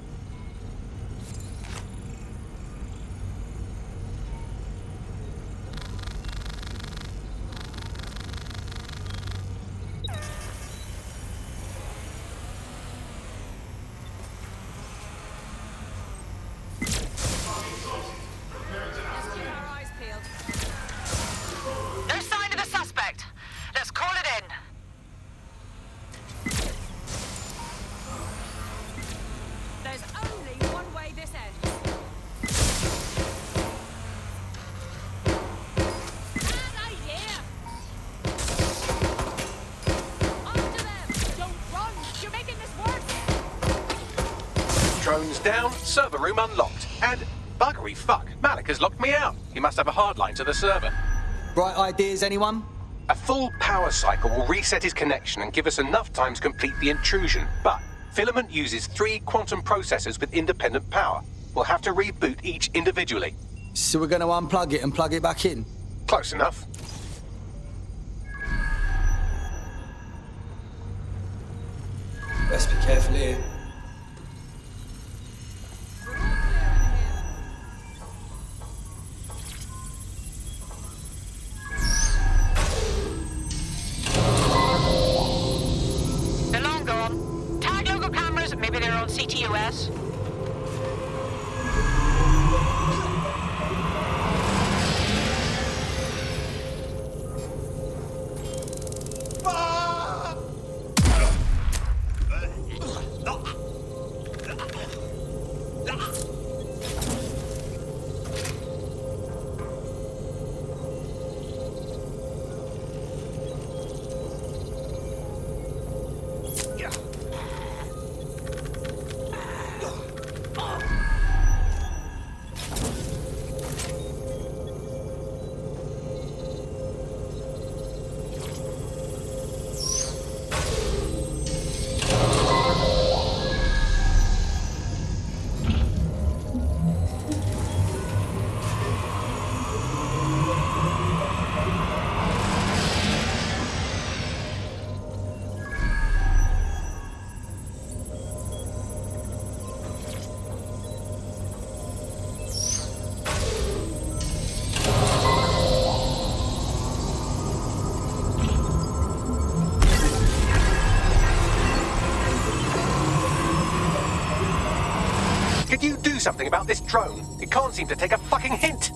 No sign of the suspect. Let's call it in.
There's only one way this ends. Bad idea. After them. Don't run. You're making this worse.
Drones down, server room unlocked. And buggery fuck, Malik has locked me out. He must have a hard line to the server.
Bright ideas, anyone?
A full power cycle will reset his connection and give us enough time to complete the intrusion. But Filament uses 3 quantum processors with independent power. We'll have to reboot each individually.
So we're going to unplug it and plug it back in?
Close enough.
Best be careful here.
They're long gone. Tag local cameras, maybe they're on CTOS.
Could you do something about this drone? It can't seem to take a fucking hint.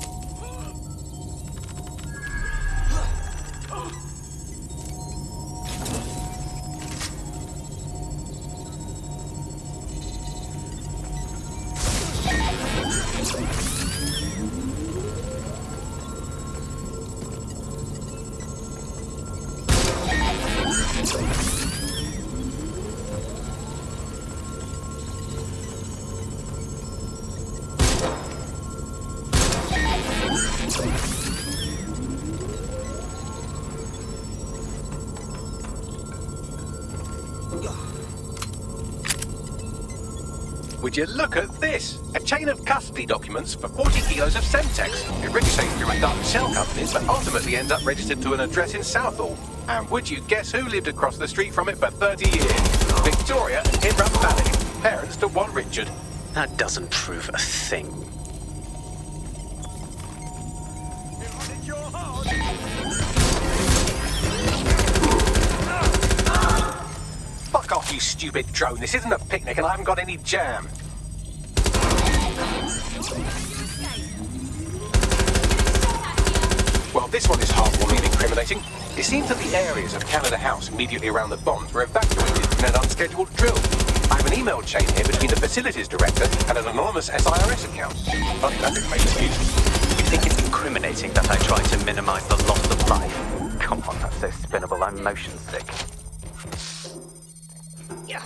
Would you look at this? A chain of custody documents for 40 kilos of Semtex. It ricochets through a dozen shell companies, but ultimately ends up registered to an address in Southall. And would you guess who lived across the street from it for 30 years? Victoria and Imran Malik, parents to one Richard.
That doesn't prove a thing.
Fuck off, you stupid drone. This isn't a picnic and I haven't got any jam. Well, this one is heartwarming and incriminating. It seems that the areas of Canada House immediately around the bombs were evacuated in an unscheduled drill. I have an email chain here between the facilities director and an anonymous SIRS account. Funny that didn't make excuse.
You think it's incriminating that I try to minimize the loss of life? Come on, that's so spinnable, I'm motion sick.
Yeah.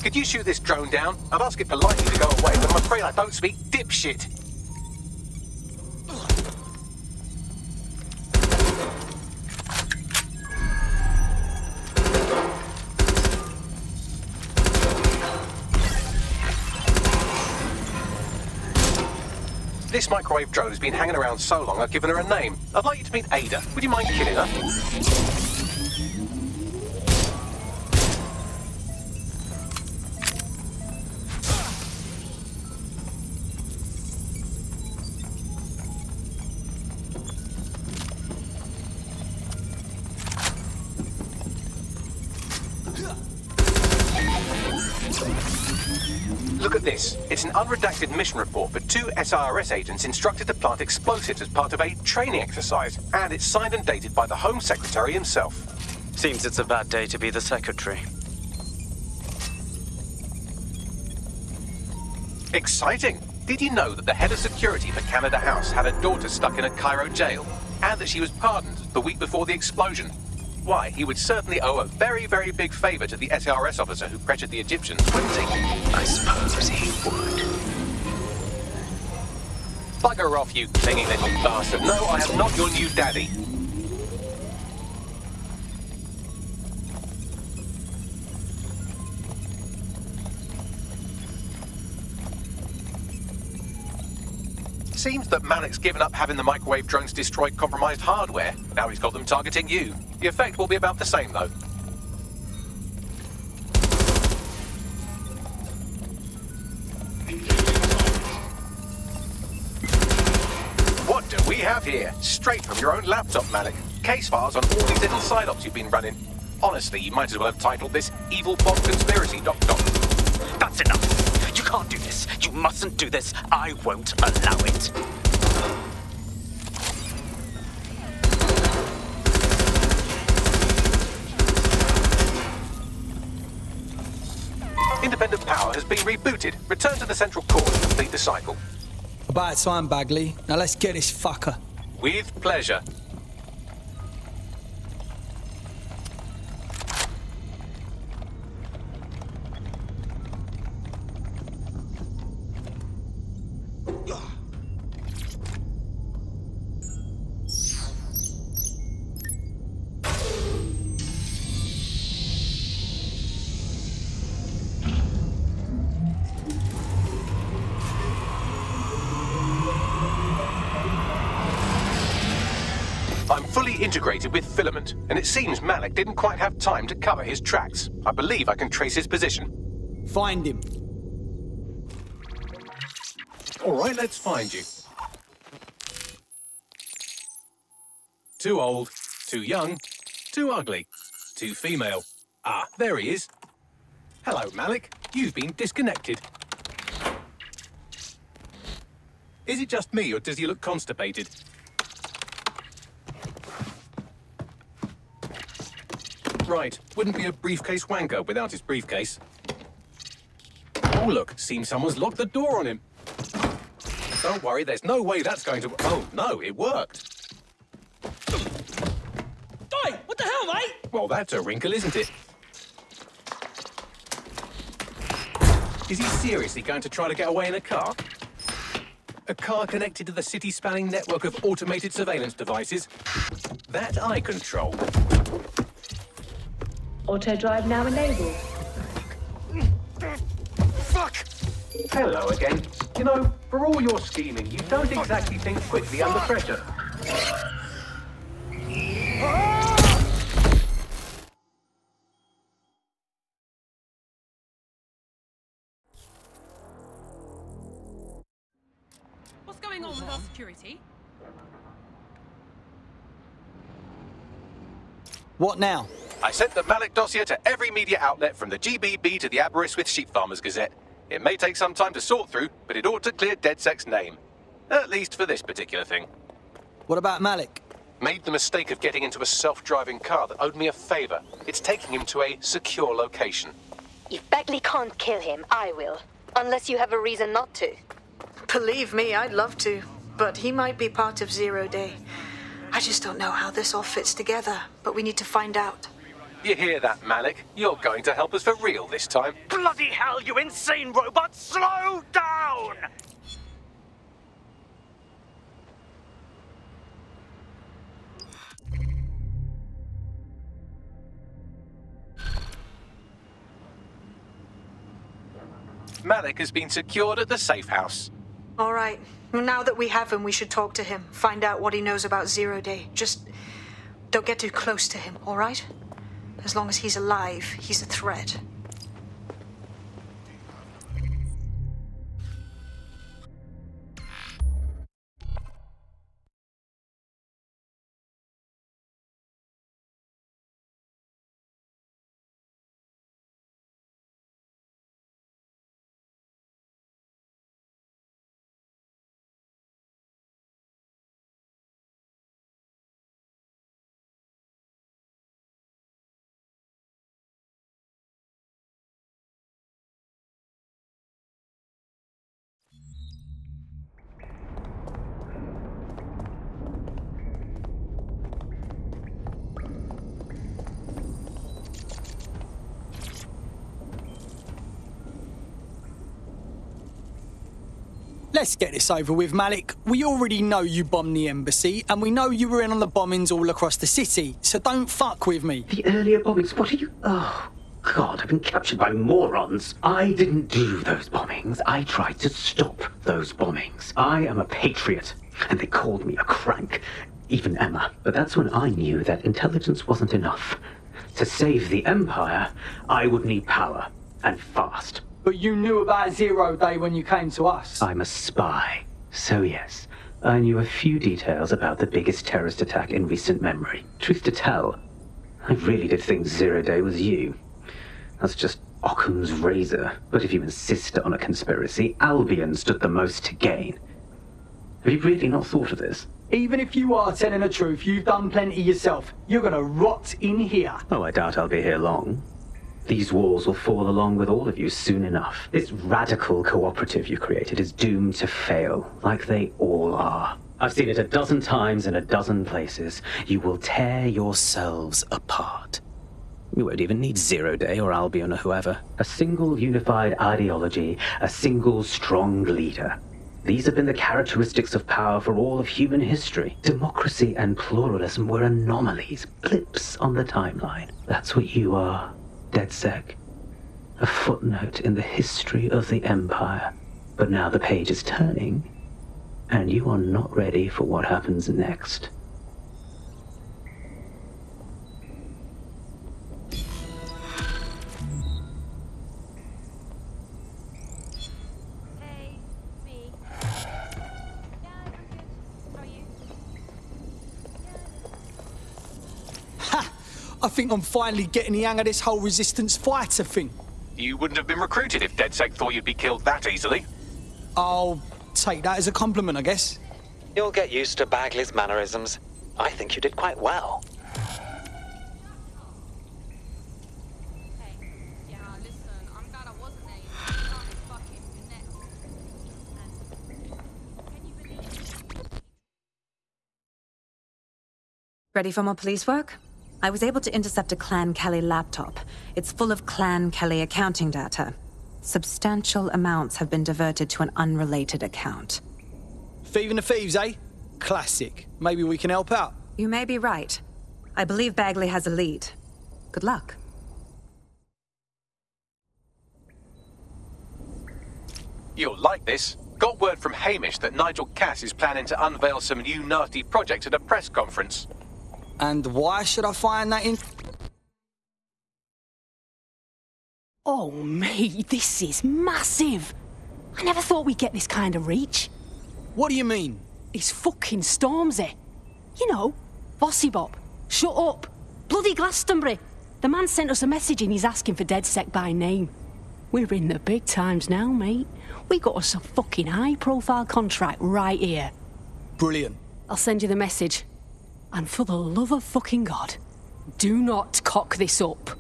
Could you shoot this drone down? I'd ask it politely to go away, but I'm afraid I don't speak dipshit. This microwave drone has been hanging around so long I've given her a name. I'd like you to meet Ada. Would you mind killing her? Look at this. It's an unredacted mission report for 2 SIRS agents instructed to plant explosives as part of a training exercise. And it's signed and dated by the Home Secretary himself.
Seems it's a bad day to be the secretary.
Exciting! Did you know that the head of security for Canada House had a daughter stuck in a Cairo jail? And that she was pardoned the week before the explosion? Why, he would certainly owe a very, very big favour to the SIRS officer who pressured the Egyptians, wouldn't he?
I suppose he would.
Bugger off, you clingy little bastard. No, I am not your new daddy. Seems that Malik's given up having the microwave drones destroy compromised hardware. Now he's got them targeting you. The effect will be about the same, though. What do we have here? Straight from your own laptop, Malik. Case files on all these little side ops you've been running. Honestly, you might as well have titled this Evil Bomb Conspiracy, Doc.
That's enough. You can't do this. You mustn't do this. I won't allow it.
Independent power has been rebooted. Return to the central core to complete the cycle.
About time, Bagley. Now let's get this fucker.
With pleasure. I'm fully integrated with Filament, and it seems Malik didn't quite have time to cover his tracks. I believe I can trace his position.
Find him.
All right, let's find you. Too old, too young, too ugly, too female. Ah, there he is. Hello, Malik. You've been disconnected. Is it just me, or does he look constipated? Right, wouldn't be a briefcase wanker without his briefcase. Oh, look, seems someone's locked the door on him. Don't worry, there's no way that's going to... Oh, no, it worked.
Oi, what the hell, mate?
Well, that's a wrinkle, isn't it? Is he seriously going to try to get away in a car? A car connected to the city-spanning network of automated surveillance devices. That I control.
Auto drive now enabled.
Fuck! Hello again. You know, for all your scheming, you don't exactly think quickly under pressure.
What's going on with our security?
What now?
I sent the Malik dossier to every media outlet from the GBB to the Aberystwyth Sheep Farmers Gazette. It may take some time to sort through, but it ought to clear DecSec's name. At least for this particular thing.
What about Malik?
Made the mistake of getting into a self-driving car that owed me a favor. It's taking him to a secure location.
If Bagley can't kill him, I will. Unless you have a reason not to.
Believe me, I'd love to. But he might be part of Zero Day. I just don't know how this all fits together, but we need to find out.
You hear that, Malik? You're going to help us for real this time.
Bloody hell, you insane robot! Slow down!
Malik has been secured at the safe house.
All right. Now that we have him, we should talk to him. Find out what he knows about Zero Day. Just don't get too close to him, all right? As long as he's alive, he's a threat.
Let's get this over with, Malik. We already know you bombed the embassy, and we know you were in on the bombings all across the city, so don't fuck with me.
The earlier bombings? What are you... Oh, God, I've been captured by morons. I didn't do those bombings. I tried to stop those bombings. I am a patriot, and they called me a crank. Even Emma. But that's when I knew that intelligence wasn't enough. To save the Empire, I would need power, and fast.
But you knew about Zero Day when you came to us.
I'm a spy. So yes, I knew a few details about the biggest terrorist attack in recent memory. Truth to tell, I really did think Zero Day was you. That's just Occam's razor. But if you insist on a conspiracy, Albion stood the most to gain. Have you really not thought of this?
Even if you are telling the truth, you've done plenty yourself. You're gonna rot in here.
Oh, I doubt I'll be here long. These walls will fall along with all of you soon enough. This radical cooperative you created is doomed to fail, like they all are. I've seen it a dozen times in a dozen places. You will tear yourselves apart. You won't even need Zero Day or Albion or whoever. A single unified ideology, a single strong leader. These have been the characteristics of power for all of human history. Democracy and pluralism were anomalies, blips on the timeline. That's what you are. DecSec, a footnote in the history of the Empire. But now the page is turning, and you are not ready for what happens next.
Hey, me.
I think I'm finally getting the hang of this whole resistance fighter thing.
You wouldn't have been recruited if DecSec thought you'd be killed that easily.
I'll take that as a compliment, I guess.
You'll get used to Bagley's mannerisms. I think you did quite well.
Ready for more police work? I was able to intercept a Clan Kelly laptop. It's full of Clan Kelly accounting data. Substantial amounts have been diverted to an unrelated account.
Thieving the thieves, eh? Classic. Maybe we can help out.
You may be right. I believe Bagley has a lead. Good luck.
You'll like this. Got word from Hamish that Nigel Cass is planning to unveil some new nasty projects at a press conference.
And why should I find that in...
Oh, mate, this is massive. I never thought we'd get this kind of reach.
What do you mean?
It's fucking Stormzy. You know, Bossy Bob. Shut up. Bloody Glastonbury. The man sent us a message and he's asking for DecSec by name. We're in the big times now, mate. We got us a fucking high-profile contract right here.
Brilliant.
I'll send you the message. And for the love of fucking God, do not cock this up.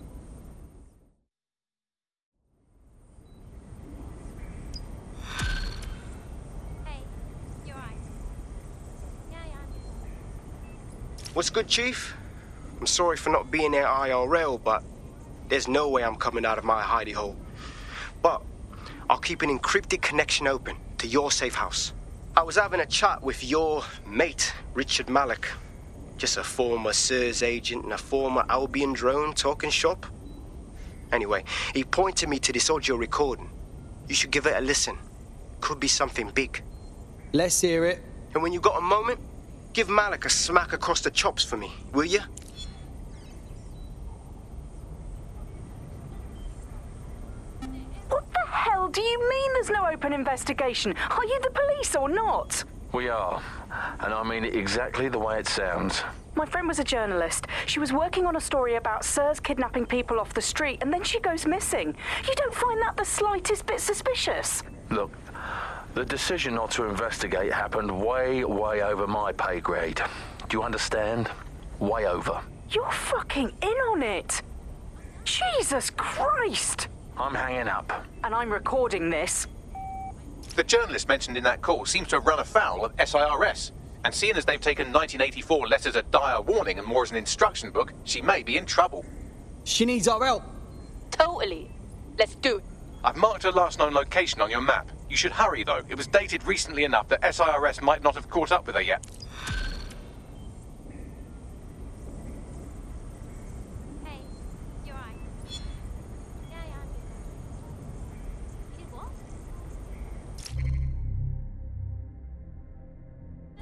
What's good, Chief? I'm sorry for not being there IRL, but there's no way I'm coming out of my hidey hole. But I'll keep an encrypted connection open to your safe house. I was having a chat with your mate, Richard Malik. Just a former SIRS agent and a former Albion drone talking shop. Anyway, he pointed me to this audio recording. You should give it a listen. Could be something big.
Let's hear it.
And when you got a moment, give Malik a smack across the chops for me, will you?
What the hell do you mean there's no open investigation? Are you the police or not?
We are. And I mean it exactly the way it sounds.
My friend was a journalist. She was working on a story about SIRS kidnapping people off the street, and then she goes missing. You don't find that the slightest bit suspicious?
Look, the decision not to investigate happened way over my pay grade. Do you understand? Way over.
You're fucking in on it. Jesus Christ!
I'm hanging up.
And I'm recording this.
The journalist mentioned in that call seems to have run afoul of SIRS. And seeing as they've taken 1984 less as a dire warning and more as an instruction book, she may be in trouble.
She needs our help.
Totally. Let's do it.
I've marked her last known location on your map. You should hurry, though. It was dated recently enough that SIRS might not have caught up with her yet.
Hey, you're right. Yeah. You did what?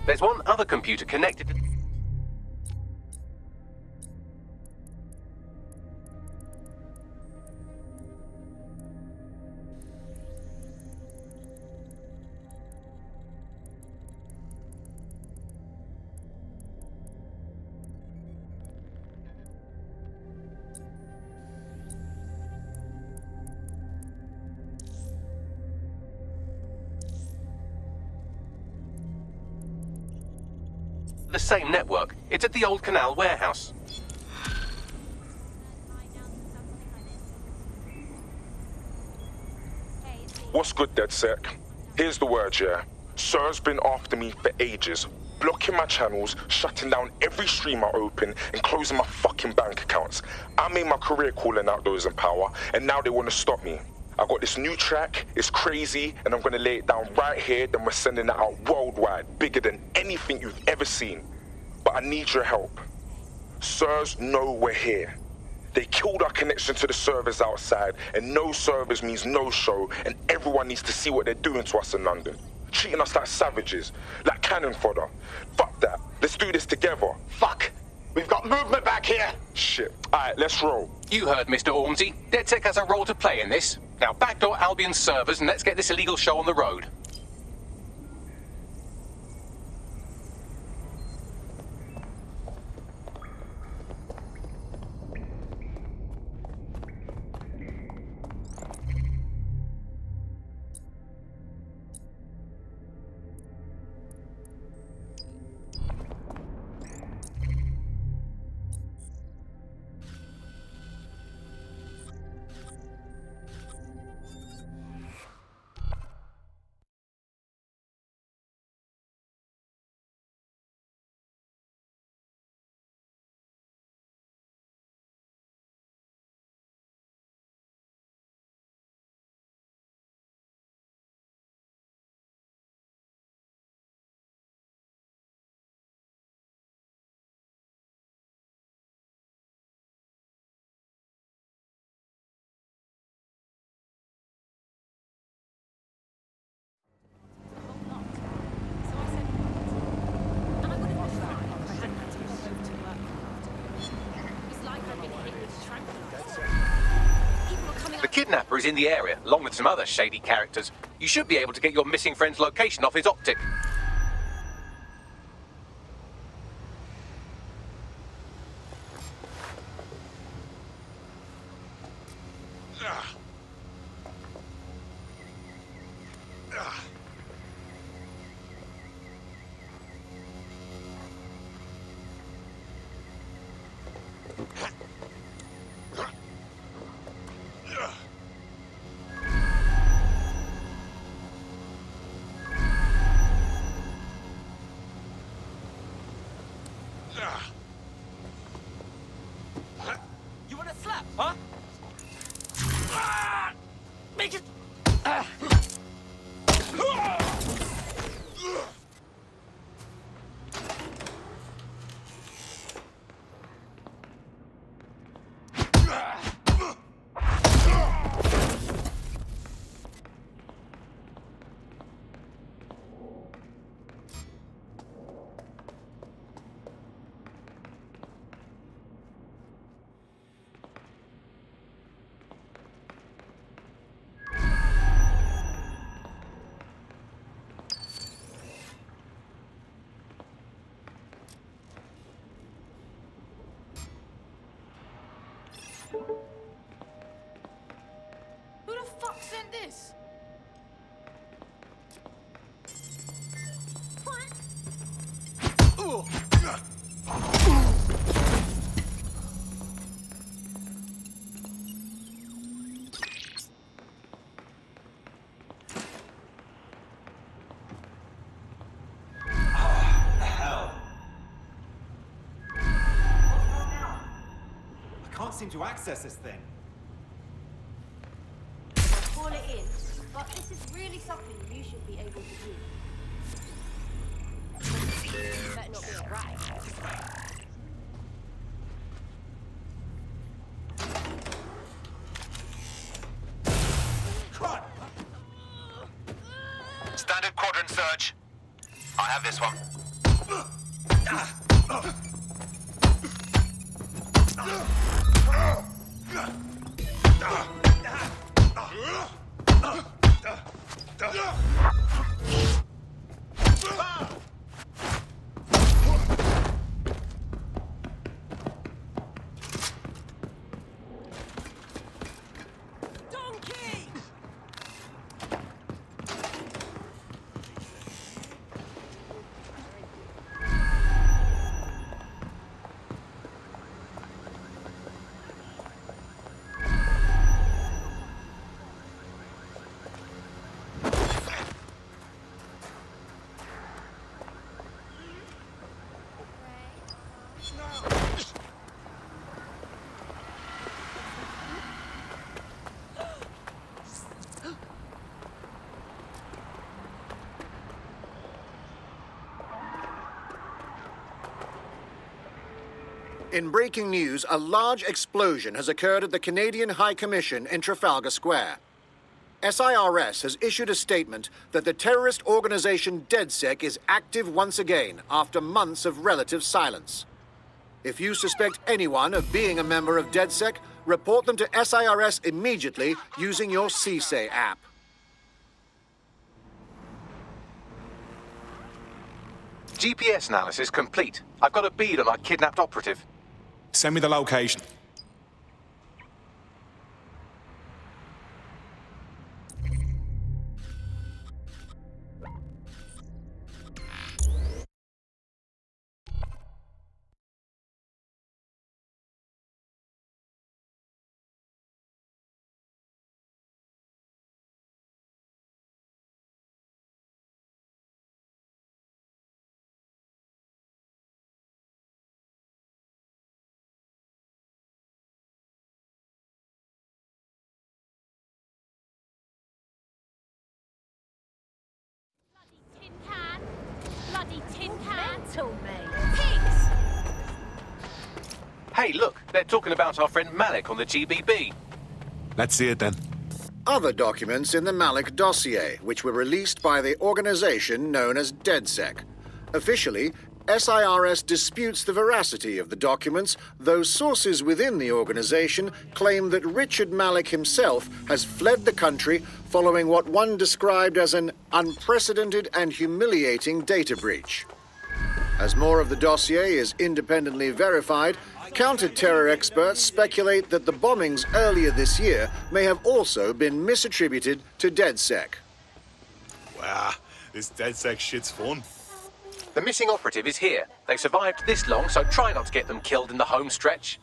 There's one other computer connected to... the same network. It's at the old canal warehouse.
What's good, DecSec? Here's the word, yeah. SIR's been after me for ages, blocking my channels, shutting down every stream I open, and closing my fucking bank accounts. I made my career calling out those in power, and now they want to stop me. I got this new track, it's crazy, and I'm gonna lay it down right here, then we're sending it out worldwide, bigger than anything you've ever seen. But I need your help. SIRS know we're here. They killed our connection to the servers outside, and no servers means no show, and everyone needs to see what they're doing to us in London. Treating us like savages, like cannon fodder. Fuck that. Let's do this together.
Fuck! We've got movement back here!
Shit. Alright, let's roll.
You heard, Mr. Ormsey. DecSec has a role to play in this. Now backdoor Albion's servers and let's get this illegal show on the road. kidnapper is in the area, along with some other shady characters. You should be able to get your missing friend's location off his optic.
You want a slap, huh? Make it. Who the fuck sent this?
I can't seem to access this thing.
Call it in, but this is really something you should be able to do. You better not be a rat.
Standard quadrant search. I have this one.
In breaking news, a large explosion has occurred at the Canadian High Commission in Trafalgar Square. SIRS has issued a statement that the terrorist organization DecSec is active once again after months of relative silence. If you suspect anyone of being a member of DecSec, report them to SIRS immediately using your CSAY app.
GPS analysis complete. I've got a bead on our kidnapped operative.
Send me the location.
Bloody tin can! Mental, mate! Pigs!
Hey, look, they're talking about our friend Malik on the GBB.
Let's see it then.
Other documents in the Malik dossier, which were released by the organization known as DecSec. Officially, SIRS disputes the veracity of the documents, though sources within the organization claim that Richard Malik himself has fled the country following what one described as an unprecedented and humiliating data breach. As more of the dossier is independently verified, counter-terror experts speculate that the bombings earlier this year may have also been misattributed to DecSec.
Wow, this DecSec shit's fun.
The missing operative is here. They survived this long, so try not to get them killed in the home stretch.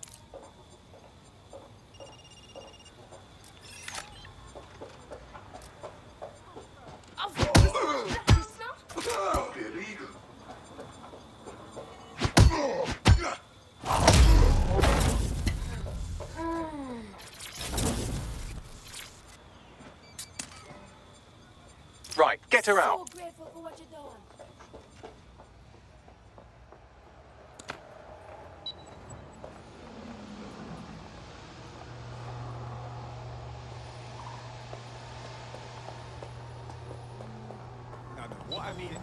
Right, get her out.
What I mean...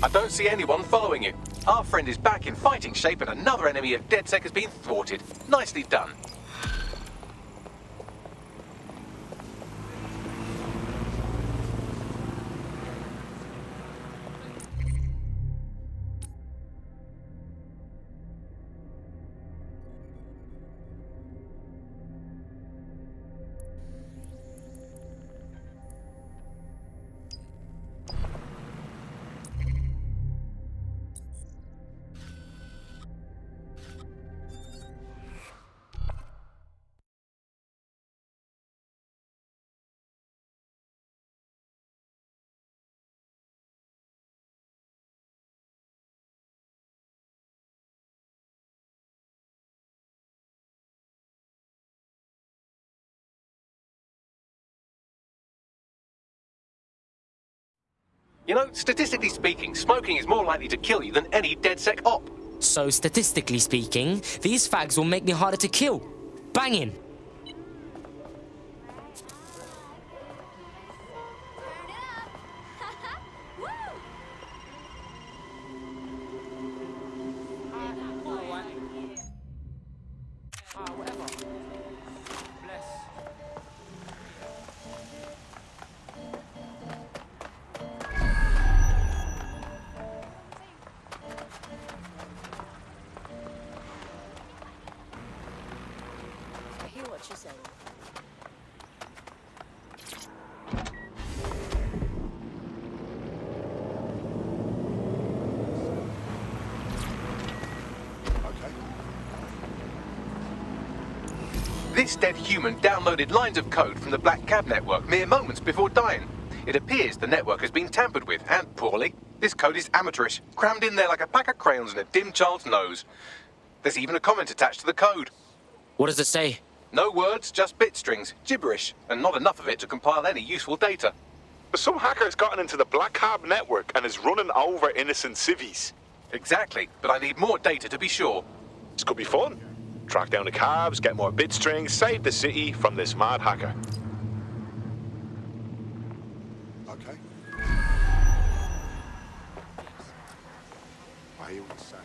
I don't see anyone following you. Our friend is back in fighting shape and another enemy of DecSec has been thwarted. Nicely done. You know, statistically speaking, smoking is more likely to kill you than any DecSec op.
So, statistically speaking, these fags will make me harder to kill. Banging!
This dead human downloaded lines of code from the Black Cab network mere moments before dying. It appears the network has been tampered with, and poorly. This code is amateurish, crammed in there like a pack of crayons in a dim child's nose. There's even a comment attached to the code.
What does it say?
No words, just bit strings, gibberish, and not enough of it to compile any useful data.
But some hacker's gotten into the Black Cab network and is running over innocent civvies.
Exactly, but I need more data to be sure.
This could be fun. Track down the cabs, get more bit strings, save the city from this mad hacker.
Okay. Why you want to say?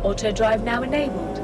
Auto drive now enabled.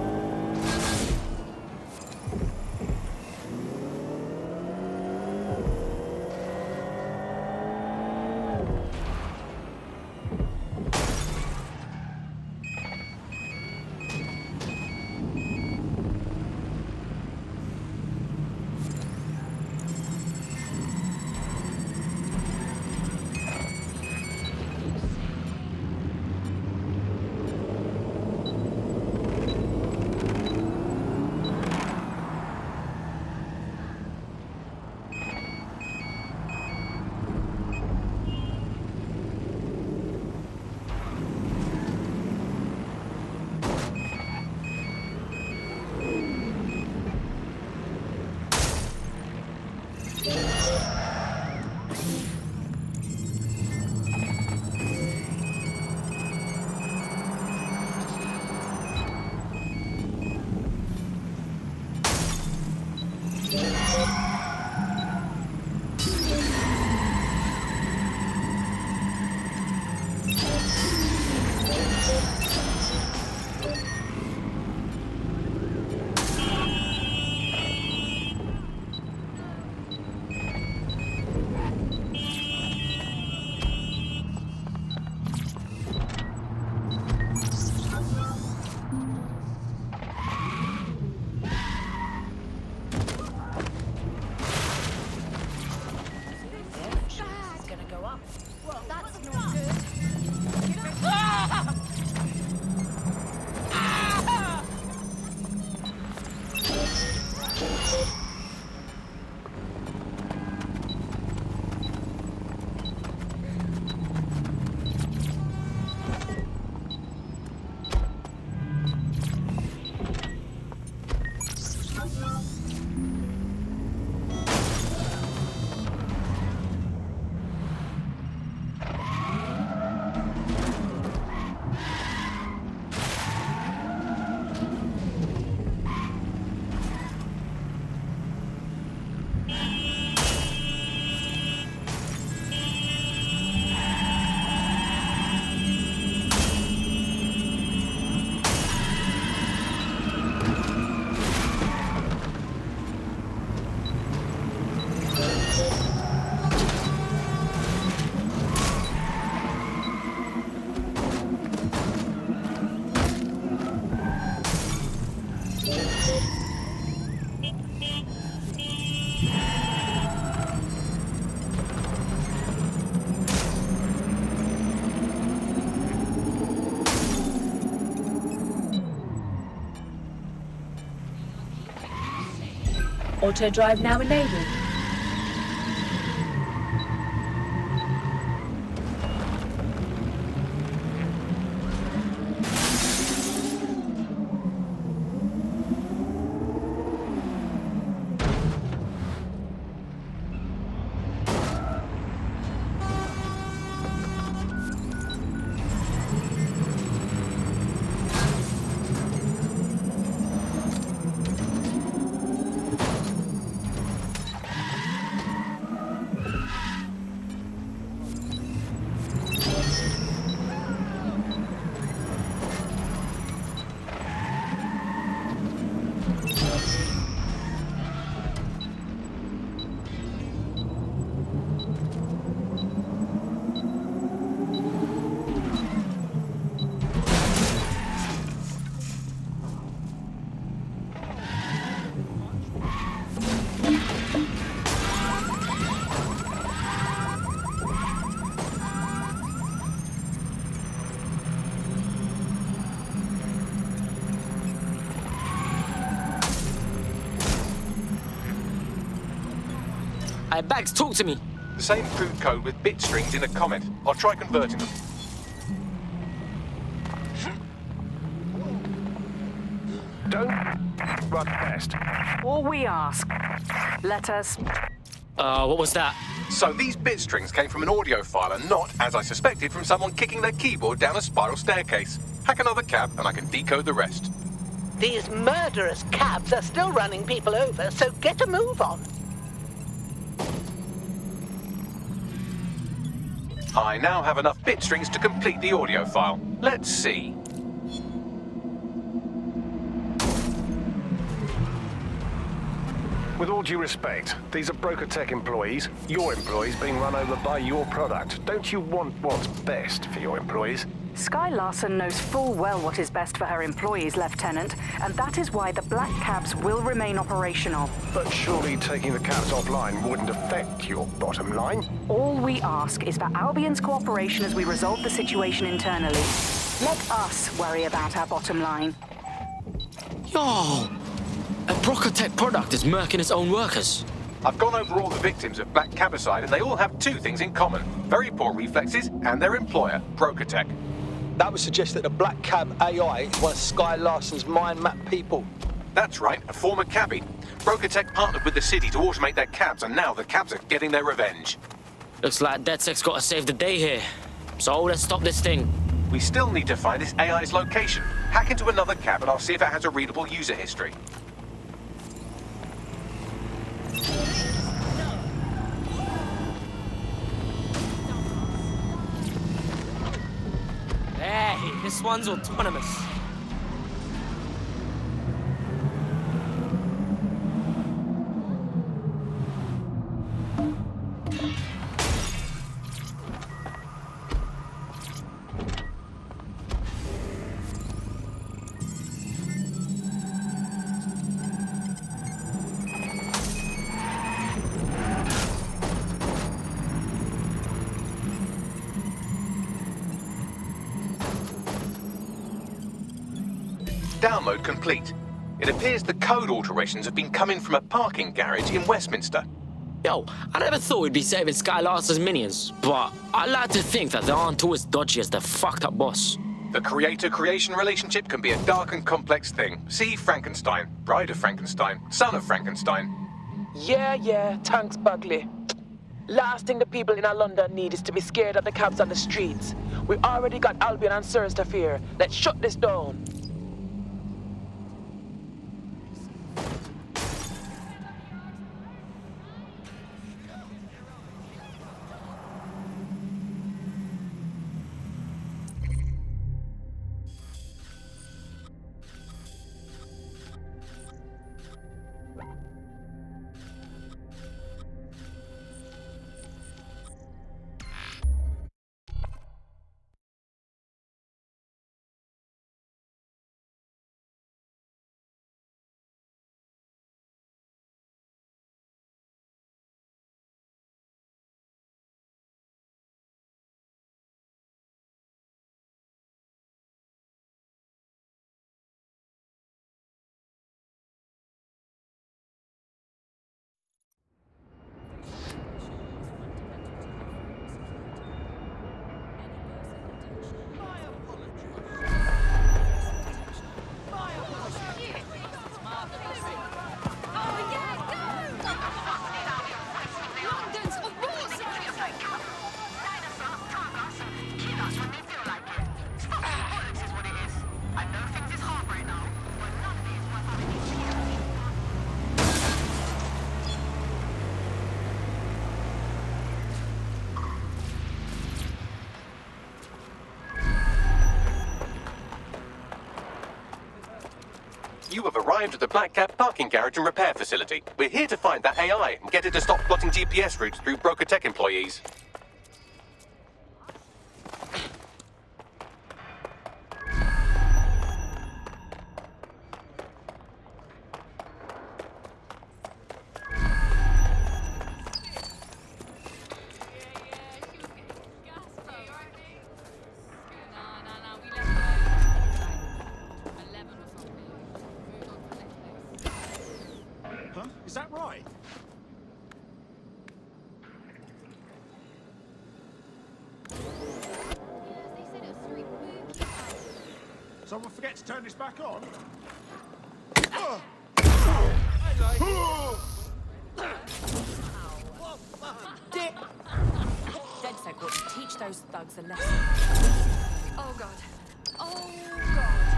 Auto drive now enabled.
Hey, Bags, talk to me.
The same crude code with bit strings in a comment. I'll try converting them.
Don't run past.
All we ask, let us...
What was that?
So these bit strings came from an audio file and not, as I suspected, from someone kicking their keyboard down a spiral staircase. Hack another cab and I can decode the rest.
These murderous cabs are still running people over, so get a move on.
I now have enough bit strings to complete the audio file. Let's see.
With all due respect, these are Broker Tech employees, your employees being run over by your product. Don't you want what's best for your employees?
Sky Larson knows full well what is best for her employees, Lieutenant, and that is why the black cabs will remain operational.
But surely taking the cabs offline wouldn't affect your bottom line?
All we ask is for Albion's cooperation as we resolve the situation internally. Let us worry about our bottom line.
Yo! A Brocotech product is murking its own workers.
I've gone over all the victims of black cabicide and they all have two things in common. Very poor reflexes and their employer, Brocotech.
That would suggest that the Black Cab AI is one of Sky Larson's mind map people.
That's right, a former cabbie. Brocotech partnered with the city to automate their cabs, and now the cabs are getting their revenge.
Looks like DecSec's got to save the day here. So let's stop this thing.
We still need to find this AI's location. Hack into another cab and I'll see if it has a readable user history.
Hey, this one's autonomous.
Download complete. It appears the code alterations have been coming from a parking garage in Westminster.
Yo, I never thought we'd be saving Sky Larson's minions, but I like to think that they aren't all as dodgy as their fucked up boss.
The creator-creation relationship can be a dark and complex thing. See Frankenstein, bride of Frankenstein, son of Frankenstein.
Yeah, thanks, Bugley. Last thing the people in London need is to be scared of the cabs on the streets. We already got Albion and SIRS to fear. Let's shut this down.
You have arrived at the Black Cap parking garage and repair facility. We're here to find that AI and get it to stop plotting GPS routes through Broker Tech employees.
Is that right? Someone forget to turn this back on?
DecSec ought to teach those thugs a lesson.
Oh god. Oh god.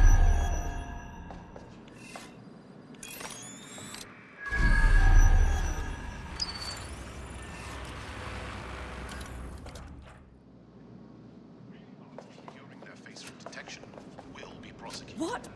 What